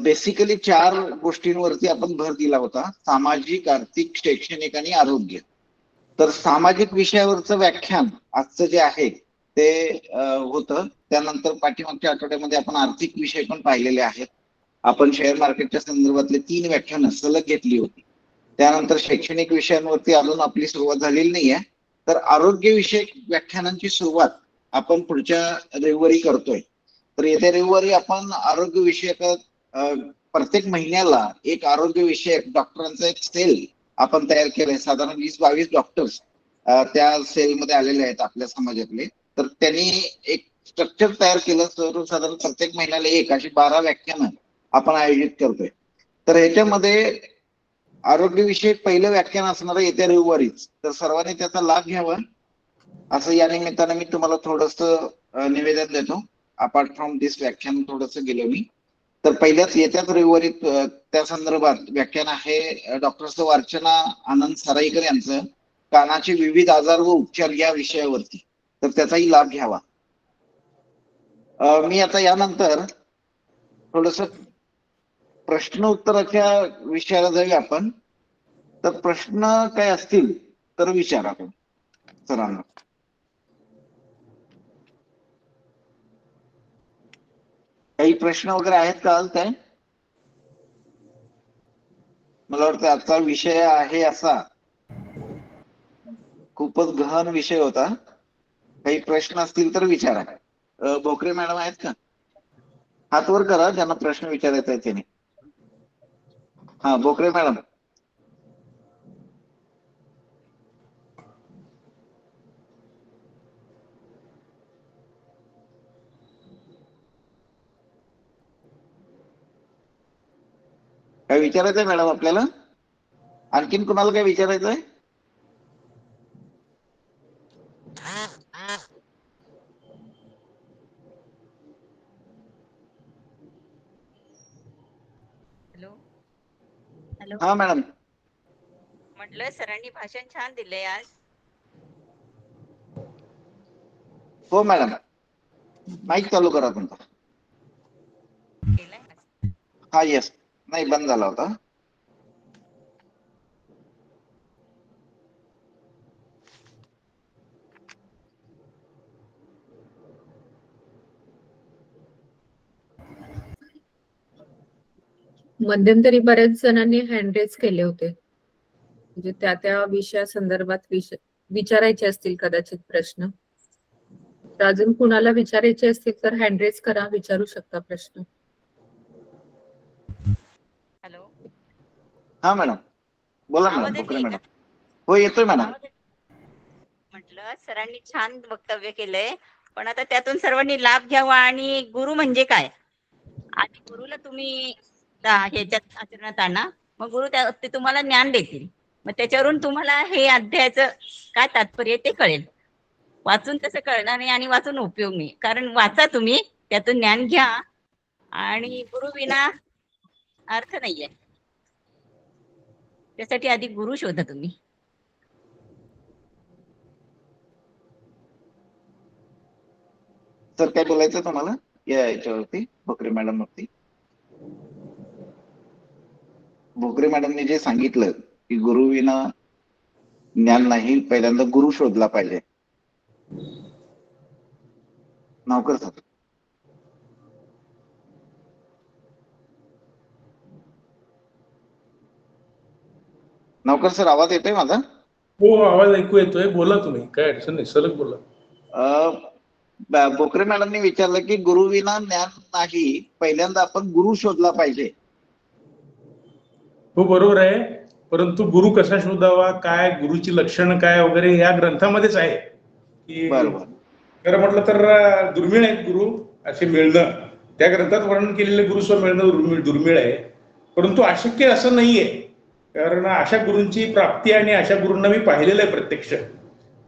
बेसिकली 4 गोष्टींवरती आपण भर दिला होता: सामाजिक, आर्थिक, शैक्षणिक आणि आरोग्य. तर सामाजिक विषयावरचं व्याख्यान आजचं जे आहे ते होतं. त्यानंतर पाठीमागच्या आठवड्यामध्ये आपण आर्थिक विषय पण पाहिलेले आहेत. आपण शेअर मार्केटच्या संदर्भातले 3 व्याख्यानं सलग घेतली होती. त्यानंतर शैक्षणिक विषयांवरती अजून आपली सुरुवात झालेली नाहीये, तर आरोग्य विषयक व्याख्यानांची सुरुवात आपण पुढच्या रविवारी करतोय. तर येत्या रविवारी आपण आरोग्य विषयक प्रत्येक महिन्याला एक आरोग्य विषयक डॉक्टरांचा एक सेल आपण तयार केलाय. साधारण 20-22 डॉक्टर्स त्या सेलमध्ये आलेले आहेत आपल्या समाजातले. तर त्यांनी एक स्ट्रक्चर तयार केलं, सर्वसाधारण प्रत्येक महिन्याला एक अशी 12 व्याख्यानं आपण आयोजित करतोय. तर ह्याच्यामध्ये आरोग्यविषयक पहिलं व्याख्यान असणार आहे येत्या रविवारीच. तर सर्वांनी त्याचा लाभ घ्यावा असं या निमित्तानं मी तुम्हाला थोडंसं निवेदन देतो. अपार्ट फ्रॉम दिस व्याख्यान थोडंसं गेलो मी. तर पहिल्याच येत्याच रविवारी त्या संदर्भात व्याख्यान आहे डॉक्टर अर्चना आनंद सराईकर यांचं, कानाचे विविध आजार व उपचार या विषयावरती. तर त्याचाही लाभ घ्यावा. मी आता यानंतर थोडस प्रश्न उत्तराच्या विषयाला जाऊया आपण. तर प्रश्न काय असतील तर विचारा आपण सरांना. काही प्रश्न वगैरे आहेत का आज काय? मला वाटतं आजचा विषय आहे असा खूपच गहन विषय होता. काही प्रश्न असतील तर विचारा. भोकरे मॅडम आहेत का? हात वर करा ज्यांना प्रश्न विचारायचा आहे त्याने. हा, भोकरे मॅडम. काय विचारायचंय मॅडम आपल्याला? आणखीन कुणाला काय विचारायचंय? Hello hello. हा मॅडम. म्हटलं सरांनी भाषण छान दिलंय आज. हो मॅडम. माईक चालू करा तुमचा. केलंय ना? हा येस. नाही, बंद झाला होता. मध्यंतरी बऱ्याच जणांनी हँड रेज केले होते, म्हणजे त्या त्या विषया संदर्भात विचारायचे असतील कदाचित प्रश्न. तर अजून कुणाला विचारायचे असतील तर हँड रेज करा, विचारू शकता प्रश्न. हॅलो. हा मॅडम बोला मॅडम. आवाज भोकरे येतोय मॅडम. का? हो येतोय मॅडम. म्हटलं सरांनी छान वक्तव्य केलंय, पण आता त्यातून सर्वांनी लाभ घ्यावा. आणि गुरु म्हणजे काय, आणि गुरुला तुम्ही ह्याच्यात आचरणात आणा, मग गुरु ते तुम्हाला ज्ञान देतील. मग त्याच्यावरून तुम्हाला हे अध्यायाचं काय तात्पर्य ते कळेल. वाचून तसं कळणार नाही आणि वाचून उपयोग नाही. कारण वाचा तुम्ही, त्यातून ज्ञान घ्या, आणि गुरु विना अर्थ नाहीये. त्यासाठी आधी गुरु शोधा तुम्ही. सर काय बोलायचं तुम्हाला या याच्यावरती, भोकरे मॅडम वरती? भोकरे मॅडमने जे सांगितलं की गुरु विना ज्ञान नाही, पहिल्यांदा गुरु शोधला पाहिजे. नावकर सर. नावकर सर, आवाज येतोय माझा? हो, आवाज ऐकू येतोय. बोला तुम्ही, काय अडचण नाही, सलग बोला. भोकरे मॅडमने विचारलं की गुरु विना ज्ञान नाही, पहिल्यांदा आपण गुरु शोधला पाहिजे. हो बरोबर आहे, परंतु गुरु कसा शोधावा, काय गुरुची लक्षणं काय वगैरे या ग्रंथामध्येच आहे की. बरोबर. खरं म्हटलं तर दुर्मिळ आहेत गुरु असे मिळणं. त्या ग्रंथात वर्णन केलेले गुरु मिळणं दुर्मिळ आहे, परंतु अशक्य असं नाहीये. कारण अशा गुरूंची प्राप्ती आणि अशा गुरूंना मी पाहिलेलं आहे प्रत्यक्ष.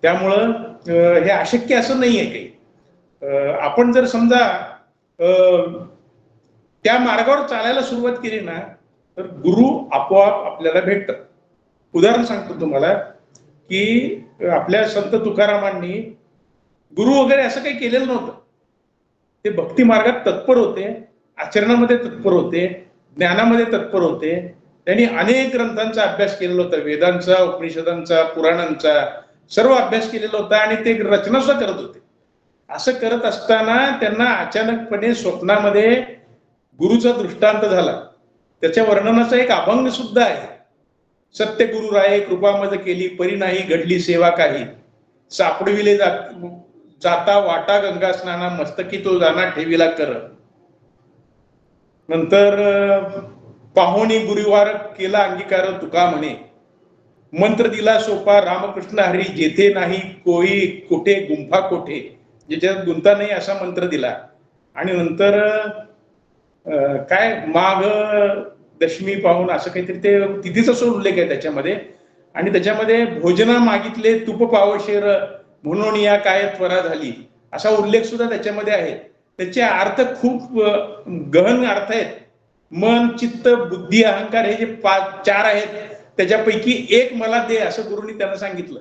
त्यामुळं हे अशक्य असं नाहीये काही. आपण जर समजा त्या मार्गावर चालायला सुरुवात केली ना, तर गुरु आपोआप आपल्याला भेटतात. उदाहरण सांगतो तुम्हाला की आपल्या संत तुकारामांनी गुरु वगैरे असं काही केलेलं नव्हतं. ते भक्ती मार्गात तत्पर होते, आचरणामध्ये तत्पर होते, ज्ञानामध्ये तत्पर होते. त्यांनी अनेक ग्रंथांचा अभ्यास केलेला होता, वेदांचा, उपनिषदांचा, पुराणांचा सर्व अभ्यास केलेला होता, आणि ते रचना सुद्धा करत होते. असं करत असताना त्यांना अचानकपणे स्वप्नामध्ये गुरुचा दृष्टांत झाला. त्याच्या वर्णनाचा एक अभंग सुद्धा आहे. सत्य गुरु राये कृपा मज केली, परी नाही घडली सेवा काही. सापडविले जाता वाटा गंगा स्नाना, मस्तकी तो जाना ठेविला कर. नंतर पाहुणी गुरुवार केला अंगीकार तुका म्हणे. मंत्र दिला सोपा रामकृष्ण हरी, जेथे नाही कोई कोठे गुंफा कोठे, ज्याच्यात गुंता नाही असा मंत्र दिला. आणि नंतर काय माघ दशमी पाहून असं काहीतरी ते तिथीचा सुद्धा उल्लेख आहे त्याच्यामध्ये. आणि त्याच्यामध्ये भोजना मागितले तूप पावशेर, म्हणून या काय त्वरा झाली असा उल्लेख सुद्धा त्याच्यामध्ये आहे. त्याचे अर्थ खूप गहन अर्थ आहेत. मन, चित्त, बुद्धी, अहंकार हे जे 4 आहेत त्याच्यापैकी एक मला दे असं गुरुनी त्यांना सांगितलं.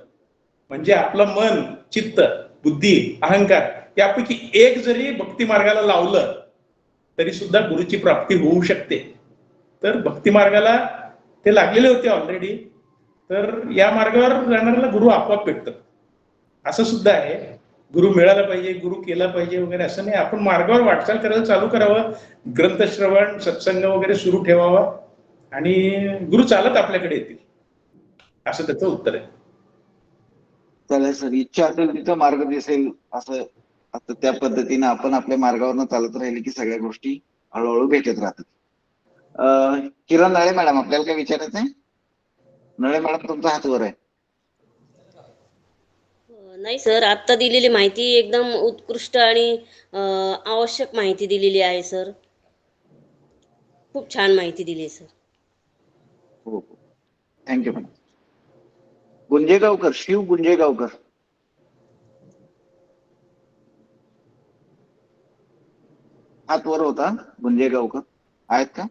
म्हणजे आपलं मन, चित्त, बुद्धी, अहंकार त्यापैकी एक जरी भक्ती मार्गाला लावलं तरी सुद्धा गुरुची प्राप्ती होऊ शकते. तर भक्ती मार्गाला ते लागलेले होते ऑलरेडी, तर या मार्गावर जाणाऱ्याला गुरु आपोआप भेटतात असं सुद्धा आहे. गुरु मिळाला पाहिजे, गुरु केला पाहिजे वगैरे असं नाही. आपण मार्गावर वाटचाल करायला चालू करावं, ग्रंथश्रवण सत्संग वगैरे सुरू ठेवावा आणि गुरु चालत आपल्याकडे येतील, असं त्याचं उत्तर आहे. चालेल सर, इच्छा असेल तिथं मार्ग दिसेल असं आता त्या पद्धतीने आपण आपल्या मार्गावरनं चालत राहिले की सगळ्या गोष्टी हळूहळू भेटत राहतात. किरण नळे मॅडम, आपल्याला काय विचारायचं आहे? नळे मॅडम, तुमचा हात वर आहे. नाही सर, आता दिलेली माहिती एकदम उत्कृष्ट आणि आवश्यक माहिती दिलेली आहे सर. खूप छान माहिती दिली सर. हो हो, थँक्यू मॅडम. गुंजेगावकर, शिव गुंजेगावकर. हात वर होता. गुंजेगावकर आहेत का?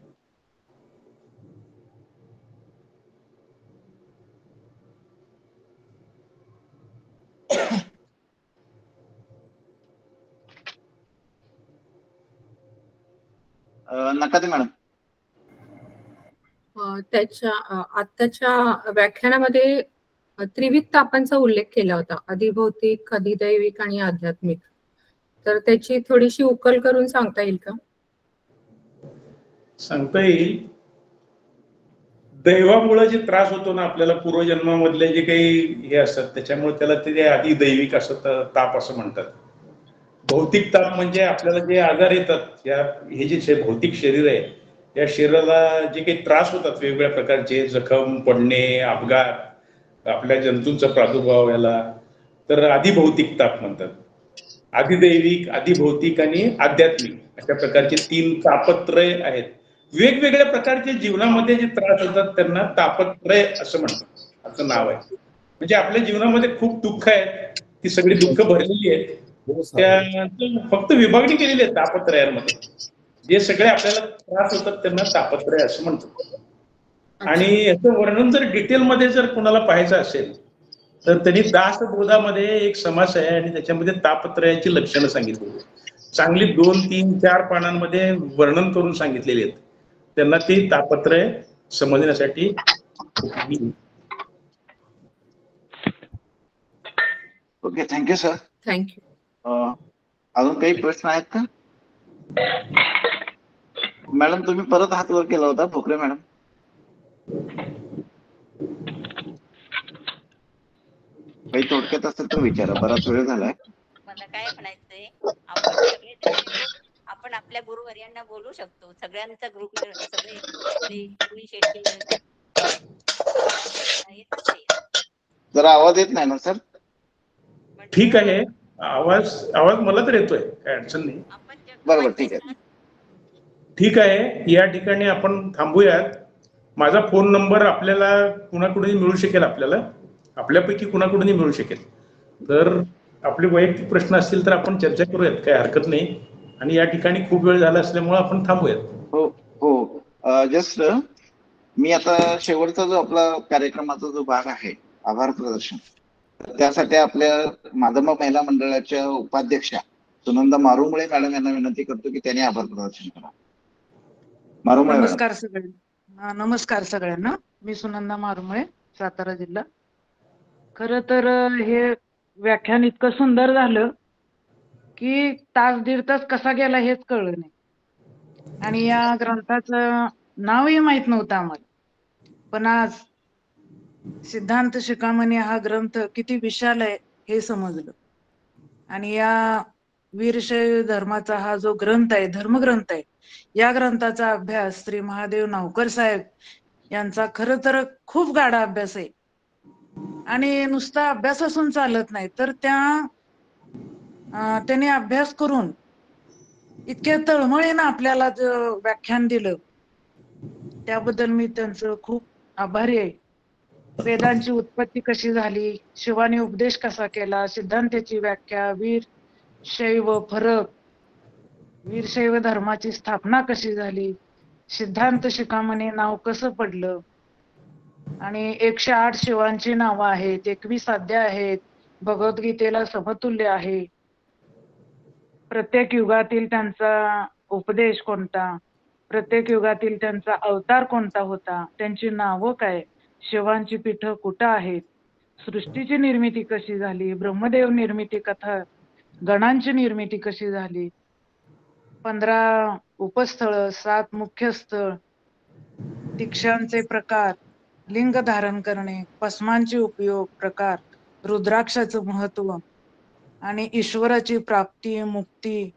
नका ते मॅडम. त्याच्या आत्ताच्या व्याख्यानामध्ये त्रिविध तापांचा उल्लेख केला होता, अधिभौतिक, अधिदैविक आणि आध्यात्मिक. तर त्याची थोडीशी उकल करून सांगता येईल का? सांगता येईल. दैवामुळे जे त्रास होतो ना आपल्याला, पूर्वजन्मामधले जे काही हे असतात त्याच्यामुळे त्याला ते अधिदैविक असं ताप असं म्हणतात. भौतिक ताप म्हणजे आपल्याला जे आजार येतात, हे जे भौतिक शरीर आहे, या शरीराला जे काही त्रास होतात वेगवेगळ्या प्रकारचे, जखम पडणे, अपघात, आपल्या जंतूंचा प्रादुर्भाव, याला तर अधिभौतिक ताप म्हणतात. अधिदैविक, अधिभौतिक आणि आध्यात्मिक अशा प्रकारचे 3 तापत्रय आहेत. वेगवेगळ्या प्रकारचे जीवनामध्ये जे त्रास होतात त्यांना तापत्रय असं म्हणतात, असं नाव आहे. म्हणजे आपल्या जीवनामध्ये खूप दुःख आहेत, ती सगळी दुःख भरलेली आहेत, त्या फक्त विभागणी केलेली आहे तापत्रयांमध्ये. जे सगळे आपल्याला त्रास होतात त्यांना तापत्रय असं म्हणतात. आणि याचं वर्णन जर डिटेलमध्ये जर कोणाला पाहायचं असेल तर त्यांनी दासबोधामध्ये एक समास आहे आणि त्याच्यामध्ये तापत्रयाची लक्षणं सांगितली, चांगली 2, 3, 4 पानांमध्ये वर्णन करून सांगितलेली आहेत. त्यांना ती तापत्रय समजण्यासाठी. Okay, thank you sir. थँक्यू. अजून काही प्रश्न आहेत का मॅडम? तुम्ही परत हात वर केला होता, भोकरे मॅडम. काही थोडक्यात असेल तर विचारा, बराच वेळ झालाय. मला काय म्हणायचंय, आपण सगळे आपण आपल्या गुरुवर्यांना बोलू शकतो, सगळ्यांचा ग्रुप सगळे इनिशिएटिव्ह मिळून. जरा आवाज येत नाही ना सर? ठीक आहे, आवाज मला तर येतोय, काय अडचण नाही. बरोबर, ठीक आहे. ठीक आहे, या ठिकाणी आपण थांबूयात. माझा फोन नंबर आपल्याला कुणाकडूनही मिळू शकेल, आपल्यापैकी कुणाकडूनही मिळू शकेल. तर आपले वैयक्तिक प्रश्न असतील तर आपण चर्चा करूयात, काही हरकत नाही. आणि या ठिकाणी खूप वेळ झाला असल्यामुळे आपण थांबूयात. हो हो, जस्ट मी आता शेवटचा जो आपला कार्यक्रमाचा जो भाग आहे, आभार प्रदर्शन, त्यासाठी आपल्या माधव महिला मंडळाच्या उपाध्यक्षा सुनंदा मारुमुळे मॅडम यांना विनंती करतो की त्यांनी आभार प्रदर्शन करा. मारुमुळे मॅडम. नमस्कार सगळ्यांना. नमस्कार सगळ्यांना. मी सुनंदा मारुमुळे, सातारा जिल्हा. खरं तर हे व्याख्यान इतकं सुंदर झालं की तास दीड तास कसा गेला हेच कळलं नाही. आणि या ग्रंथाचं नावही माहित नव्हतं आम्हाला, पण आज सिद्धांत शिखामणी हा ग्रंथ किती विशाल आहे हे समजलं. आणि या वीरशैव धर्माचा हा जो ग्रंथ आहे, धर्मग्रंथ आहे, या ग्रंथाचा अभ्यास श्री महादेव नावकर साहेब यांचा खरं तर खूप गाढा अभ्यास आहे. आणि नुसता अभ्यास असून चालत नाही, तर त्यांनी अभ्यास करून इतक्या तळमळीनं आपल्याला व्याख्यान दिलं, त्याबद्दल मी त्यांचं खूप आभारी आहे. वेदांची उत्पत्ती कशी झाली, शिवाने उपदेश कसा केला, सिद्धांताची व्याख्या, वीरशैव फरक, वीरशैव धर्माची स्थापना कशी झाली, सिद्धांत शिखामणी नाव कसं पडलं, आणि 108 शिवांची नावं आहेत, 21 अध्याय आहेत, भगवद्गीतेला समतुल्य आहे. प्रत्येक युगातील त्यांचा उपदेश कोणता, प्रत्येक युगातील त्यांचा अवतार कोणता होता, त्यांची नावं काय, शिवांची पीठं कुठं आहेत, सृष्टीची निर्मिती कशी झाली, ब्रह्मदेव निर्मिती कथा, गणांची निर्मिती कशी झाली, 15 उपस्थळ, 7 मुख्य स्थळ, दीक्षांचे प्रकार, लिंग धारण करणे, भस्मांचे उपयोग प्रकार, रुद्राक्षाचं महत्व आणि ईश्वराची प्राप्ती, मुक्ती,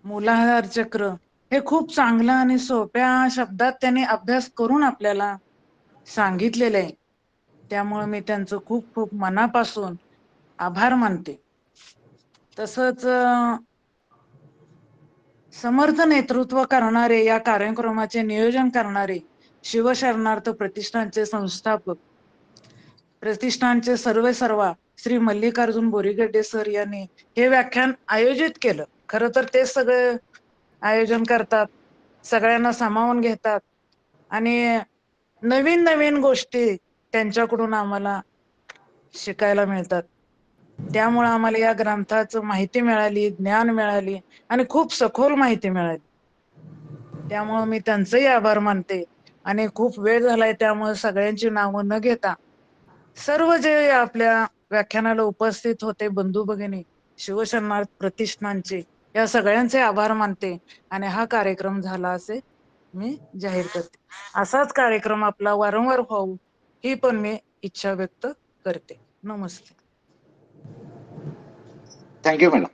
मूलाधार चक्र, हे खूप चांगलं आणि सोप्या शब्दात त्यांनी अभ्यास करून आपल्याला सांगितलेलं आहे. त्यामुळे मी त्यांचं खूप खूप मनापासून आभार मानते. तसंच समर्थ नेतृत्व करणारे, या कार्यक्रमाचे नियोजन करणारे शिवशरणार्थ प्रतिष्ठानचे संस्थापक, प्रतिष्ठानचे सर्वेसर्वा श्री मल्लिकार्जुन बोरीगड्डे सर यांनी हे व्याख्यान आयोजित केलं. खरं तर ते सगळे आयोजन करतात, सगळ्यांना सामावून घेतात आणि नवीन नवीन गोष्टी त्यांच्याकडून आम्हाला शिकायला मिळतात. त्यामुळे आम्हाला या ग्रंथाचं माहिती मिळाली, ज्ञान मिळाली आणि खूप सखोल माहिती मिळाली. त्यामुळे मी त्यांचंही आभार मानते. आणि खूप वेळ झालाय, त्यामुळे सगळ्यांची नावं न घेता सर्व जे आपल्या व्याख्यानाला उपस्थित होते बंधू भगिनी, शिवशरणार्थ प्रतिष्ठानचे, या सगळ्यांचे आभार मानते आणि हा कार्यक्रम झाला असे मी जाहीर करते. असाच कार्यक्रम आपला वारंवार व्हावा ही पण मी इच्छा व्यक्त करते. नमस्ते. Thank you madam.